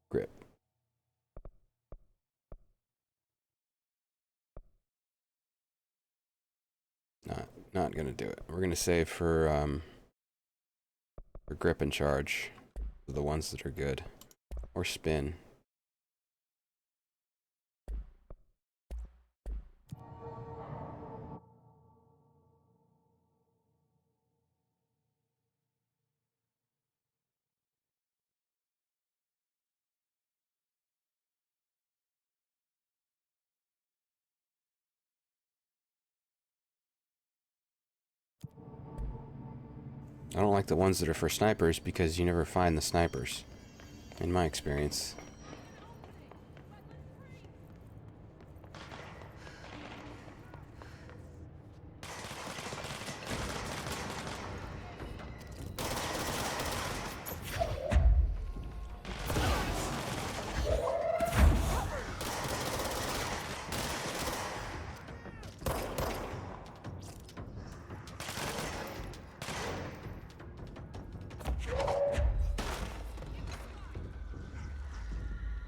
A: Grip. Not gonna do it. We're gonna save for grip and charge. The ones that are good. Or spin. I don't like the ones that are for snipers because you never find the snipers, in my experience.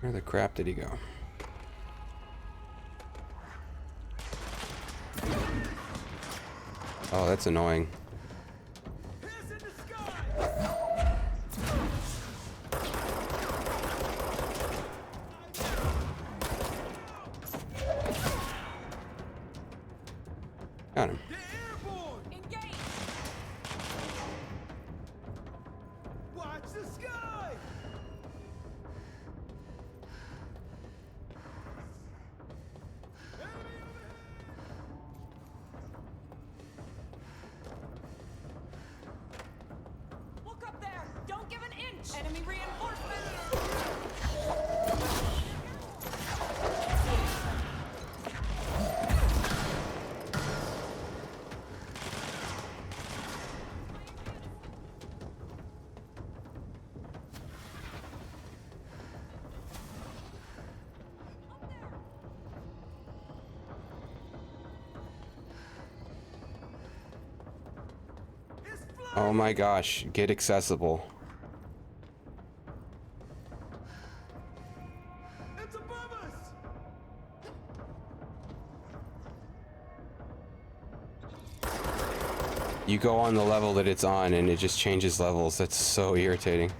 A: Where the crap did he go? Oh, that's annoying. Got him.
K: Watch the sky!
I: Look up there! Don't give an inch! Enemy reinforcements!
A: Oh my gosh, get accessible.
K: It's above us!
A: You go on the level that it's on and it just changes levels. That's so irritating.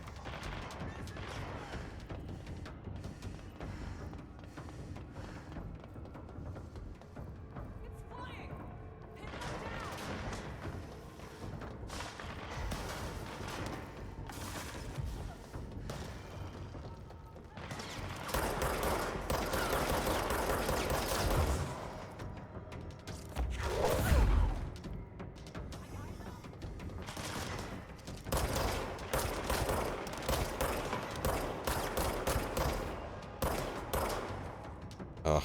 A: Ugh.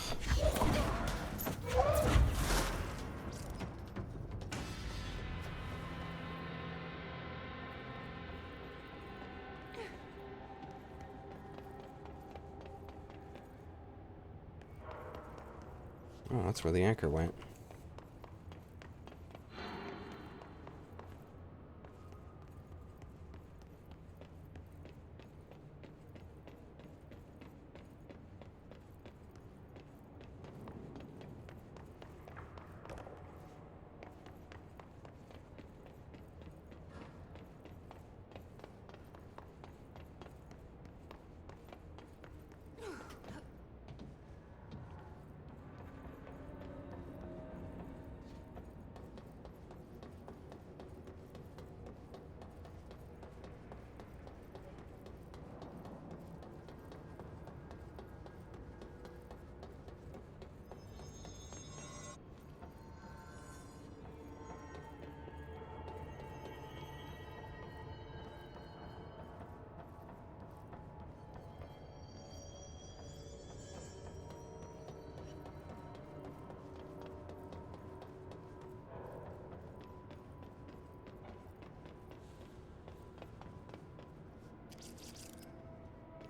A: Oh, that's where the anchor went.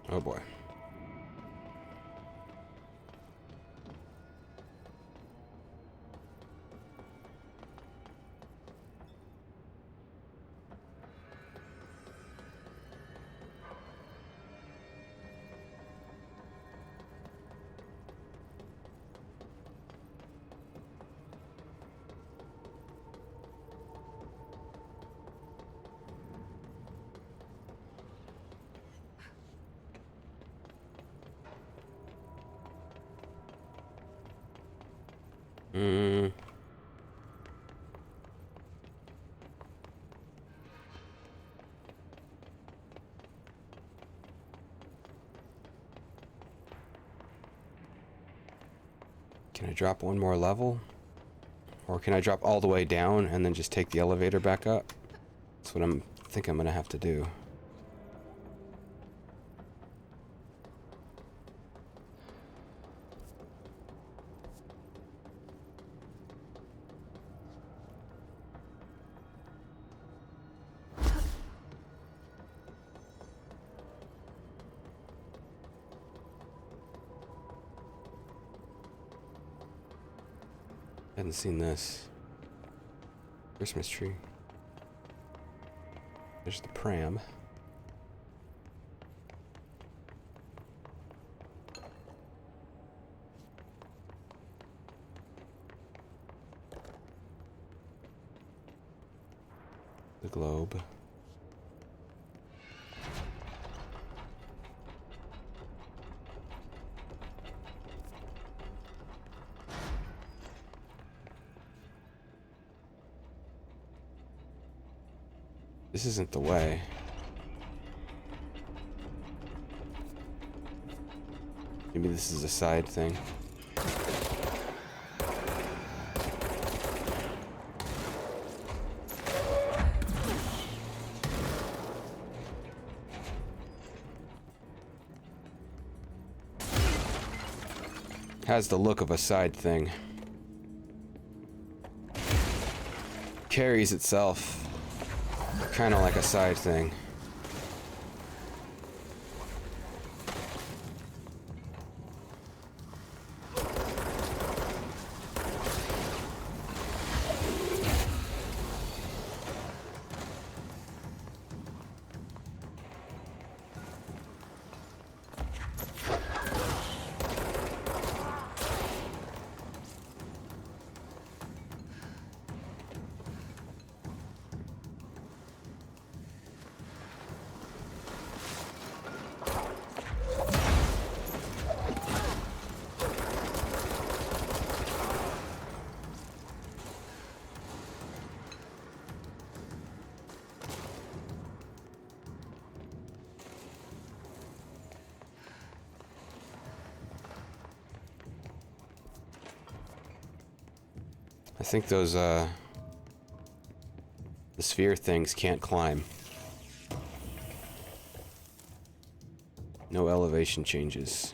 A: Oh boy. Hmm. Can I drop one more level? Or can I drop all the way down and then just take the elevator back up? That's what think I'm gonna have to do. Hadn't seen this. Christmas tree. There's the pram. The globe. This isn't the way. Maybe this is a side thing. Has the look of a side thing. Carries itself kind of like a side thing. I think those, the sphere things can't climb. No elevation changes.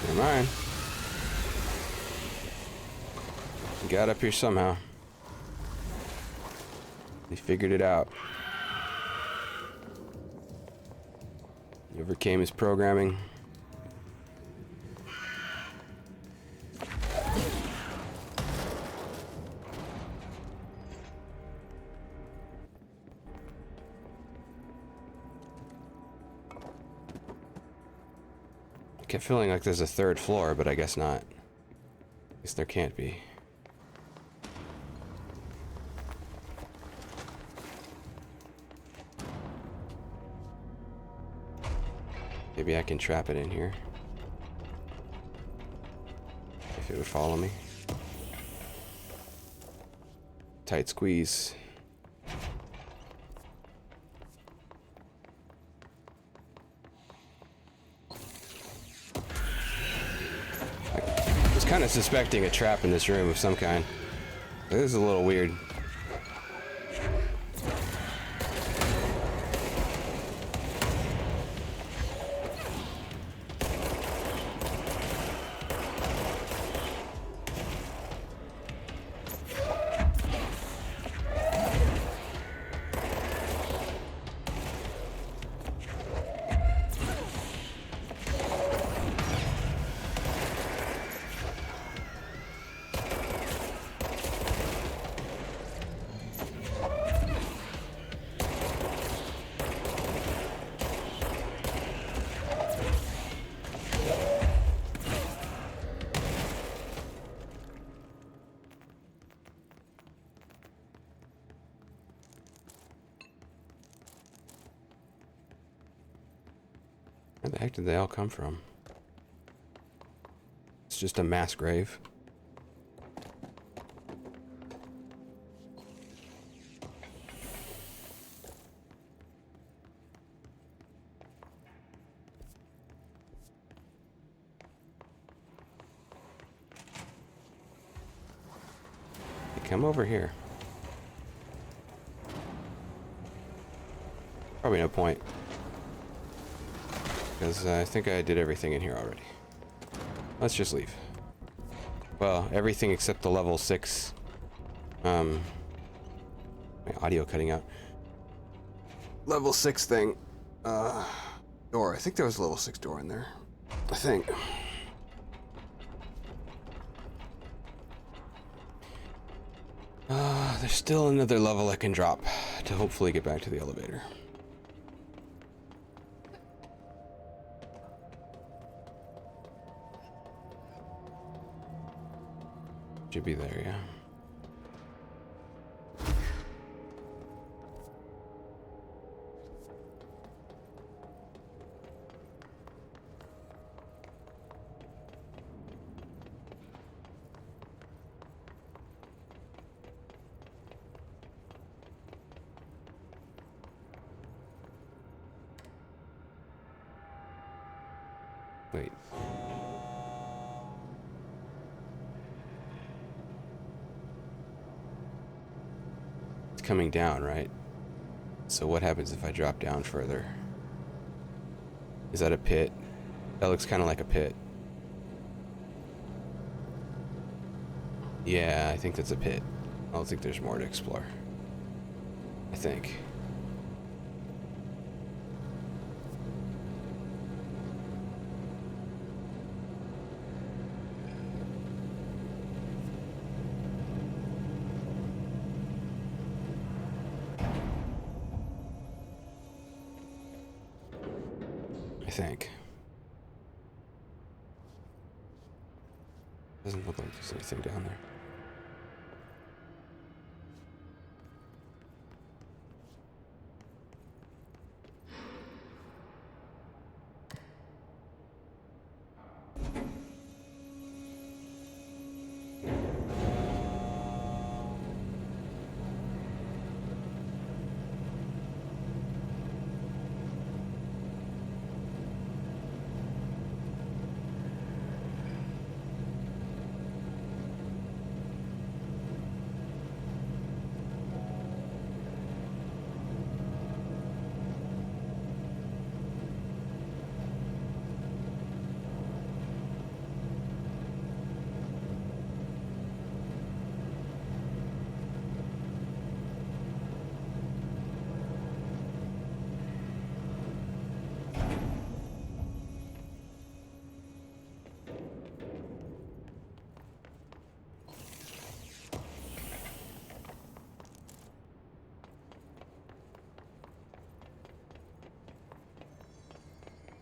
A: Never mind. We got up here somehow. They figured it out. He overcame his programming. I kept feeling like there's a third floor, but I guess not. I guess there can't be. Maybe I can trap it in here. If it would follow me. Tight squeeze. I was kind of suspecting a trap in this room of some kind. This is a little weird. The heck did they all come from? It's just a mass grave. Hey, come over here. Probably no point. Because I think I did everything in here already. Let's just leave. Well, everything except the level 6. My audio cutting out. Level 6 thing. Door. I think there was a level 6 door in there. I think. There's still another level I can drop to hopefully get back to the elevator. Should be there, yeah. Wait. Coming down, right? So what happens if I drop down further? Is that a pit? That looks kind of like a pit. Yeah, I think that's a pit. I don't think there's more to explore. I think. Doesn't look like there's anything down there.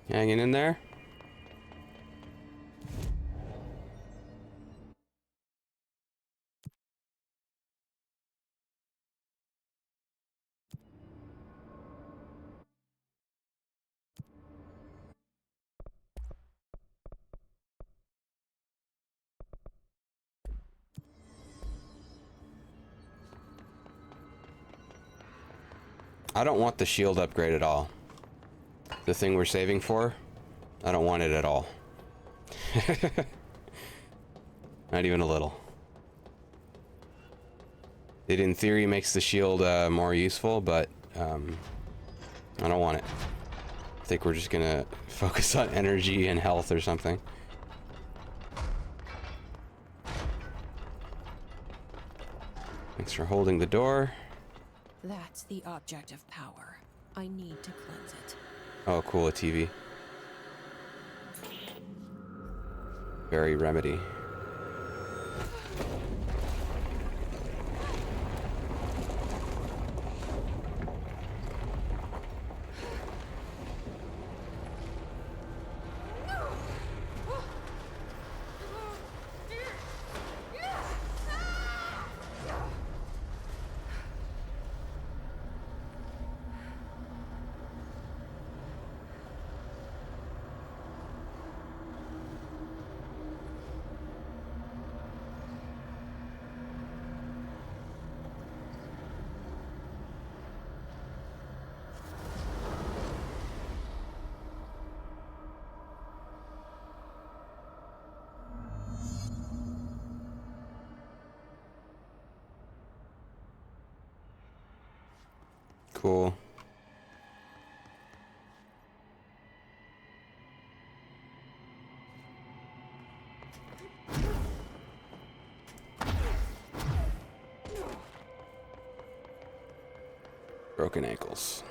A: Hanging in there? I don't want the shield upgrade at all. The thing we're saving for, I don't want it at all. Not even a little. It in theory makes the shield more useful, but I don't want it. I think we're just gonna focus on energy and health or something. Thanks for holding the door.
E: That's the object of power. I need to cleanse it.
A: Oh, cool, a TV. Very remedy. Cool. Broken ankles.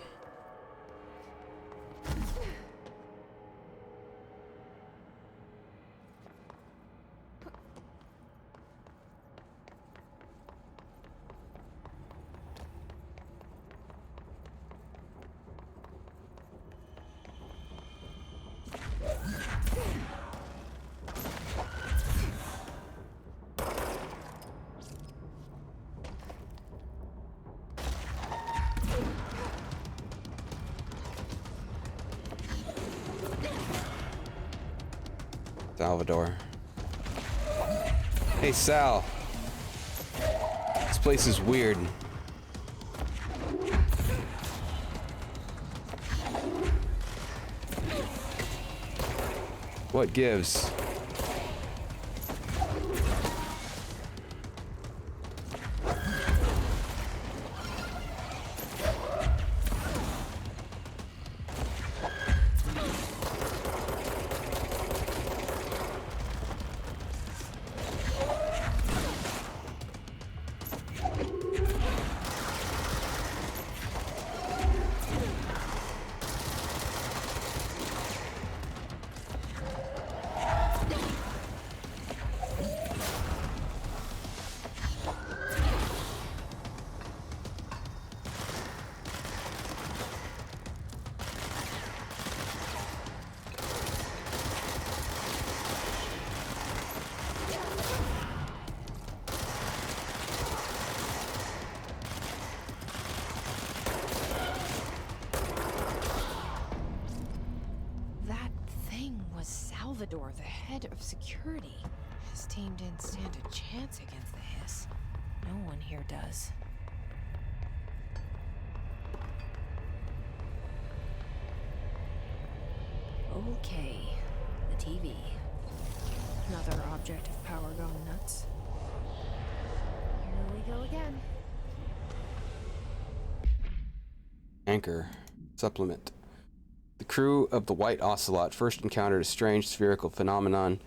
A: Salvador. Hey, Sal. This place is weird. What gives?
E: Salvador, the head of security. His team didn't stand a chance against the Hiss. No one here does. Okay, the TV. Another object of power gone nuts.
C: Here we go again.
A: Anchor. Supplement. The crew of the White Ocelot first encountered a strange spherical phenomenon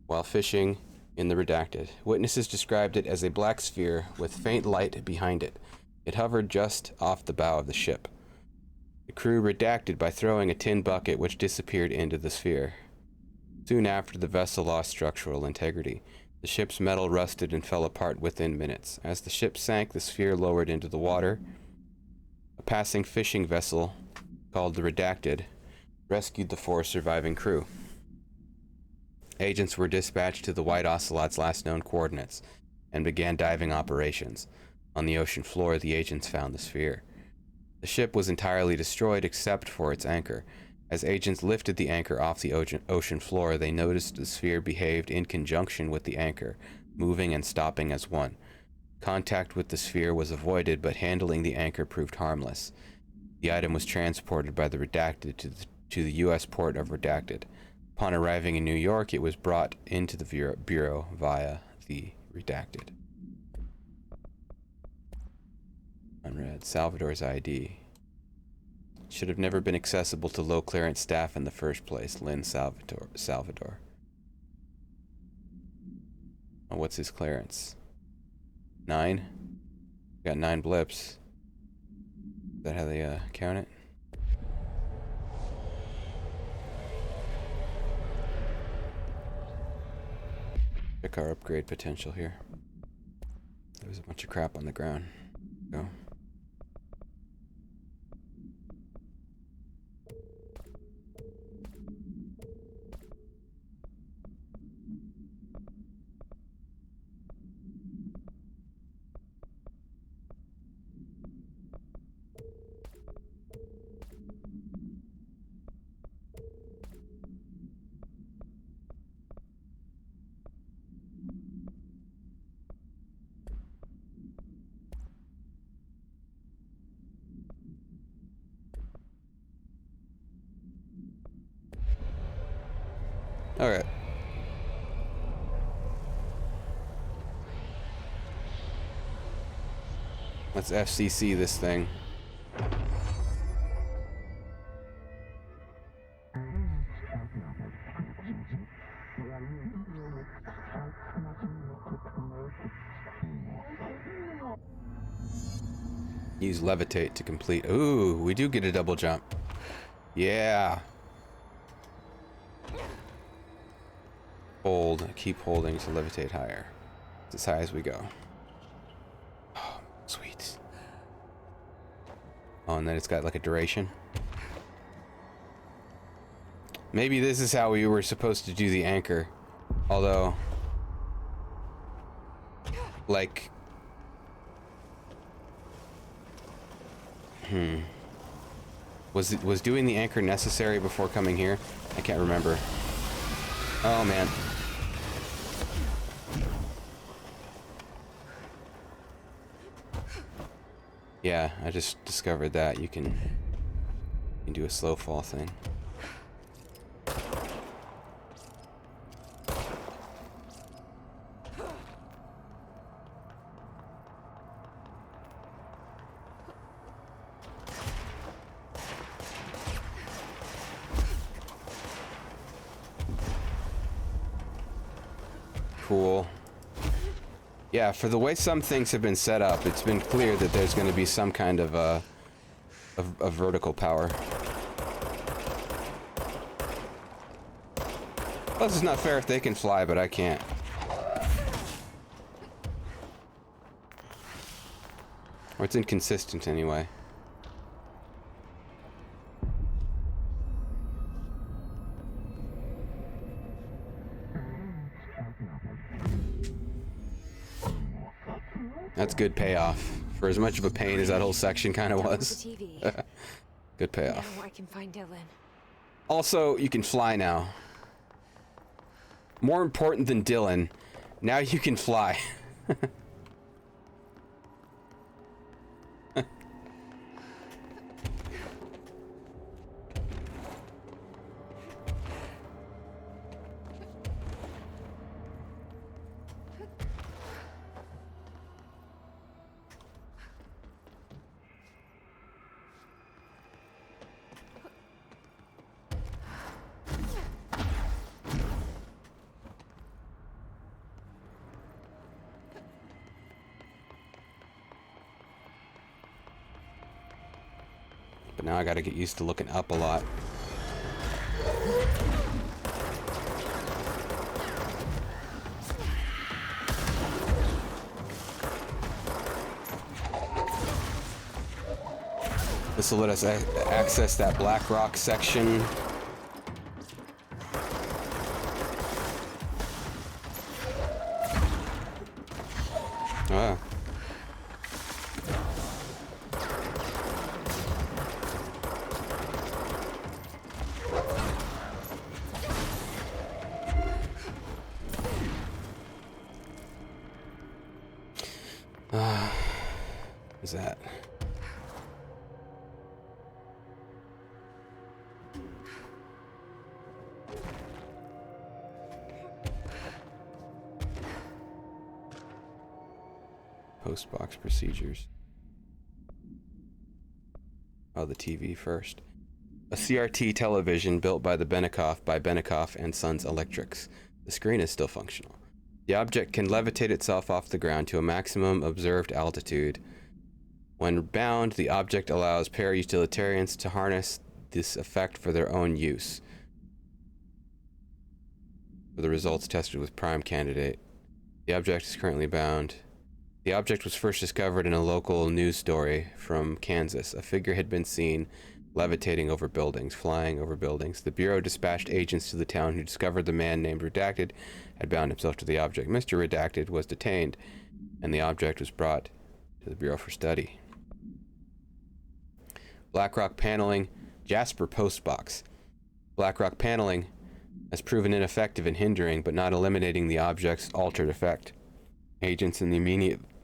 A: while fishing in the Redacted. Witnesses described it as a black sphere with faint light behind it. It hovered just off the bow of the ship. The crew redacted by throwing a tin bucket which disappeared into the sphere. Soon after, the vessel lost structural integrity. The ship's metal rusted and fell apart within minutes. As the ship sank, the sphere lowered into the water. A passing fishing vessel called the Redacted rescued the 4 surviving crew. Agents were dispatched to the White Ocelot's last known coordinates and began diving operations. On the ocean floor, the agents found the sphere. The ship was entirely destroyed except for its anchor. As agents lifted the anchor off the ocean floor, they noticed the sphere behaved in conjunction with the anchor, moving and stopping as one. Contact with the sphere was avoided, but handling the anchor proved harmless. The item was transported by the Redacted to the U.S. port of Redacted. Upon arriving in New York, it was brought into the Bureau via the Redacted. Unread. Salvador's ID. Should have never been accessible to low clearance staff in the first place. Lynn Salvador. Oh, what's his clearance? 9? Got 9 blips. Is that how they count it? Check our upgrade potential here. There's a bunch of crap on the ground. Go. Okay. Let's FCC this thing. Use levitate to complete. Ooh, we do get a double jump. Yeah. Hold. Keep holding to levitate higher. It's as high as we go. Oh, sweet. Oh, and then it's got like a duration. Maybe this is how we were supposed to do the anchor. Although, like, was doing the anchor necessary before coming here? I can't remember. Oh man. Yeah, I just discovered that you can do a slow fall thing. Cool. Yeah, for the way some things have been set up, it's been clear that there's going to be some kind of a vertical power. Plus, it's not fair if they can fly, but I can't. Or it's inconsistent anyway. That's good payoff. For as much of a pain as that whole section kind of was. Good payoff.
C: Now I can find Dylan.
A: Also, you can fly now. More important than Dylan, now you can fly. But now I gotta get used to looking up a lot. This will let us access that black rock section. Ah. Is that? Postbox procedures. Oh, the TV first. A CRT television built by Benikoff and Sons Electrics. The screen is still functional. The object can levitate itself off the ground to a maximum observed altitude. When bound, the object allows para-utilitarians to harness this effect for their own use. For the results tested with Prime Candidate. The object is currently bound. The object was first discovered in a local news story from Kansas. A figure had been seen levitating over buildings, flying over buildings. The Bureau dispatched agents to the town who discovered the man named Redacted had bound himself to the object. Mr. Redacted was detained, and the object was brought to the Bureau for study. Blackrock paneling, Jasper Postbox. Blackrock paneling has proven ineffective in hindering but not eliminating the object's altered effect. Agents in the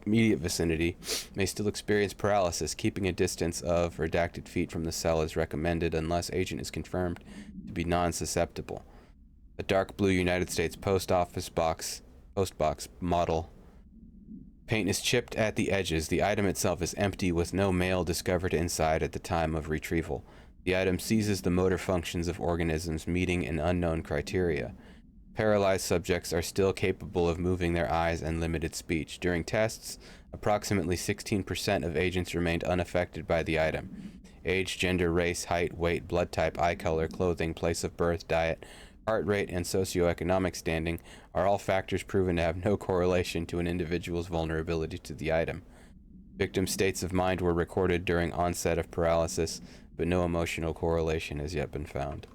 A: immediate vicinity may still experience paralysis. Keeping a distance of redacted feet from the cell is recommended unless agent is confirmed to be non-susceptible. A dark blue United States postbox model. Paint is chipped at the edges. The item itself is empty with no mail discovered inside at the time of retrieval. The item seizes the motor functions of organisms meeting an unknown criteria. Paralyzed subjects are still capable of moving their eyes and limited speech. During tests, approximately 16% of agents remained unaffected by the item. Age, gender, race, height, weight, blood type, eye color, clothing, place of birth, diet, heart rate, and socioeconomic standing are all factors proven to have no correlation to an individual's vulnerability to the item. Victim states of mind were recorded during onset of paralysis, but no emotional correlation has yet been found.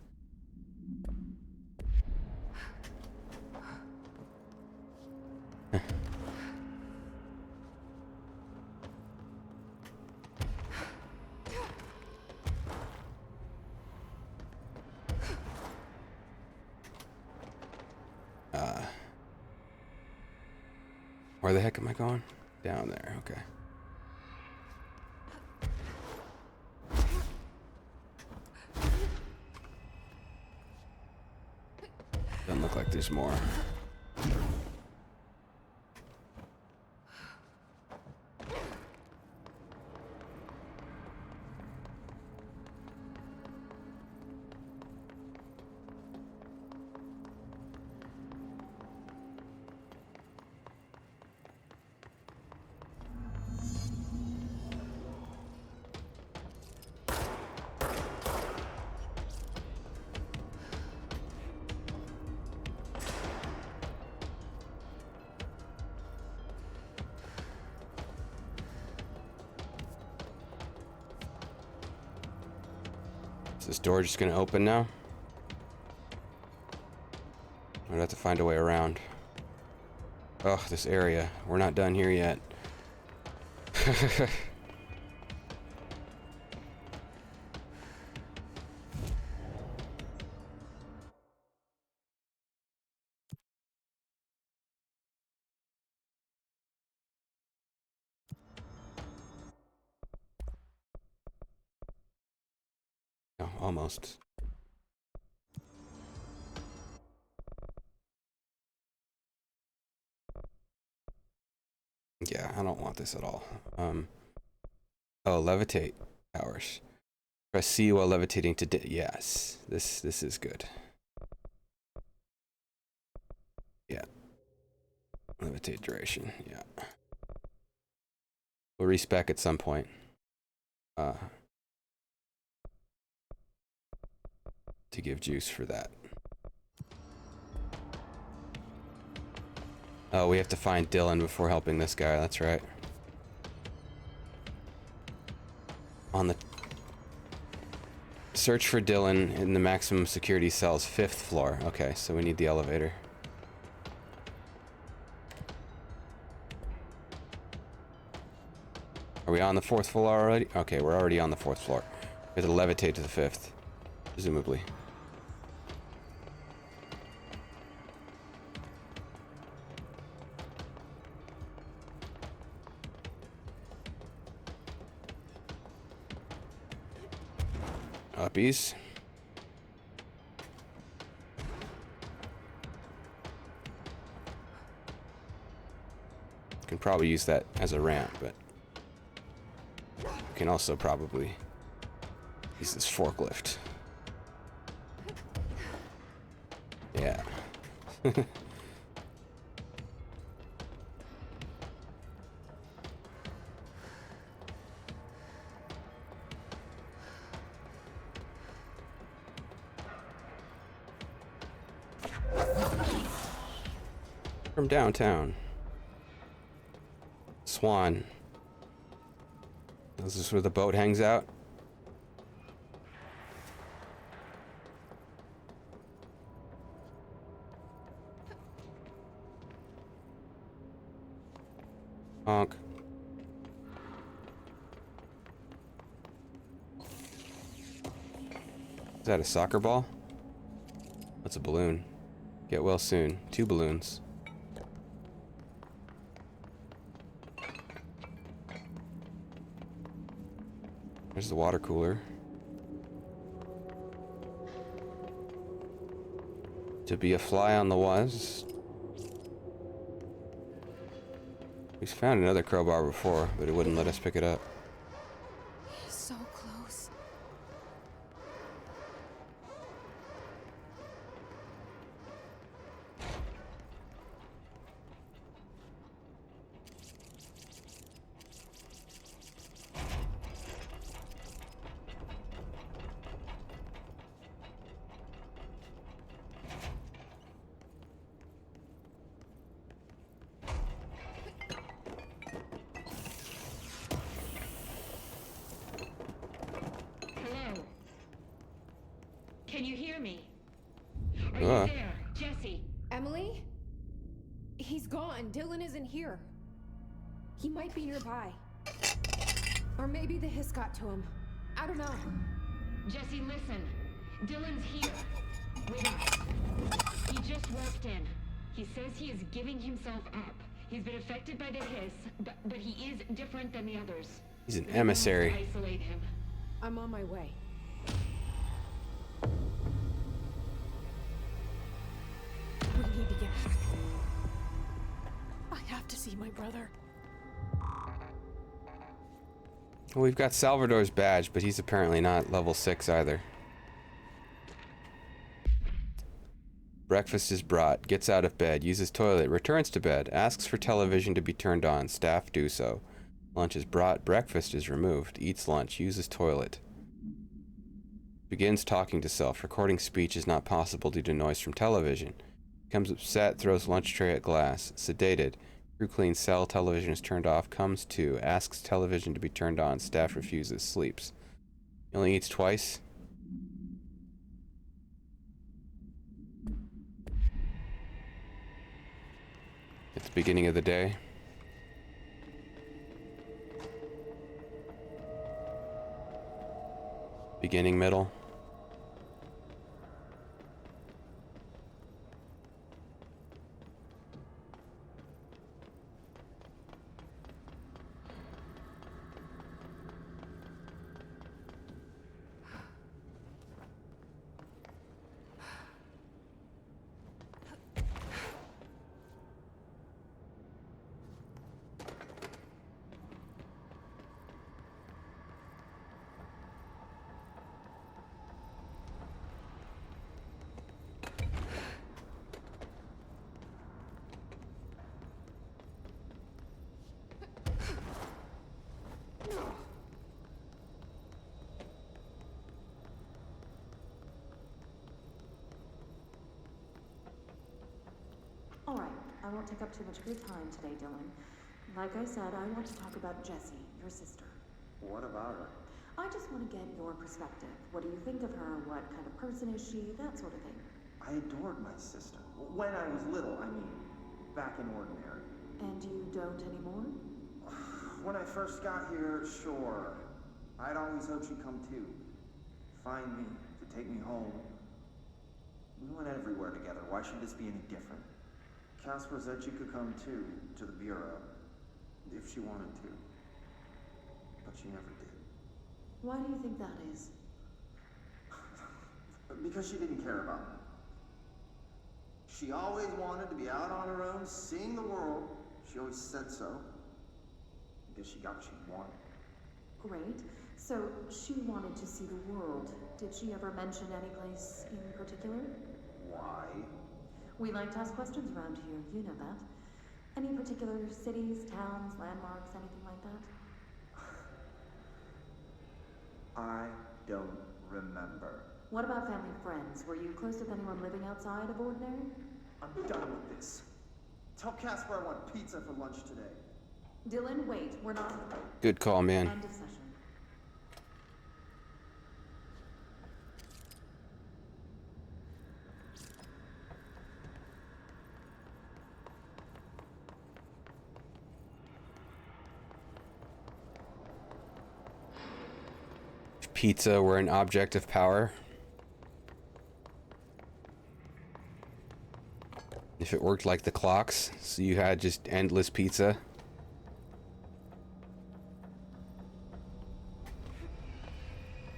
A: Where the heck am I going? Down there, okay. Doesn't look like there's more. Is this door just gonna open now? I'd have to find a way around. Oh, this area. We're not done here yet. Oh, almost. Yeah, I don't want this at all. Oh, levitate powers. Press C while levitating to yes. This is good. Yeah. Levitate duration, yeah. We'll respec at some point. To give juice for that. Oh, we have to find Dylan before helping this guy, that's right. On the... Search for Dylan in the maximum security cell's 5th floor. Okay, so we need the elevator. Are we on the 4th floor already? Okay, we're already on the 4th floor. We have to levitate to the 5th, presumably. Uppies. Can probably use that as a ramp, but can also probably use this forklift. Yeah. From downtown. Swan. Is this where the boat hangs out? Honk. Is that a soccer ball? That's a balloon. Get well soon. 2 balloons. There's the water cooler. To be a fly on the wall. We found another crowbar before, but it wouldn't let us pick it up.
E: So close.
L: Can you hear me? Are you there, Jesse?
C: Emily? He's gone. Dylan isn't here. He might be nearby. Or maybe the hiss got to him. I don't know.
L: Jesse, listen. Dylan's here. With us. He just walked in. He says he is giving himself up. He's been affected by the hiss, but he is different than the others.
A: He's an emissary.
L: Isolate him.
C: I'm on my way. We need to get back. I have to see my brother.
A: Well, we've got Salvador's badge, but he's apparently not level 6 either. Breakfast is brought, gets out of bed, uses toilet, returns to bed, asks for television to be turned on, staff do so. Lunch is brought, breakfast is removed, eats lunch, uses toilet. Begins talking to self, recording speech is not possible due to noise from television. Becomes upset, throws lunch tray at glass, sedated. Crew cleans cell, television is turned off, comes to, asks television to be turned on, staff refuses, sleeps. He only eats twice. At the beginning of the day. Beginning, middle.
M: Alright, I won't take up too much of your time today, Dylan. Like I said, I want to talk about Jessie, your sister.
N: What about her?
M: I just want to get your perspective. What do you think of her? What kind of person is she? That sort of thing.
N: I adored my sister. When I was little, I mean, back in Ordinary.
M: And you don't anymore?
N: When I first got here, sure. I'd always hoped she'd come too. Find me, to take me home. We went everywhere together. Why should this be any different? Casper said she could come too, to the Bureau, if she wanted to. But she never did.
M: Why do you think that is?
N: Because she didn't care about me. She always wanted to be out on her own, seeing the world. She always said so. I guess she got what she wanted.
M: Great. So, she wanted to see the world. Did she ever mention any place in particular?
N: Why?
M: We like to ask questions around here, you know that. Any particular cities, towns, landmarks, anything like that?
N: I don't remember.
M: What about family and friends? Were you close with anyone living outside of Ordinary?
N: I'm done with this. Tell Casper I want pizza for lunch today.
M: Dylan, wait, we're not...
A: Good call, man.
M: End of session.
A: If pizza were an object of power. If it worked like the clocks, so you had just endless pizza.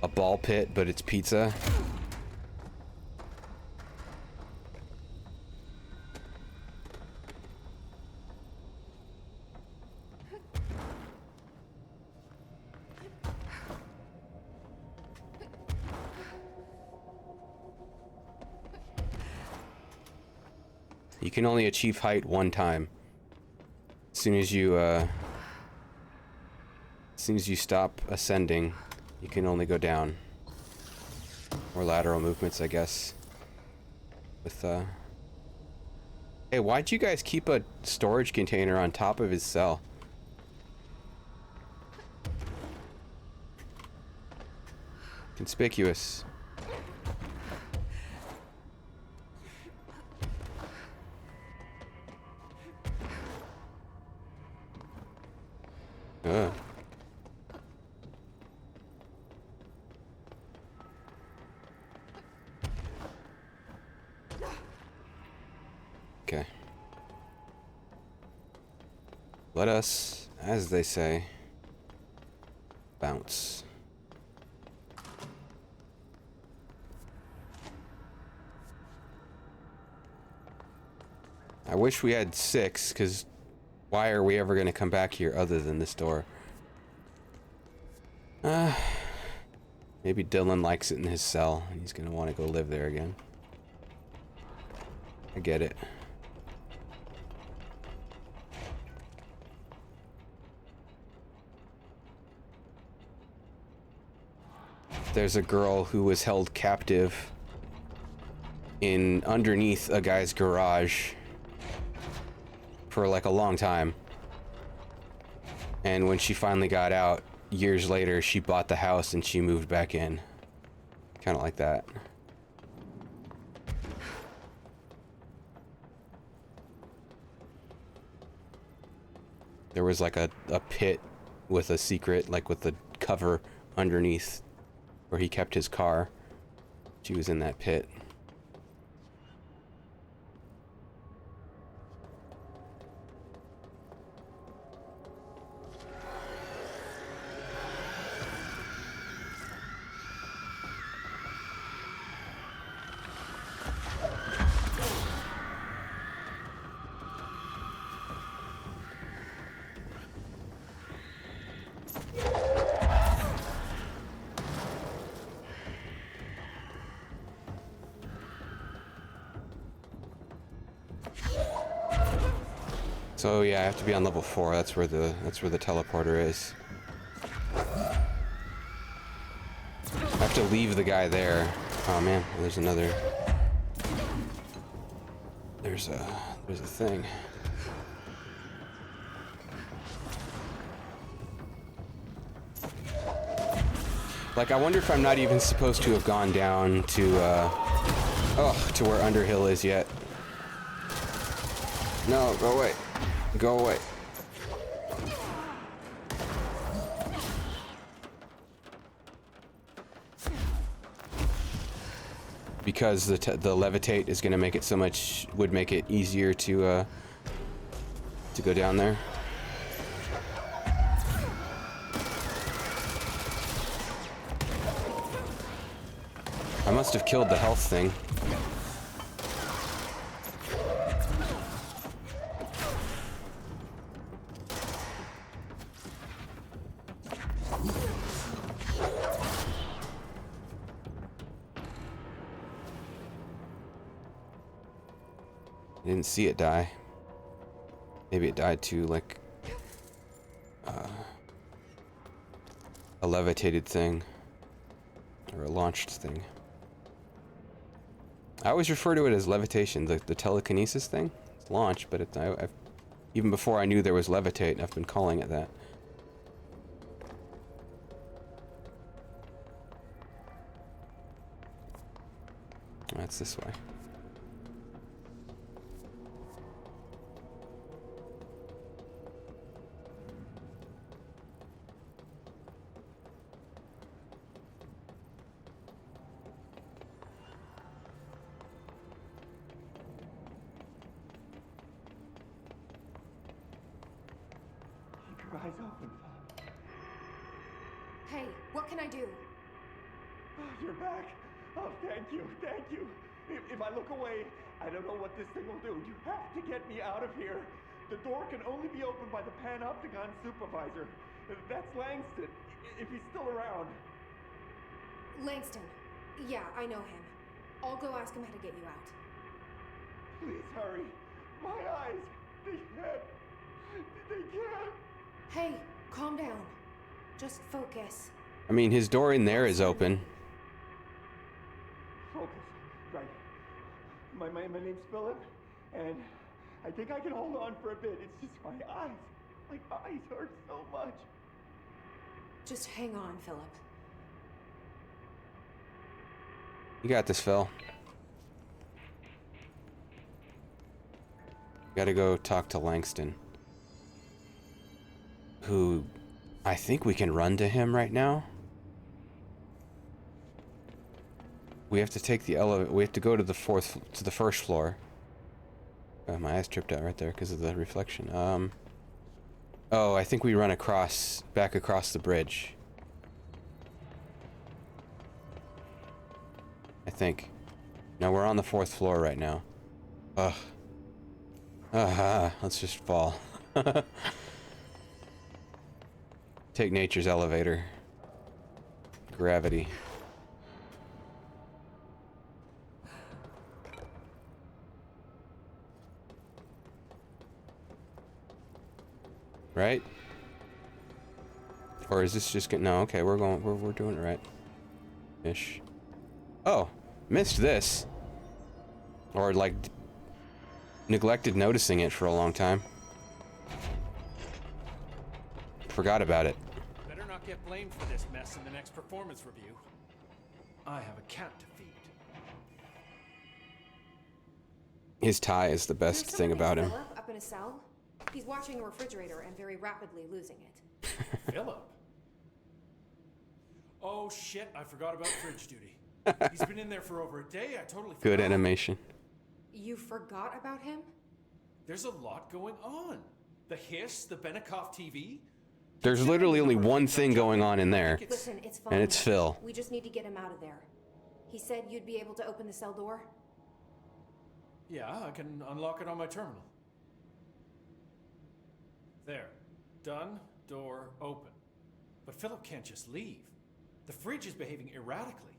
A: A ball pit, but it's pizza. You can only achieve height one time. As soon as you stop ascending, you can only go down. Or lateral movements, I guess. With Hey, why'd you guys keep a storage container on top of his cell? Conspicuous. Let us, as they say, bounce. I wish we had 6, because why are we ever going to come back here other than this door? Maybe Dylan likes it in his cell, and he's going to want to go live there again. I get it. There's a girl who was held captive in underneath a guy's garage for like a long time. And when she finally got out, years later, she bought the house and she moved back in. Kind of like that. There was like a pit with a secret, like with the cover underneath where he kept his car. She was in that pit. So yeah, I have to be on level 4. That's where the teleporter is. I have to leave the guy there. Oh man, there's another. There's a thing. Like, I wonder if I'm not even supposed to have gone down to to where Underhill is yet. No, go away. Go away. Because the levitate is going to make it so much, would make it easier to go down there. I must have killed the health thing. I didn't see it die. Maybe it died to like a levitated thing or a launched thing. I always refer to it as levitation, the telekinesis thing. It's launch, but even before I knew there was levitate, I've been calling it that. That's this way.
K: Eyes open.
C: Hey, what can I do?
K: Oh, you're back. Oh, thank you, thank you. If I look away, I don't know what this thing will do. You have to get me out of here. The door can only be opened by the Panopticon supervisor. That's Langston, if he's still around.
C: Langston. Yeah, I know him. I'll go ask him how to get you out.
K: Please hurry. My eyes, they can't.
C: Hey, calm down. Just focus.
A: I mean, his door in there is open.
K: Focus. Right. My name's Philip, and I think I can hold on for a bit. It's just my eyes. My eyes hurt so much.
C: Just hang on, Philip.
A: You got this, Phil. Gotta go talk to Langston. Who, I think we can run to him right now. We have to take the elevator. We have to go to the first floor. Oh, my eyes tripped out right there because of the reflection. Oh, I think we run back across the bridge. I think. No, we're on the 4th floor right now. Ugh. Let's just fall. Take nature's elevator. Gravity. Right? Or is this just getting... No, okay, we're doing it right. Ish. Oh, missed this. Or like neglected noticing it for a long time. Forgot about it.
J: Better not get blamed for this mess in the next performance review. I have a cat to feed.
A: His tie is the best thing about him.
C: Philip up in a cell? He's watching a refrigerator and very rapidly losing it.
J: Philip? Oh shit, I forgot about fridge duty. He's been in there for over a day. I totally forgot.
A: Good animation.
C: You forgot about him?
J: There's a lot going on. The hiss, the Benikoff TV.
A: There's literally only one thing going on in there.
C: Listen, it's fine.
A: And it's Phil.
C: We just need to get him out of there. He said you'd be able to open the cell door?
J: Yeah, I can unlock it on my terminal. There. Done. Door open. But Philip can't just leave. The fridge is behaving erratically.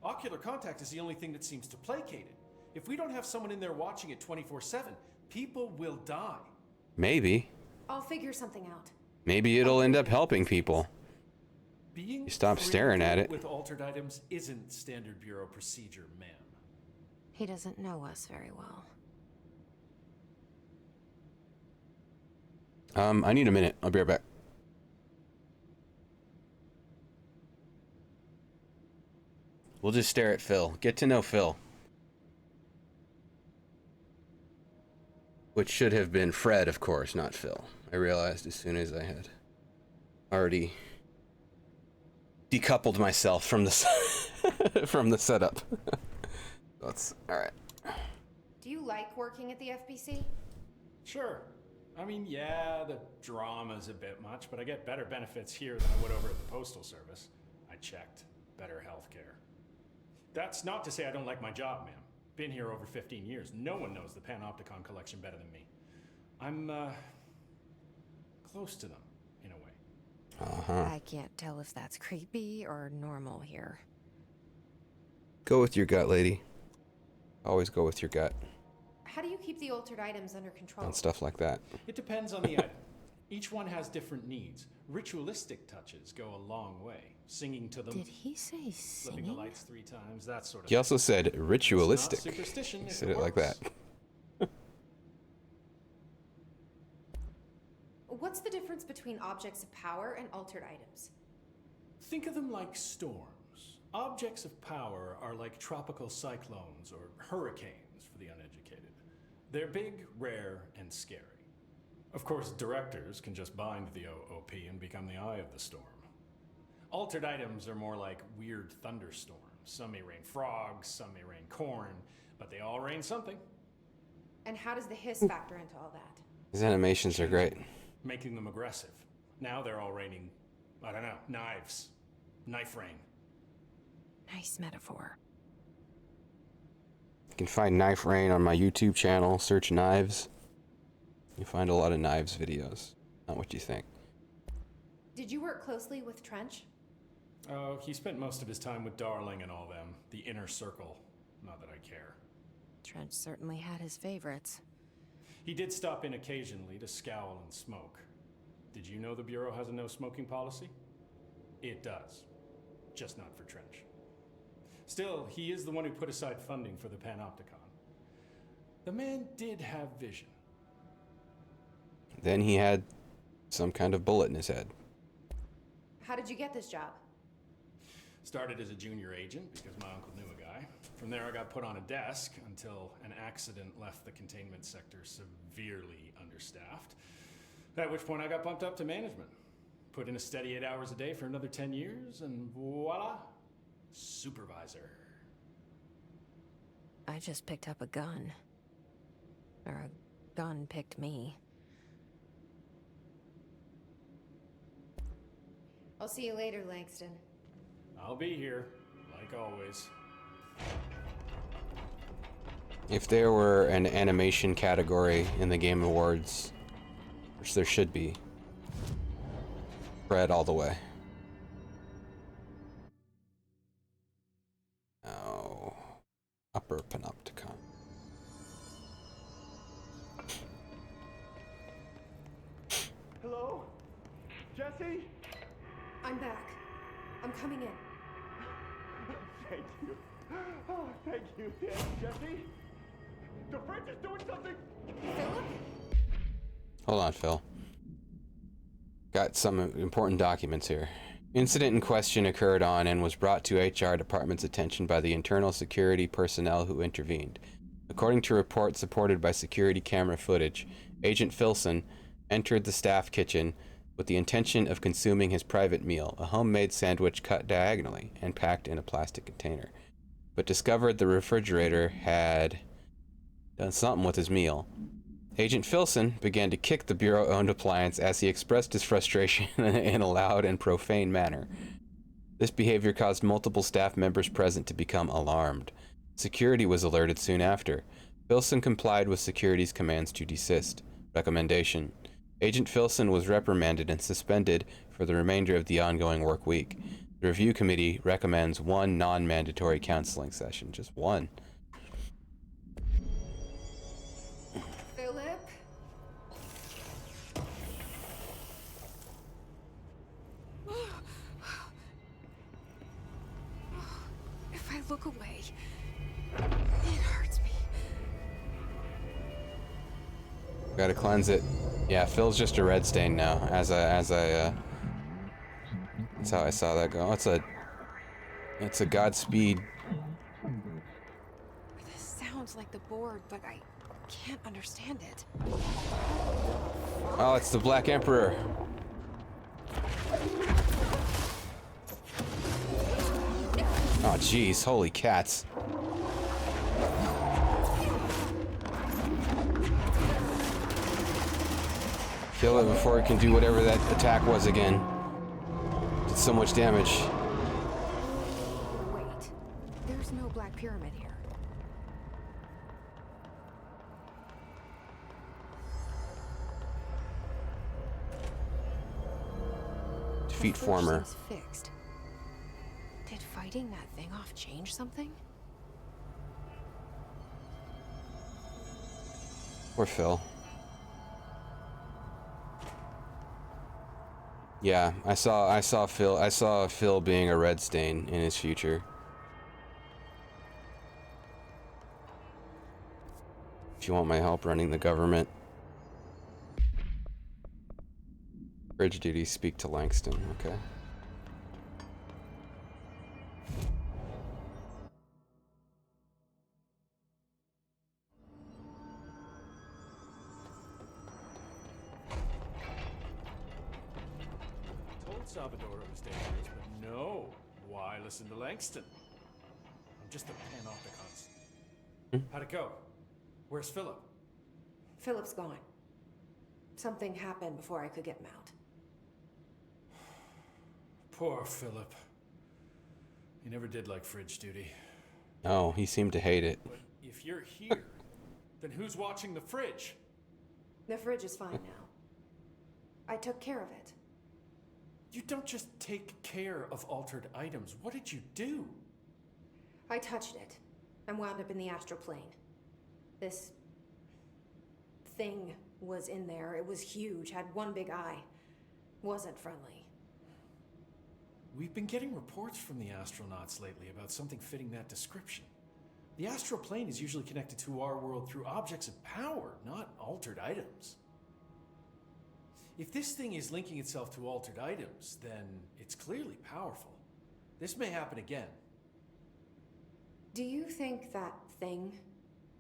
J: Ocular contact is the only thing that seems to placate it. If we don't have someone in there watching it 24/7, people will die.
A: Maybe.
C: I'll figure something out.
A: Maybe it'll end up helping people.
J: Being
A: You stop staring at it.
J: with altered items isn't standard bureau procedure, ma'am.
C: He doesn't know us very well.
A: I need a minute. I'll be right back. We'll just stare at Phil. Get to know Phil. Which should have been Fred, of course, not Phil. I realized as soon as I had already decoupled myself from the from the setup. That's all right.
C: Do you like working at the FBC?
J: Sure. I mean, yeah, the drama's a bit much, but I get better benefits here than I would over at the Postal Service. I checked. Better healthcare. That's not to say I don't like my job, ma'am. Been here over 15 years. No one knows the Panopticon collection better than me. I'm, close to them, in a way.
E: I can't tell if that's creepy or normal here.
A: Go with your gut, lady. Always go with your gut
C: How do you keep the altered items under control?
A: on stuff like that.
J: It depends on the item. Each one has different needs. Ritualistic touches go a long way. Singing to them.
E: Did he say
J: Flipping the
E: singing?
J: lights 3 times, that sort of
A: He also said
J: It's not
A: ritualistic.
J: superstition
A: He
J: if
A: said
J: it
A: it like that.
J: works.
C: What's the difference between objects of power and altered items?
J: Think of them like storms. Objects of power are like tropical cyclones or hurricanes for the uneducated. They're big, rare, and scary. Of course, directors can just bind the OOP and become the eye of the storm. Altered items are more like weird thunderstorms. Some may rain frogs, some may rain corn, but they all rain something.
C: And how does the hiss factor into all that?
A: His animations are great.
J: Making them aggressive. Now they're all raining, I don't know, knives. Knife rain.
E: Nice metaphor.
A: You can find Knife Rain on my YouTube channel. Search knives. You find a lot of knives videos. Not what you think.
C: Did you work closely with Trench?
J: Oh, he spent most of his time with Darling and all them. The inner circle. Not that I care.
E: Trench certainly had his favorites.
J: He did stop in occasionally to scowl and smoke. Did you know the Bureau has a no smoking policy? It does. Just not for Trench. Still, he is the one who put aside funding for the Panopticon. The man did have vision.
A: Then he had some kind of bullet in his head.
C: How did you get this job?
J: Started as a junior agent because my uncle knew a guy. From there I got put on a desk until an accident left the containment sector severely understaffed. At which point I got bumped up to management. Put in a steady 8 hours a day for another 10 years and voila, supervisor.
E: I just picked up a gun. Or a gun picked me.
C: I'll see you later, Langston.
J: I'll be here, like always.
A: If there were an animation category in the Game Awards, which there should be, Fred all the way. Oh, upper panopticon.
K: Hello? Jesse?
C: I'm back. I'm coming in.
K: Thank you. Oh, thank you, Jesse. The fridge is doing something.
C: Philip?
A: Hold on, Phil. Got some important documents here. Incident in question occurred on and was brought to HR department's attention by the internal security personnel who intervened. According to reports supported by security camera footage, Agent Filson entered the staff kitchen with the intention of consuming his private meal, a homemade sandwich cut diagonally and packed in a plastic container, but discovered the refrigerator had done something with his meal. Agent Filson began to kick the Bureau-owned appliance as he expressed his frustration in a loud and profane manner. This behavior caused multiple staff members present to become alarmed. Security was alerted soon after. Filson complied with security's commands to desist. Recommendation: Agent Filson was reprimanded and suspended for the remainder of the ongoing work week. The review committee recommends one non-mandatory counseling session. Just one.
C: Philip? If I look away, it hurts me.
A: Gotta cleanse it. Yeah, Phil's just a red stain now. That's how I saw that go. It's a Godspeed.
E: This sounds like the board, but I can't understand it.
A: Oh, it's the Black Emperor. Oh, jeez, holy cats. Kill it before it can do whatever that attack was again. Did so much damage.
E: Wait, there's no Black Pyramid here.
A: Defeat
E: The fridge
A: former.
E: seems fixed. Did fighting that thing off change something?
A: Poor Phil. Yeah, I saw Phil being a red stain in his future. If you want my help running the government. Bridge duty, speak to Langston, okay.
J: Told Salvador it was dangerous, but no. Why listen to Langston? I'm just a panopticon. How'd it go? Where's Philip?
C: Philip's gone. Something happened before I could get him out.
J: Poor Philip. He never did like fridge duty.
A: Oh, he seemed to hate it.
J: But if you're here, then who's watching the fridge?
C: The fridge is fine now. I took care of it.
J: You don't just take care of altered items. What did you do?
C: I touched it and wound up in the astral plane. This thing was in there. It was huge, had one big eye. Wasn't friendly.
J: We've been getting reports from the astronauts lately about something fitting that description. The astral plane is usually connected to our world through objects of power, not altered items. If this thing is linking itself to altered items, then it's clearly powerful. This may happen again.
C: Do you think that thing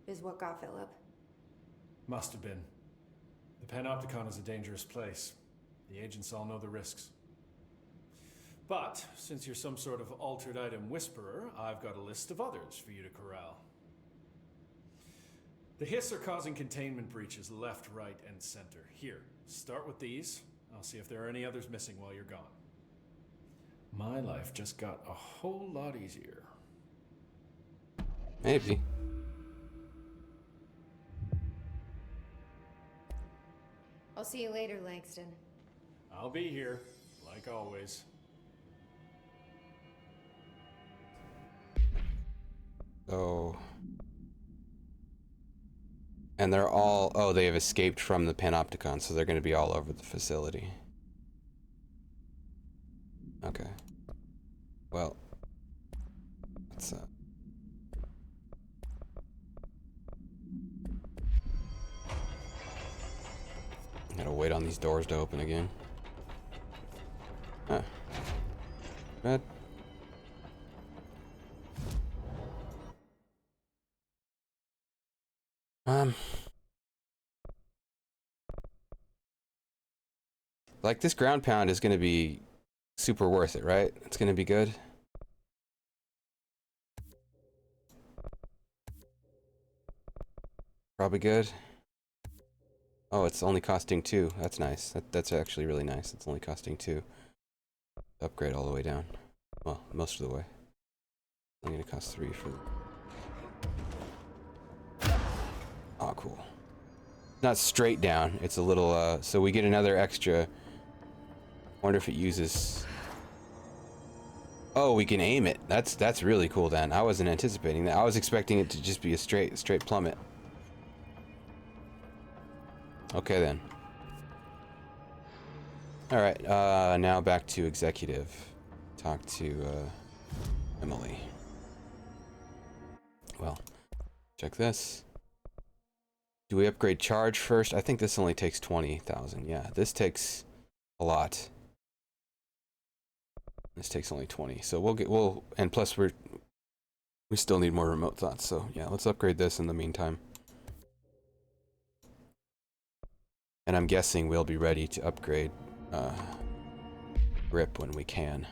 C: is what got Philip?
J: Must have been. The Panopticon is a dangerous place. The agents all know the risks. But, since you're some sort of altered item whisperer, I've got a list of others for you to corral. The Hiss are causing containment breaches left, right, and center. Here, start with these. I'll see if there are any others missing while you're gone. My life just got a whole lot easier.
A: Maybe.
C: I'll see you later, Langston.
J: I'll be here, like always.
A: So... And they're all... Oh, they have escaped from the Panopticon, so they're going to be all over the facility. Okay. Well... Let's, Gotta wait on these doors to open again. Huh. Good. Like, this ground pound is gonna be super worth it, right? It's gonna be good. Probably good. Oh, it's only costing 2. That's nice. That's actually really nice. It's only costing 2. Upgrade all the way down. Well, most of the way. Only gonna cost 3 for... Oh, cool. Not straight down. It's a little, so we get another extra... Wonder if it uses... Oh, we can aim it. That's really cool then. I wasn't anticipating that. I was expecting it to just be a straight plummet. Okay then. Alright, now back to executive. Talk to, Emily. Well, check this. Do we upgrade charge first? I think this only takes 20,000. Yeah, this takes a lot. This takes only 20. So and plus we still need more remote thoughts. So yeah, let's upgrade this in the meantime. And I'm guessing we'll be ready to upgrade grip when we can.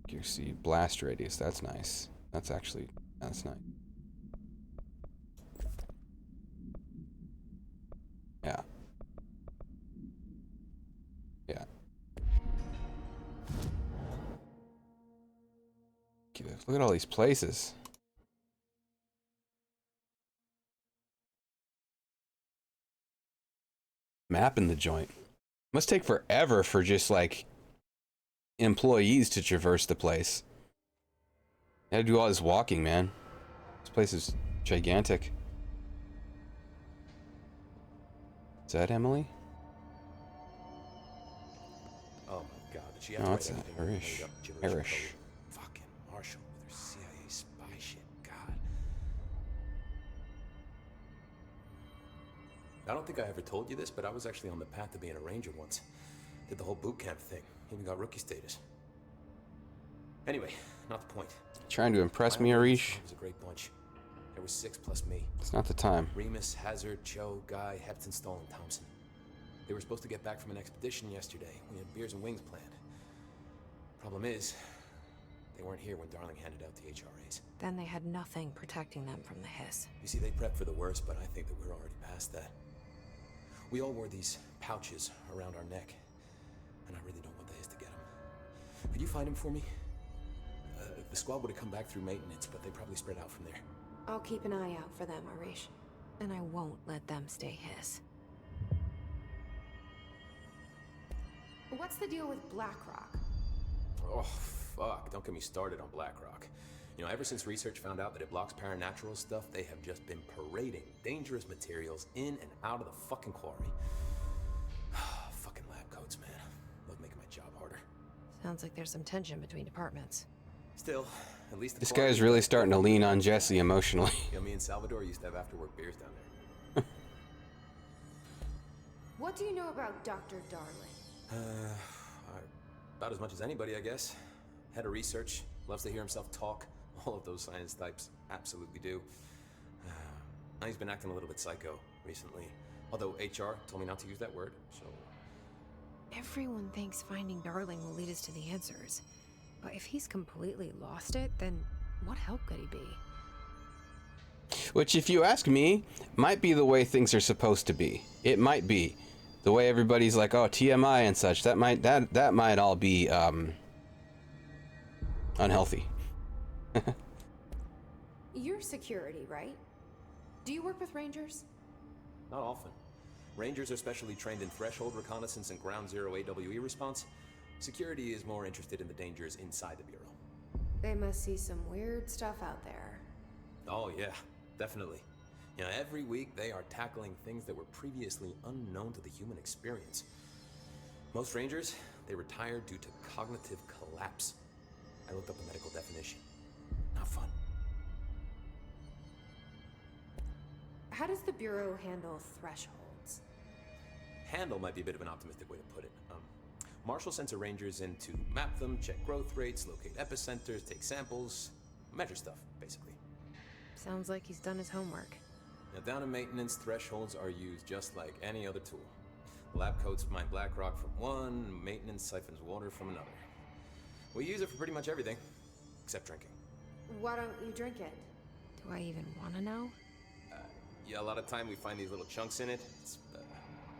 A: Accuracy, blast radius, that's nice. That's nice. Yeah. Yeah. Look at all these places. Map in the joint. Must take forever for just like employees to traverse the place. They had to do all this walking, man. This place is gigantic. Is that Emily?
O: Oh my god, did she have
A: No,
O: to
A: that's
O: write everything
A: Irish.
O: made up gibberish
A: Irish.
O: code? Fucking Marshall with her CIA spy shit. God. I don't think I ever told you this, but I was actually on the path to being a ranger once. Did the whole boot camp thing. Even got rookie status. Anyway, not the point.
A: Trying to impress me, Arish?
O: It was a great bunch. There was 6 plus me.
A: It's not the time.
O: Remus, Hazard, Cho, Guy, Hepton, Stoll, and Thompson. They were supposed to get back from an expedition yesterday. We had beers and wings planned. Problem is, they weren't here when Darling handed out the HRAs.
E: Then they had nothing protecting them from the hiss.
O: You see, they prepped for the worst, but I think that we're already past that. We all wore these pouches around our neck, and I really don't want the hiss to get them. Could you find him for me? The squad would have come back through maintenance, but they probably spread out from there.
C: I'll keep an eye out for them, Arish.
E: And I won't let them stay hiss.
C: What's the deal with BlackRock?
O: Oh, fuck. Don't get me started on BlackRock. You know, ever since research found out that it blocks paranatural stuff, they have just been parading dangerous materials in and out of the fucking quarry. Fucking lab coats, man. Love making my job harder.
E: Sounds like there's some tension between departments.
O: Still, at least
A: This guy's really starting to lean on Jesse emotionally.
O: You know, me and Salvador used to have after-work beers down there.
C: What do you know about Dr. Darling?
O: About as much as anybody, I guess. Head of research, loves to hear himself talk. All of those science types absolutely do. Now he's been acting a little bit psycho recently. Although HR told me not to use that word, so...
E: Everyone thinks finding Darling will lead us to the answers. But if he's completely lost it, then what help could he be?
A: Which, if you ask me, might be the way things are supposed to be. It might be. The way everybody's like, oh, TMI and such, that might all be unhealthy.
C: You're security, right? Do you work with Rangers?
O: Not often. Rangers are specially trained in threshold reconnaissance and ground zero AWE response. Security is more interested in the dangers inside the Bureau.
C: They must see some weird stuff out there.
O: Oh yeah, definitely. You know, every week they are tackling things that were previously unknown to the human experience. Most Rangers, they retired due to cognitive collapse. I looked up the medical definition. Not fun.
C: How does the Bureau handle thresholds?
O: Handle might be a bit of an optimistic way to put it. Marshall sends her Rangers in to map them, check growth rates, locate epicenters, take samples, measure stuff, basically.
E: Sounds like he's done his homework.
O: Now, down in maintenance, thresholds are used just like any other tool. The lab coats mine black rock from one, maintenance siphons water from another. We use it for pretty much everything, except drinking.
C: Why don't you drink it?
E: Do I even want to know?
O: Yeah, a lot of time we find these little chunks in it. It's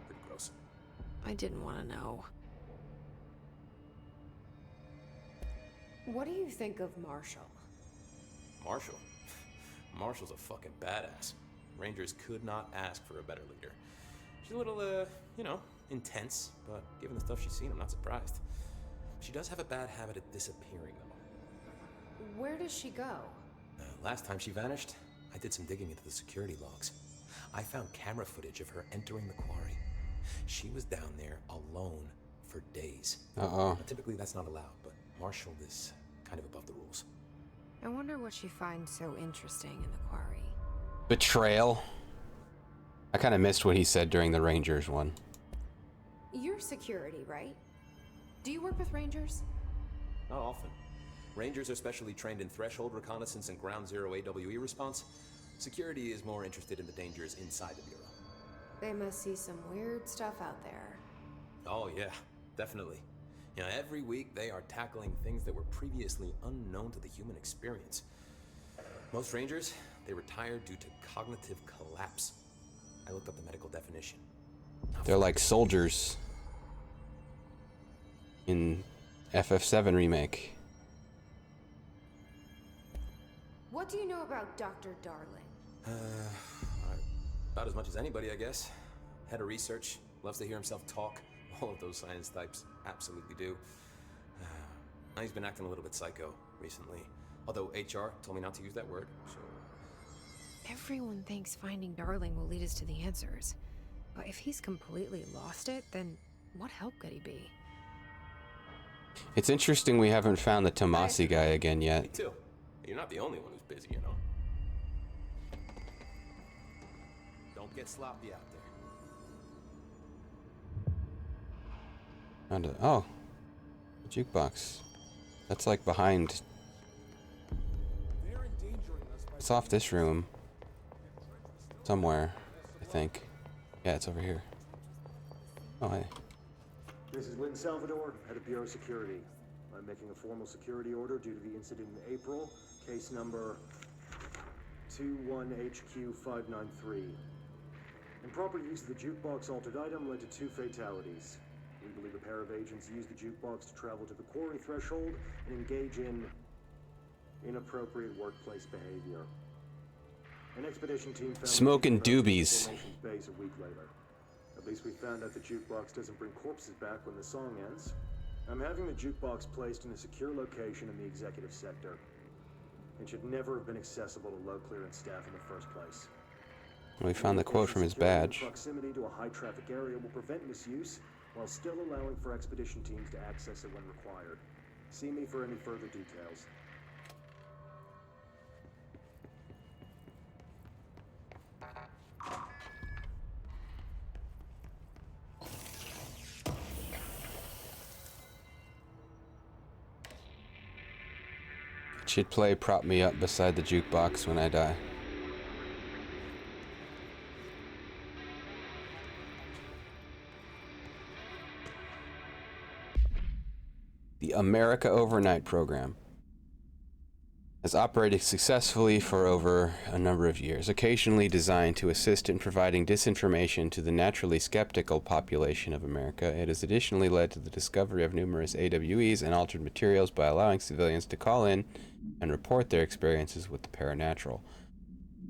O: pretty gross.
E: I didn't want to know.
C: What do you think of Marshall?
O: Marshall? Marshall's a fucking badass. Rangers could not ask for a better leader. She's a little, intense, but given the stuff she's seen, I'm not surprised. She does have a bad habit of disappearing, though.
C: Where does she go?
O: Last time she vanished, I did some digging into the security logs. I found camera footage of her entering the quarry. She was down there alone for days.
A: Uh-oh.
O: Typically that's not allowed, but Marshall is kind of above the rules.
E: I wonder what she finds so interesting in the quarry.
A: Betrayal. I kind of missed what he said during the Rangers one.
C: You're security, right? Do you work with Rangers?
O: Not often. Rangers are specially trained in threshold reconnaissance and ground zero AWE response. Security is more interested in the dangers inside the Bureau.
C: They must see some weird stuff out there.
O: Oh yeah, definitely. You know, every week they are tackling things that were previously unknown to the human experience. Most Rangers, they retired due to cognitive collapse. I looked up the medical definition.
A: They're like soldiers in FF7 remake.
C: What do you know about Dr. Darling?
O: About as much as anybody, I guess. Head of research, loves to hear himself talk. All of those science types absolutely do. He's been acting a little bit psycho recently. Although HR told me not to use that word, so...
E: Everyone thinks finding Darling will lead us to the answers. But if he's completely lost it, then what help could he be?
A: It's interesting we haven't found the Tomasi guy again yet.
O: Me too. You're not the only one who's busy, you know. Don't get sloppy out there.
A: Oh, jukebox. That's like behind. It's off this room. Somewhere, I think. Yeah, it's over here. Oh, hey.
P: This is Lynn Salvador, head of Bureau Security. I'm making a formal security order due to the incident in April, case number 21HQ593. Improper use of the jukebox altered item led to 2 fatalities. We believe a pair of agents used the jukebox to travel to the quarry threshold and engage in inappropriate workplace behavior. An expedition team found
A: smoking doobies.
P: Base a week later. At least we found out the jukebox doesn't bring corpses back when the song ends. I'm having the jukebox placed in a secure location in the executive sector. It should never have been accessible to low clearance staff in the first place.
A: We found the quote from his badge.
P: Proximity to a high traffic area will prevent misuse while still allowing for expedition teams to access it when required. See me for any further details.
A: It should play Prop Me Up beside the jukebox when I die. The America Overnight program. has operated successfully for over a number of years, occasionally designed to assist in providing disinformation to the naturally skeptical population of America. It has additionally led to the discovery of numerous AWEs and altered materials by allowing civilians to call in and report their experiences with the paranatural.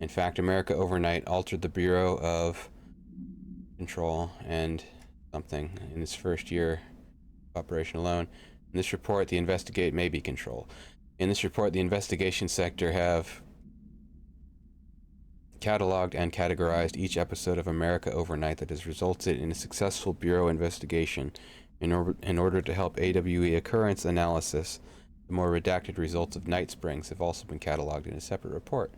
A: In fact, America Overnight altered the Bureau of Control and something in its first year of operation alone. In this report, the investigate may be control. In this report, the investigation sector have cataloged and categorized each episode of America Overnight that has resulted in a successful Bureau investigation. In order to help AWE occurrence analysis, the more redacted results of Night Springs have also been cataloged in a separate report.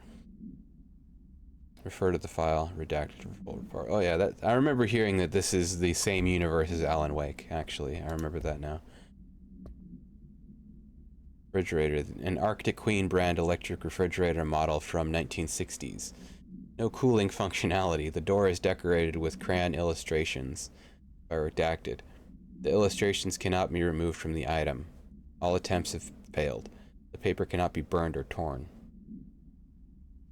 A: Refer to the file, redacted full report. Oh yeah, I remember hearing that this is the same universe as Alan Wake, actually. I remember that now. Refrigerator, an Arctic Queen brand electric refrigerator model from 1960s. No cooling functionality. The door is decorated with crayon illustrations, or redacted. The illustrations cannot be removed from the item. All attempts have failed. The paper cannot be burned or torn.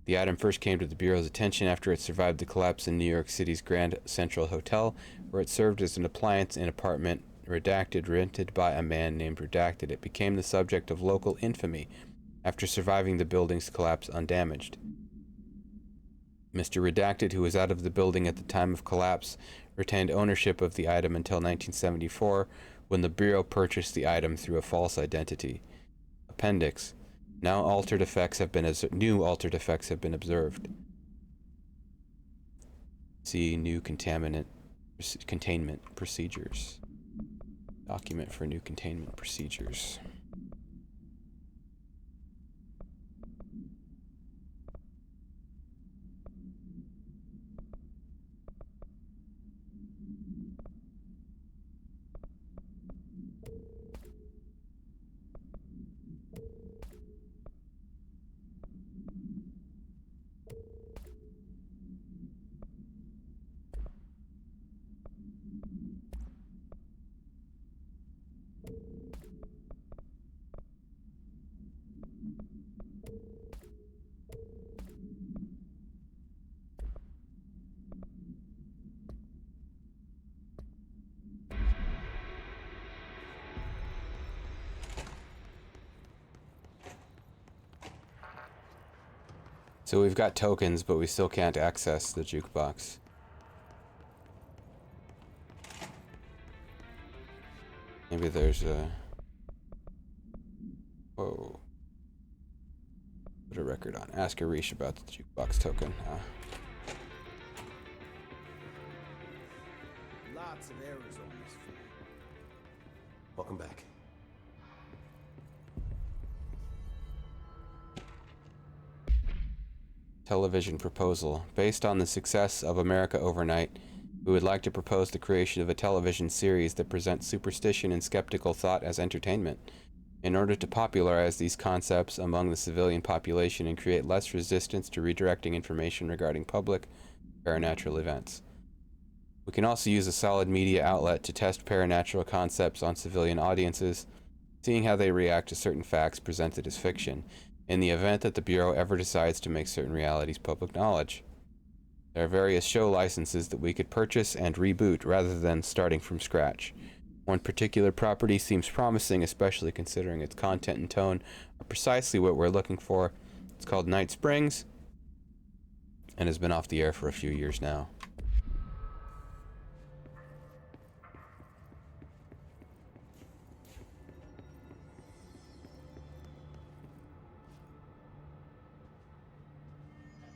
A: The item first came to the Bureau's attention after it survived the collapse in New York City's Grand Central Hotel, where it served as an appliance in an apartment redacted rented by a man named Redacted. It became the subject of local infamy after surviving the building's collapse undamaged. Mr. Redacted, who was out of the building at the time of collapse, retained ownership of the item until 1974, when the Bureau purchased the item through a false identity. Appendix. New altered effects have been observed. See new containment procedures. Document for new containment procedures. So we've got tokens, but we still can't access the jukebox. Maybe there's a... Whoa. Put a record on. Ask Arish about the jukebox token.
Q: Lots of errors on this form.
O: Welcome back.
A: Television proposal. Based on the success of America Overnight, we would like to propose the creation of a television series that presents superstition and skeptical thought as entertainment. In order to popularize these concepts among the civilian population and create less resistance to redirecting information regarding public paranatural events. We can also use a solid media outlet to test paranatural concepts on civilian audiences, seeing how they react to certain facts presented as fiction, in the event that the Bureau ever decides to make certain realities public knowledge. There are various show licenses that we could purchase and reboot rather than starting from scratch. One particular property seems promising, especially considering its content and tone are precisely what we're looking for. It's called Night Springs, and has been off the air for a few years now.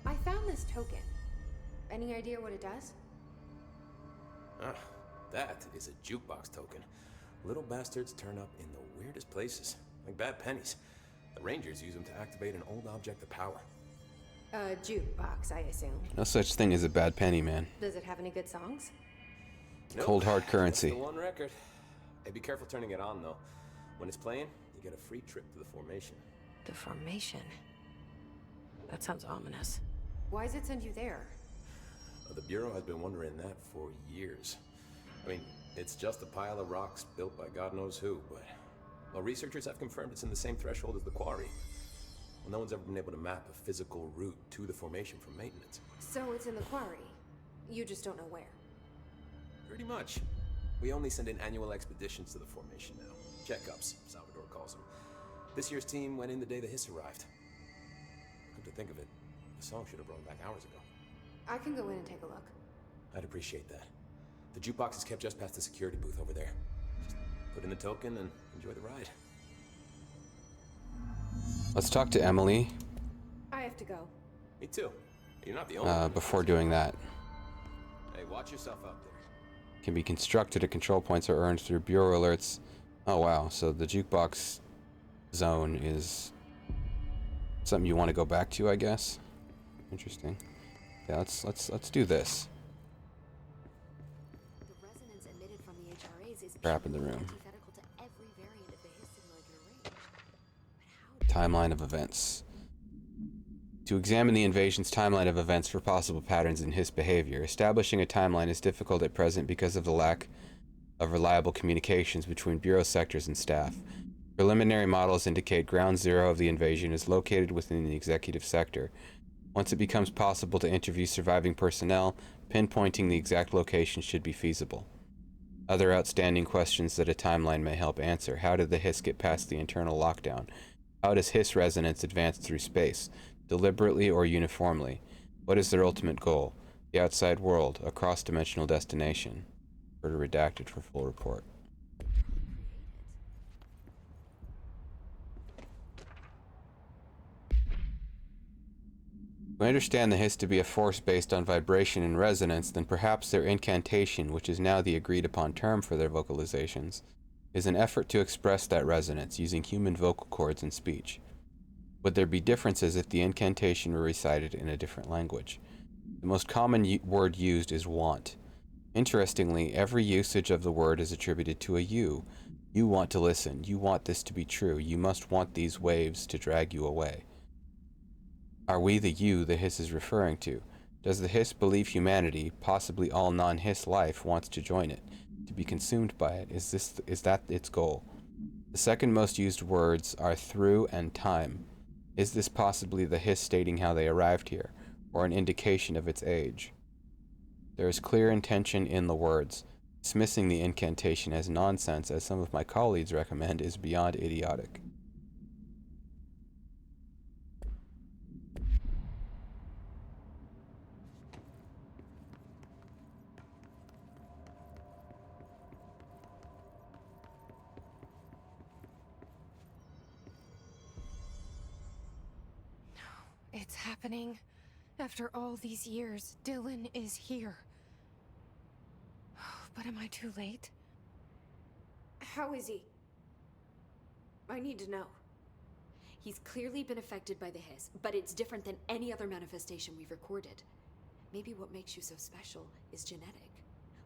C: I found this token. Any idea what it does?
O: Ah, that is a jukebox token. Little bastards turn up in the weirdest places, like bad pennies. The Rangers use them to activate an old object of power.
C: A jukebox, I assume.
A: No such thing as a bad penny, man.
C: Does it have any good songs?
O: Nope.
A: Cold hard currency.
O: That's the one record. Hey, be careful turning it on, though. When it's playing, you get a free trip to the formation.
E: The formation? That sounds ominous.
C: Why does it send you there?
O: The Bureau has been wondering that for years. I mean, it's just a pile of rocks built by God knows who, but... Well, researchers have confirmed it's in the same threshold as the quarry. Well, no one's ever been able to map a physical route to the formation from maintenance.
C: So it's in the quarry. You just don't know where.
O: Pretty much. We only send in annual expeditions to the formation now. Checkups, Salvador calls them. This year's team went in the day the hiss arrived. Come to think of it, the song should have brought back hours ago.
C: I can go in and take a look.
O: I'd appreciate that. The jukebox is kept just past the security booth over there. Just put in the token and enjoy the ride.
A: Let's talk to Emily.
C: I have to go.
O: Me too. You're not the only one.
A: Before doing that.
O: Hey, watch yourself out there.
A: Can be constructed at control points or earned through bureau alerts. Oh wow, so the jukebox zone is something you want to go back to, I guess. Interesting. Yeah, let's do this.
R: The resonance emitted from the HRAs is
A: Crap in the room.
R: antithetical to every variant of the hiss signal in your range.
A: Timeline of events. To examine the invasion's timeline of events for possible patterns in his behavior, establishing a timeline is difficult at present because of the lack of reliable communications between Bureau sectors and staff. Preliminary models indicate ground zero of the invasion is located within the executive sector. Once it becomes possible to interview surviving personnel, pinpointing the exact location should be feasible. Other outstanding questions that a timeline may help answer. How did the hiss get past the internal lockdown? How does hiss resonance advance through space? Deliberately or uniformly? What is their ultimate goal? The outside world, a cross-dimensional destination. Further redacted for full report. If we understand the hiss to be a force based on vibration and resonance, then perhaps their incantation, which is now the agreed upon term for their vocalizations, is an effort to express that resonance using human vocal cords and speech. Would there be differences if the incantation were recited in a different language? The most common word used is want. Interestingly, every usage of the word is attributed to a you. You want to listen. You want this to be true. You must want these waves to drag you away. Are we the you the hiss is referring to? Does the hiss believe humanity, possibly all non-hiss life, wants to join it, to be consumed by it? Is that its goal? The second most used words are through and time. Is this possibly the hiss stating how they arrived here, or an indication of its age? There is clear intention in the words. Dismissing the incantation as nonsense, as some of my colleagues recommend, is beyond idiotic.
E: It's happening. After all these years, Dylan is here. But am I too late?
C: How is he? I need to know.
R: He's clearly been affected by the hiss, but it's different than any other manifestation we've recorded. Maybe what makes you so special is genetic.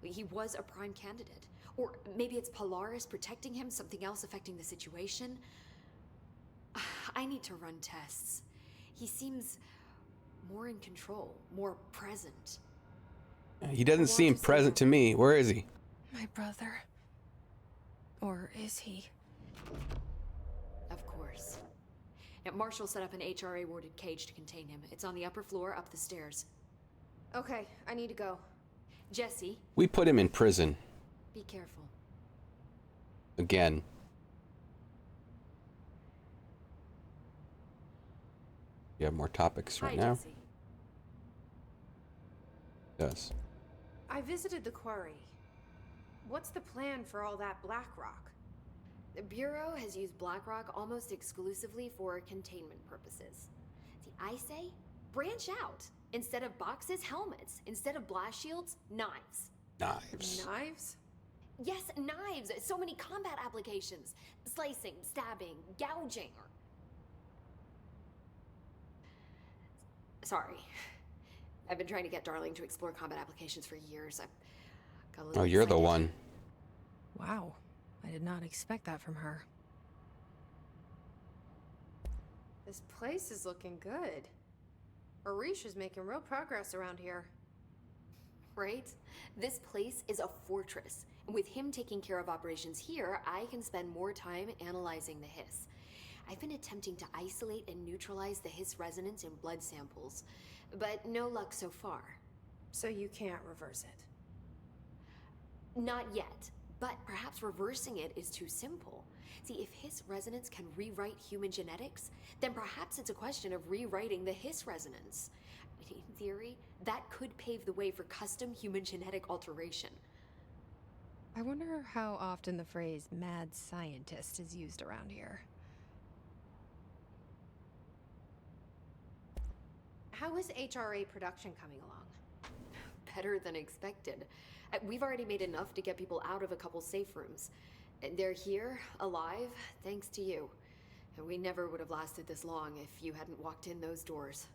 R: He was a prime candidate. Or maybe it's Polaris protecting him, something else affecting the situation. I need to run tests. He seems more in control, more present.
A: He doesn't seem present to me. Where is he?
E: My brother. Or is he?
R: Of course. Now, Marshall set up an HRA-warded cage to contain him. It's on the upper floor, up the stairs.
C: Okay, I need to go.
R: Jesse.
A: We put him in prison.
R: Be careful.
A: Again. You have more topics right now?
R: Jesse.
A: Yes.
C: I visited the quarry. What's the plan for all that black rock?
R: The Bureau has used Blackrock almost exclusively for containment purposes. See, I say, branch out. Instead of boxes, helmets. Instead of blast shields, knives.
A: Knives.
C: Knives?
R: Yes, knives. So many combat applications. Slicing, stabbing, gouging. Sorry. I've been trying to get Darling to explore combat applications for years. I've got a little
A: You're the
R: excited.
A: one.
E: Wow. I did not expect that from her.
C: This place is looking good. Arish is making real progress around here.
R: Right? This place is a fortress. And with him taking care of operations here, I can spend more time analyzing the hiss. I've been attempting to isolate and neutralize the Hiss resonance in blood samples, but no luck so far.
E: So you can't reverse it?
R: Not yet, but perhaps reversing it is too simple. See, if Hiss resonance can rewrite human genetics, then perhaps it's a question of rewriting the Hiss resonance. In theory, that could pave the way for custom human genetic alteration.
E: I wonder how often the phrase mad scientist is used around here. How is HRA production coming along?
R: Better than expected. We've already made enough to get people out of a couple safe rooms. They're here, alive, thanks to you. And we never would have lasted this long if you hadn't walked in those doors.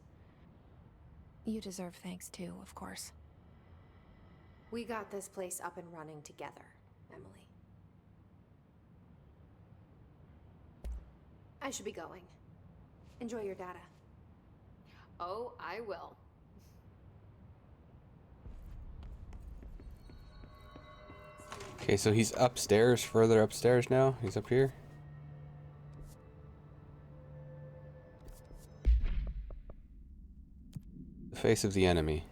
E: You deserve thanks too, of course. We got this place up and running together, Emily. I should be going. Enjoy your data.
R: Oh, I will.
A: Okay, so he's upstairs, further upstairs now. He's up here. The face of the enemy.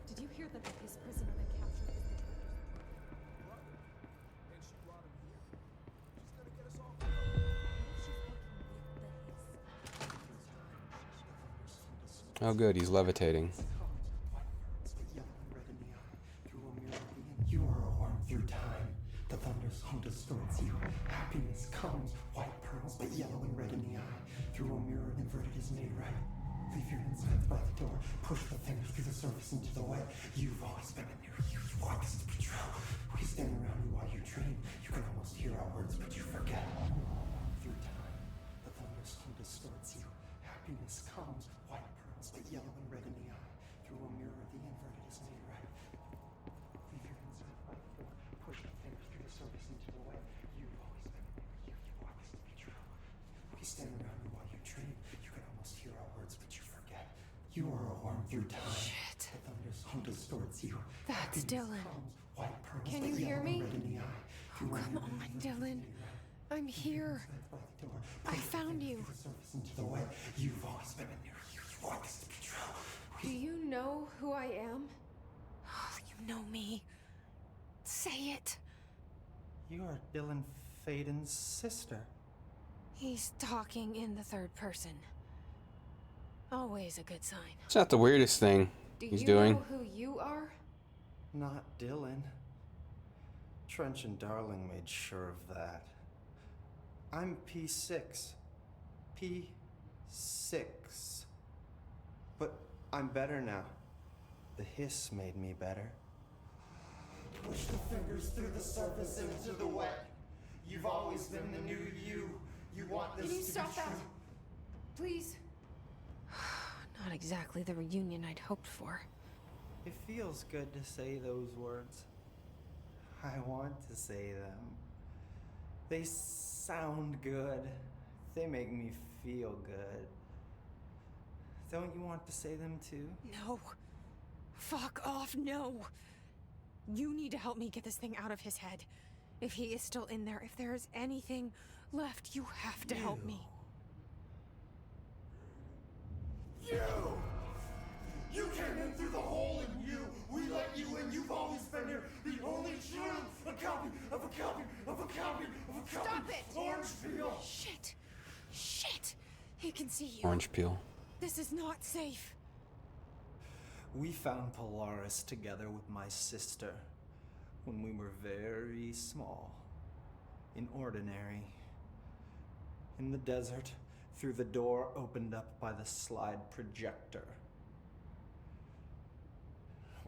M: Did you hear that the Hiss prisoner they captured is the
A: Oh good, he's levitating.
S: You are a worm through time. The thunder's home distorts you. Happiness comes, white pearls, but yellow and red in the eye. Through a mirror, inverted is made right. Leave your insides by the door. Push the fingers through the surface into the wet. You've always been in here. You want this to be true. We stand around you while you dream. You can almost hear our words, but you forget. Through time, the thunder's home distorts you. Happiness comes, white pearls, but yellow and red in the eye. Through a mirror, the inverted is made right. Leave your insides by the door. Push the fingers through the surface into the wet. You've always been in here. You want this to be true. We stand around you while you dream. You can almost hear our words, but you forget. You are a worm through time.
E: Shit.
S: The thunder's home distorts you.
E: That's Dylan.
S: White pearls,
E: Can
S: but
E: you hear
S: yellow and
E: me?
S: red in the eye.
E: Oh, come on, Dylan. I'm here. I found you.
S: Into the way you've always been in here. You want this to be true.
E: Do you know who I am? Oh, you know me. Say it.
S: You are Dylan Faden's sister.
E: He's talking in the third person. Always a good sign.
A: It's not the weirdest thing he's doing.
E: Do you know who you are?
S: Not Dylan. Trench and Darling made sure of that. I'm P6. P6. But I'm better now. The Hiss made me better. Push the fingers through the surface into the wet. You've always been the new you. You want this
E: Can you
S: to
E: stop
S: be
E: that?
S: true.
E: Please. Not exactly the reunion I'd hoped for.
S: It feels good to say those words. I want to say them. They sound good. They make me feel good. Don't you want to say them too?
E: No. Fuck off, no. You need to help me get this thing out of his head. If he is still in there, if there is anything left, you have to help me.
S: You came in through the hole in you. We let you in. You've always been here. The only true. A copy of a copy of a copy of a copy.
E: Stop it!
S: Orange peel.
E: Shit. Shit. He can see you.
A: Orange peel.
E: This is not safe.
S: We found Polaris together with my sister when we were very small. In Ordinary. In the desert, through the door opened up by the slide projector.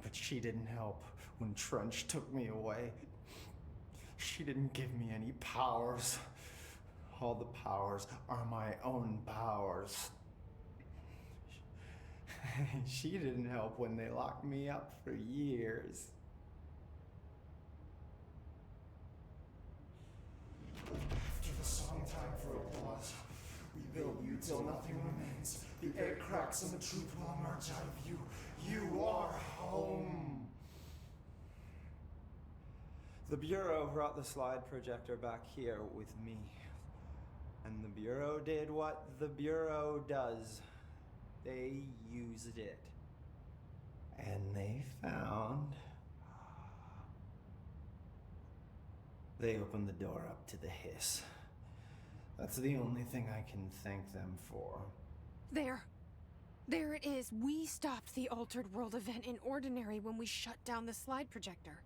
S: But she didn't help when Trench took me away. She didn't give me any powers. All the powers are my own powers. She didn't help when they locked me up for years. After the song time for applause, we build you till nothing remains. The egg cracks and the truth will emerge out of you. You are home. The Bureau brought the slide projector back here with me.
T: When the Bureau did what the Bureau does, they used it. And they found... They opened the door up to the hiss. That's the only thing I can thank them for.
E: There. There it is. We stopped the Altered World event in Ordinary when we shut down the slide projector.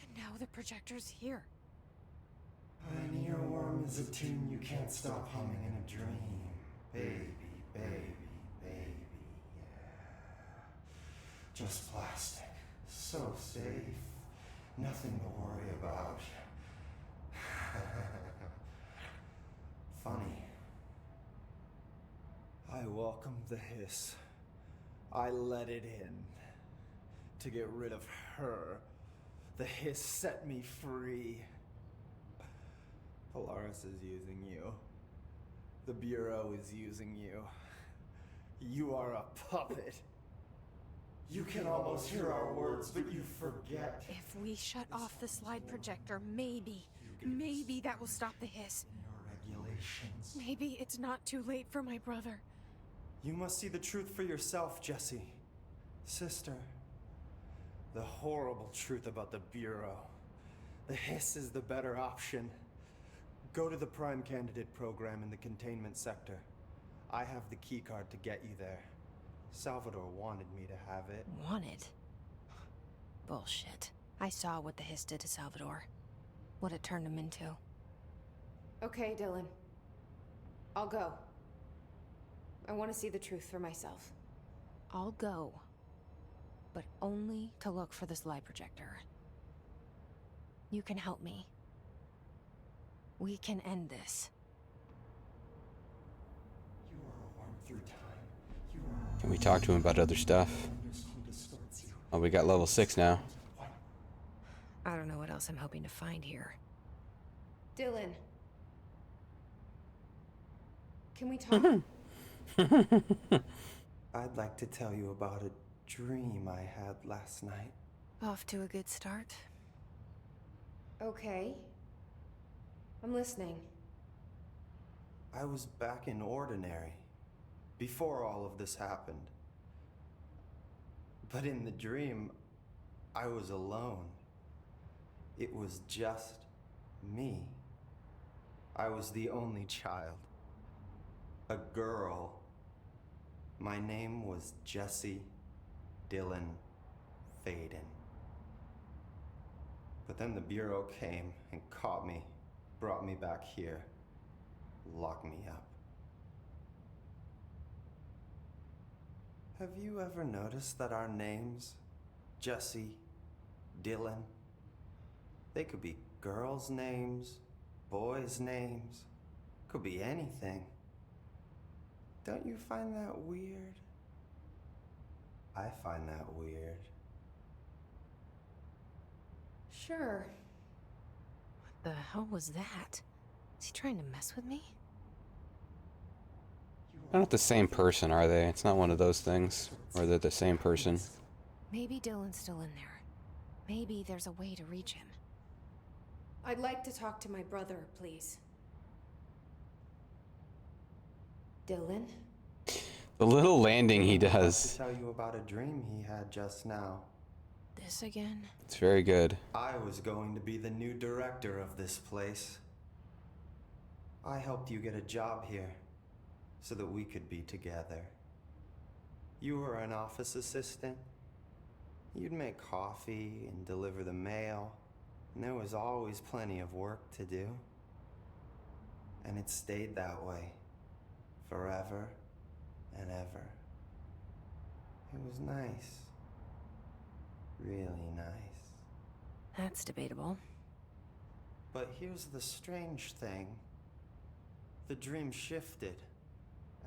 E: And now the projector's here.
S: An earworm is a tune you can't stop humming in a dream. Baby, baby, baby, yeah. Just plastic. So safe. Nothing to worry about. Funny.
T: I welcomed the hiss. I let it in. To get rid of her. The hiss set me free. Polaris is using you. The Bureau is using you. You are a puppet.
S: You can almost hear our words, but you forget.
E: If we shut off the slide projector, maybe that will stop the hiss.
S: Your regulations.
E: Maybe it's not too late for my brother.
T: You must see the truth for yourself, Jessie. Sister. The horrible truth about the Bureau. The hiss is the better option. Go to the Prime Candidate program in the containment sector. I have the keycard to get you there. Salvador wanted me to have it.
C: Wanted? Bullshit. I saw what the hiss did to Salvador. What it turned him into.
I: Okay, Dylan. I'll go. I want to see the truth for myself.
C: I'll go. But only to look for the slide projector. You can help me. We can end this.
S: You are a worm through time.
A: Can we talk to him about other stuff? Oh, we got level 6 now.
C: I don't know what else I'm hoping to find here.
I: Dylan. Can we talk?
T: I'd like to tell you about a dream I had last night.
C: Off to a good start.
I: Okay. I'm listening.
T: I was back in Ordinary. Before all of this happened. But in the dream, I was alone. It was just me. I was the only child. A girl. My name was Jesse Dylan Faden. But then the Bureau came and caught me, brought me back here, locked me up. Have you ever noticed that our names, Jesse, Dylan, they could be girls' names, boys' names, could be anything. Don't you find that weird? I find that weird.
C: Sure. What the hell was that? Is he trying to mess with me?
A: They're not the same person, are they? It's not one of those things. Or they're the same person.
C: Maybe Dylan's still in there. Maybe there's a way to reach him.
I: I'd like to talk to my brother, please. Dylan?
A: The little landing he does.
T: I'll tell you about a dream he had just now.
C: This again?
A: It's very good.
T: I was going to be the new director of this place. I helped you get a job here so that we could be together. You were an office assistant. You'd make coffee and deliver the mail, and there was always plenty of work to do. And it stayed that way, forever and ever. It was nice. Really nice.
C: That's debatable.
T: But here's the strange thing. The dream shifted,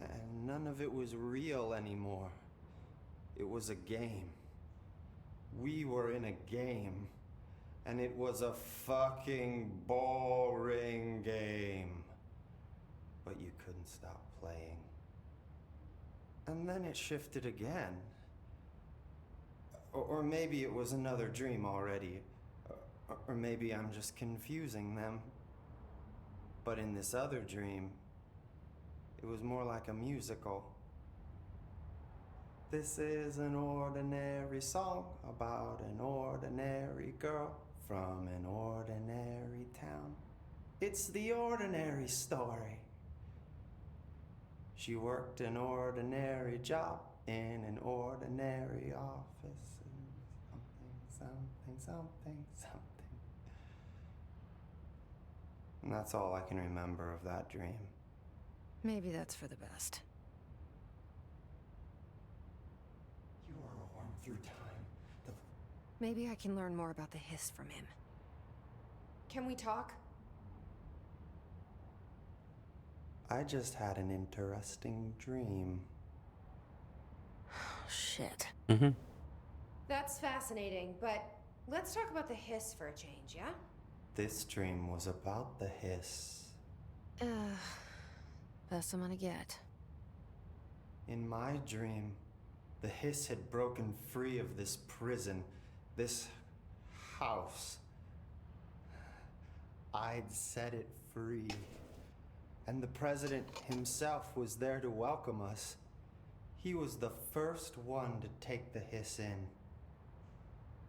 T: and none of it was real anymore. It was a game. We were in a game, and it was a fucking boring game. But you couldn't stop playing. And then it shifted again. Or maybe it was another dream already. Or maybe I'm just confusing them. But in this other dream, it was more like a musical. This is an ordinary song about an ordinary girl from an ordinary town. It's the ordinary story. She worked an ordinary job in an ordinary office. And something. And that's all I can remember of that dream.
E: Maybe that's for the best.
S: You are warm through time.
E: Maybe I can learn more about the hiss from him.
I: Can we talk?
T: I just had an interesting dream.
E: Shit.
A: Mm-hmm.
I: That's fascinating, but let's talk about the hiss for a change, yeah?
T: This dream was about the hiss.
E: Best I'm gonna get.
T: In my dream, the hiss had broken free of this prison, this house. I'd set it free. And the president himself was there to welcome us. He was the first one to take the hiss in.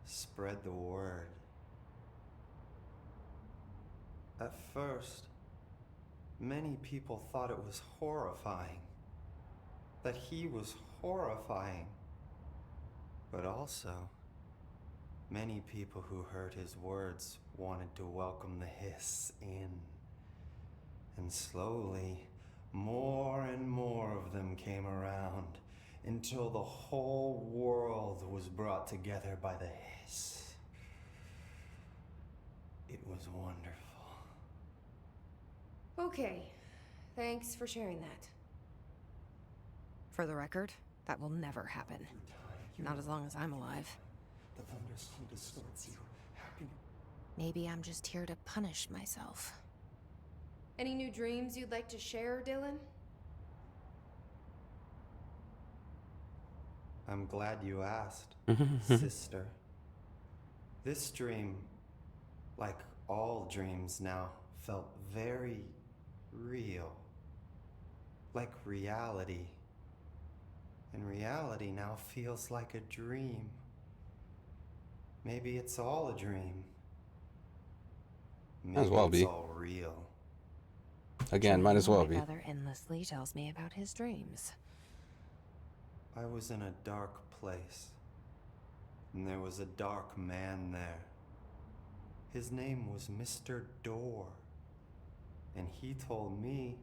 T: Spread the word. At first, many people thought it was horrifying. That he was horrifying. But also, many people who heard his words wanted to welcome the hiss in. And slowly, more and more of them came around until the whole world was brought together by the hiss. It was wonderful.
I: Okay, thanks for sharing that.
E: For the record, that will never happen. Not as long as I'm alive.
S: The thunderstorm distorts you.
E: Maybe I'm just here to punish myself.
I: Any new dreams you'd like to share, Dylan?
T: I'm glad you asked, sister. This dream, like all dreams now, felt very real. Like reality. And reality now feels like a dream. Maybe it's all a dream. Maybe
A: Might as well
T: it's
A: be.
T: all real.
A: Again, might as well
E: My
A: be.
E: brother endlessly tells me about his dreams.
T: I was in a dark place, and there was a dark man there. His name was Mr. Door, and he told me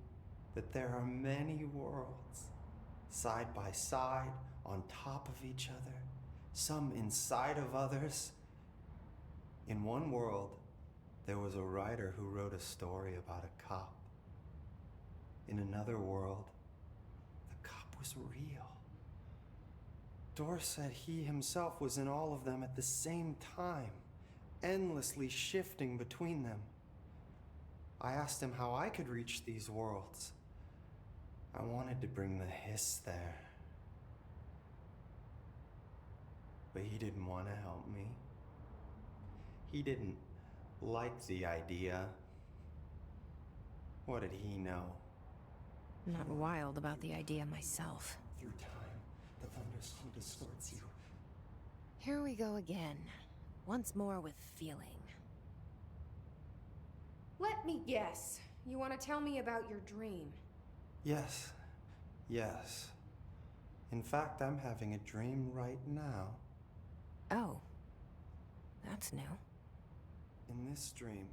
T: that there are many worlds, side by side, on top of each other, some inside of others. In one world, there was a writer who wrote a story about a cop. In another world, the cop was real. Dor said he himself was in all of them at the same time, endlessly shifting between them. I asked him how I could reach these worlds. I wanted to bring the hiss there. But he didn't want to help me. He didn't like the idea. What did he know?
E: I'm not wild about the idea myself.
S: Through time, the thunderstorm distorts you.
E: Here we go again. Once more with feeling.
I: Let me guess. You want to tell me about your dream?
T: Yes. In fact, I'm having a dream right now.
E: Oh. That's new.
T: In this dream,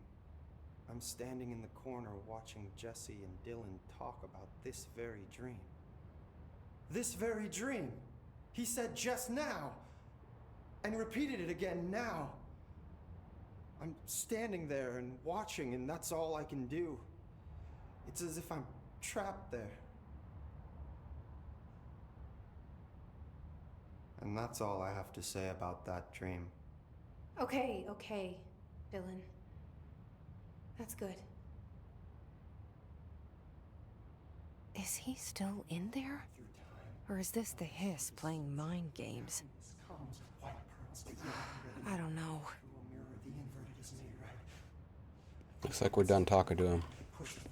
T: I'm standing in the corner watching Jesse and Dylan talk about this very dream. This very dream! He said just now! And repeated it again now! I'm standing there and watching, and that's all I can do. It's as if I'm trapped there. And that's all I have to say about that dream.
I: Okay, Dylan. That's good.
E: Is he still in there? Or is this the hiss playing mind games? I don't know.
A: Looks like we're done talking to him.
S: Push the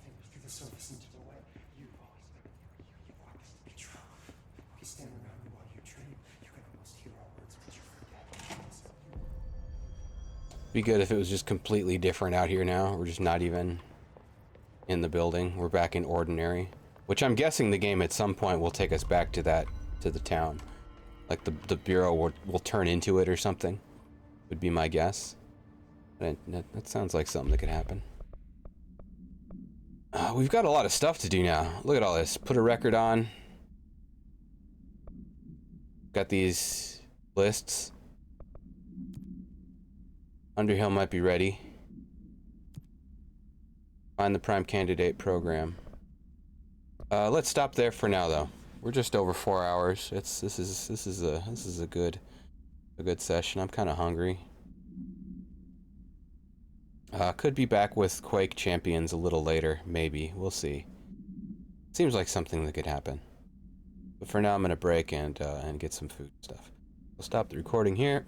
A: Be good if it was just completely different out here now. We're just not even in the building. We're back in ordinary. Which I'm guessing the game at some point will take us back to that, to the town. Like the Bureau will turn into it or something. Would be my guess. That sounds like something that could happen. We've got a lot of stuff to do now. Look at all this. Put a record on. Got these lists. Underhill might be ready. Find the prime candidate program. Let's stop there for now, though. We're just over 4 hours. This is a good session. I'm kind of hungry. Could be back with Quake Champions a little later, maybe. We'll see. Seems like something that could happen. But for now, I'm gonna break and get some food and stuff. We'll stop the recording here.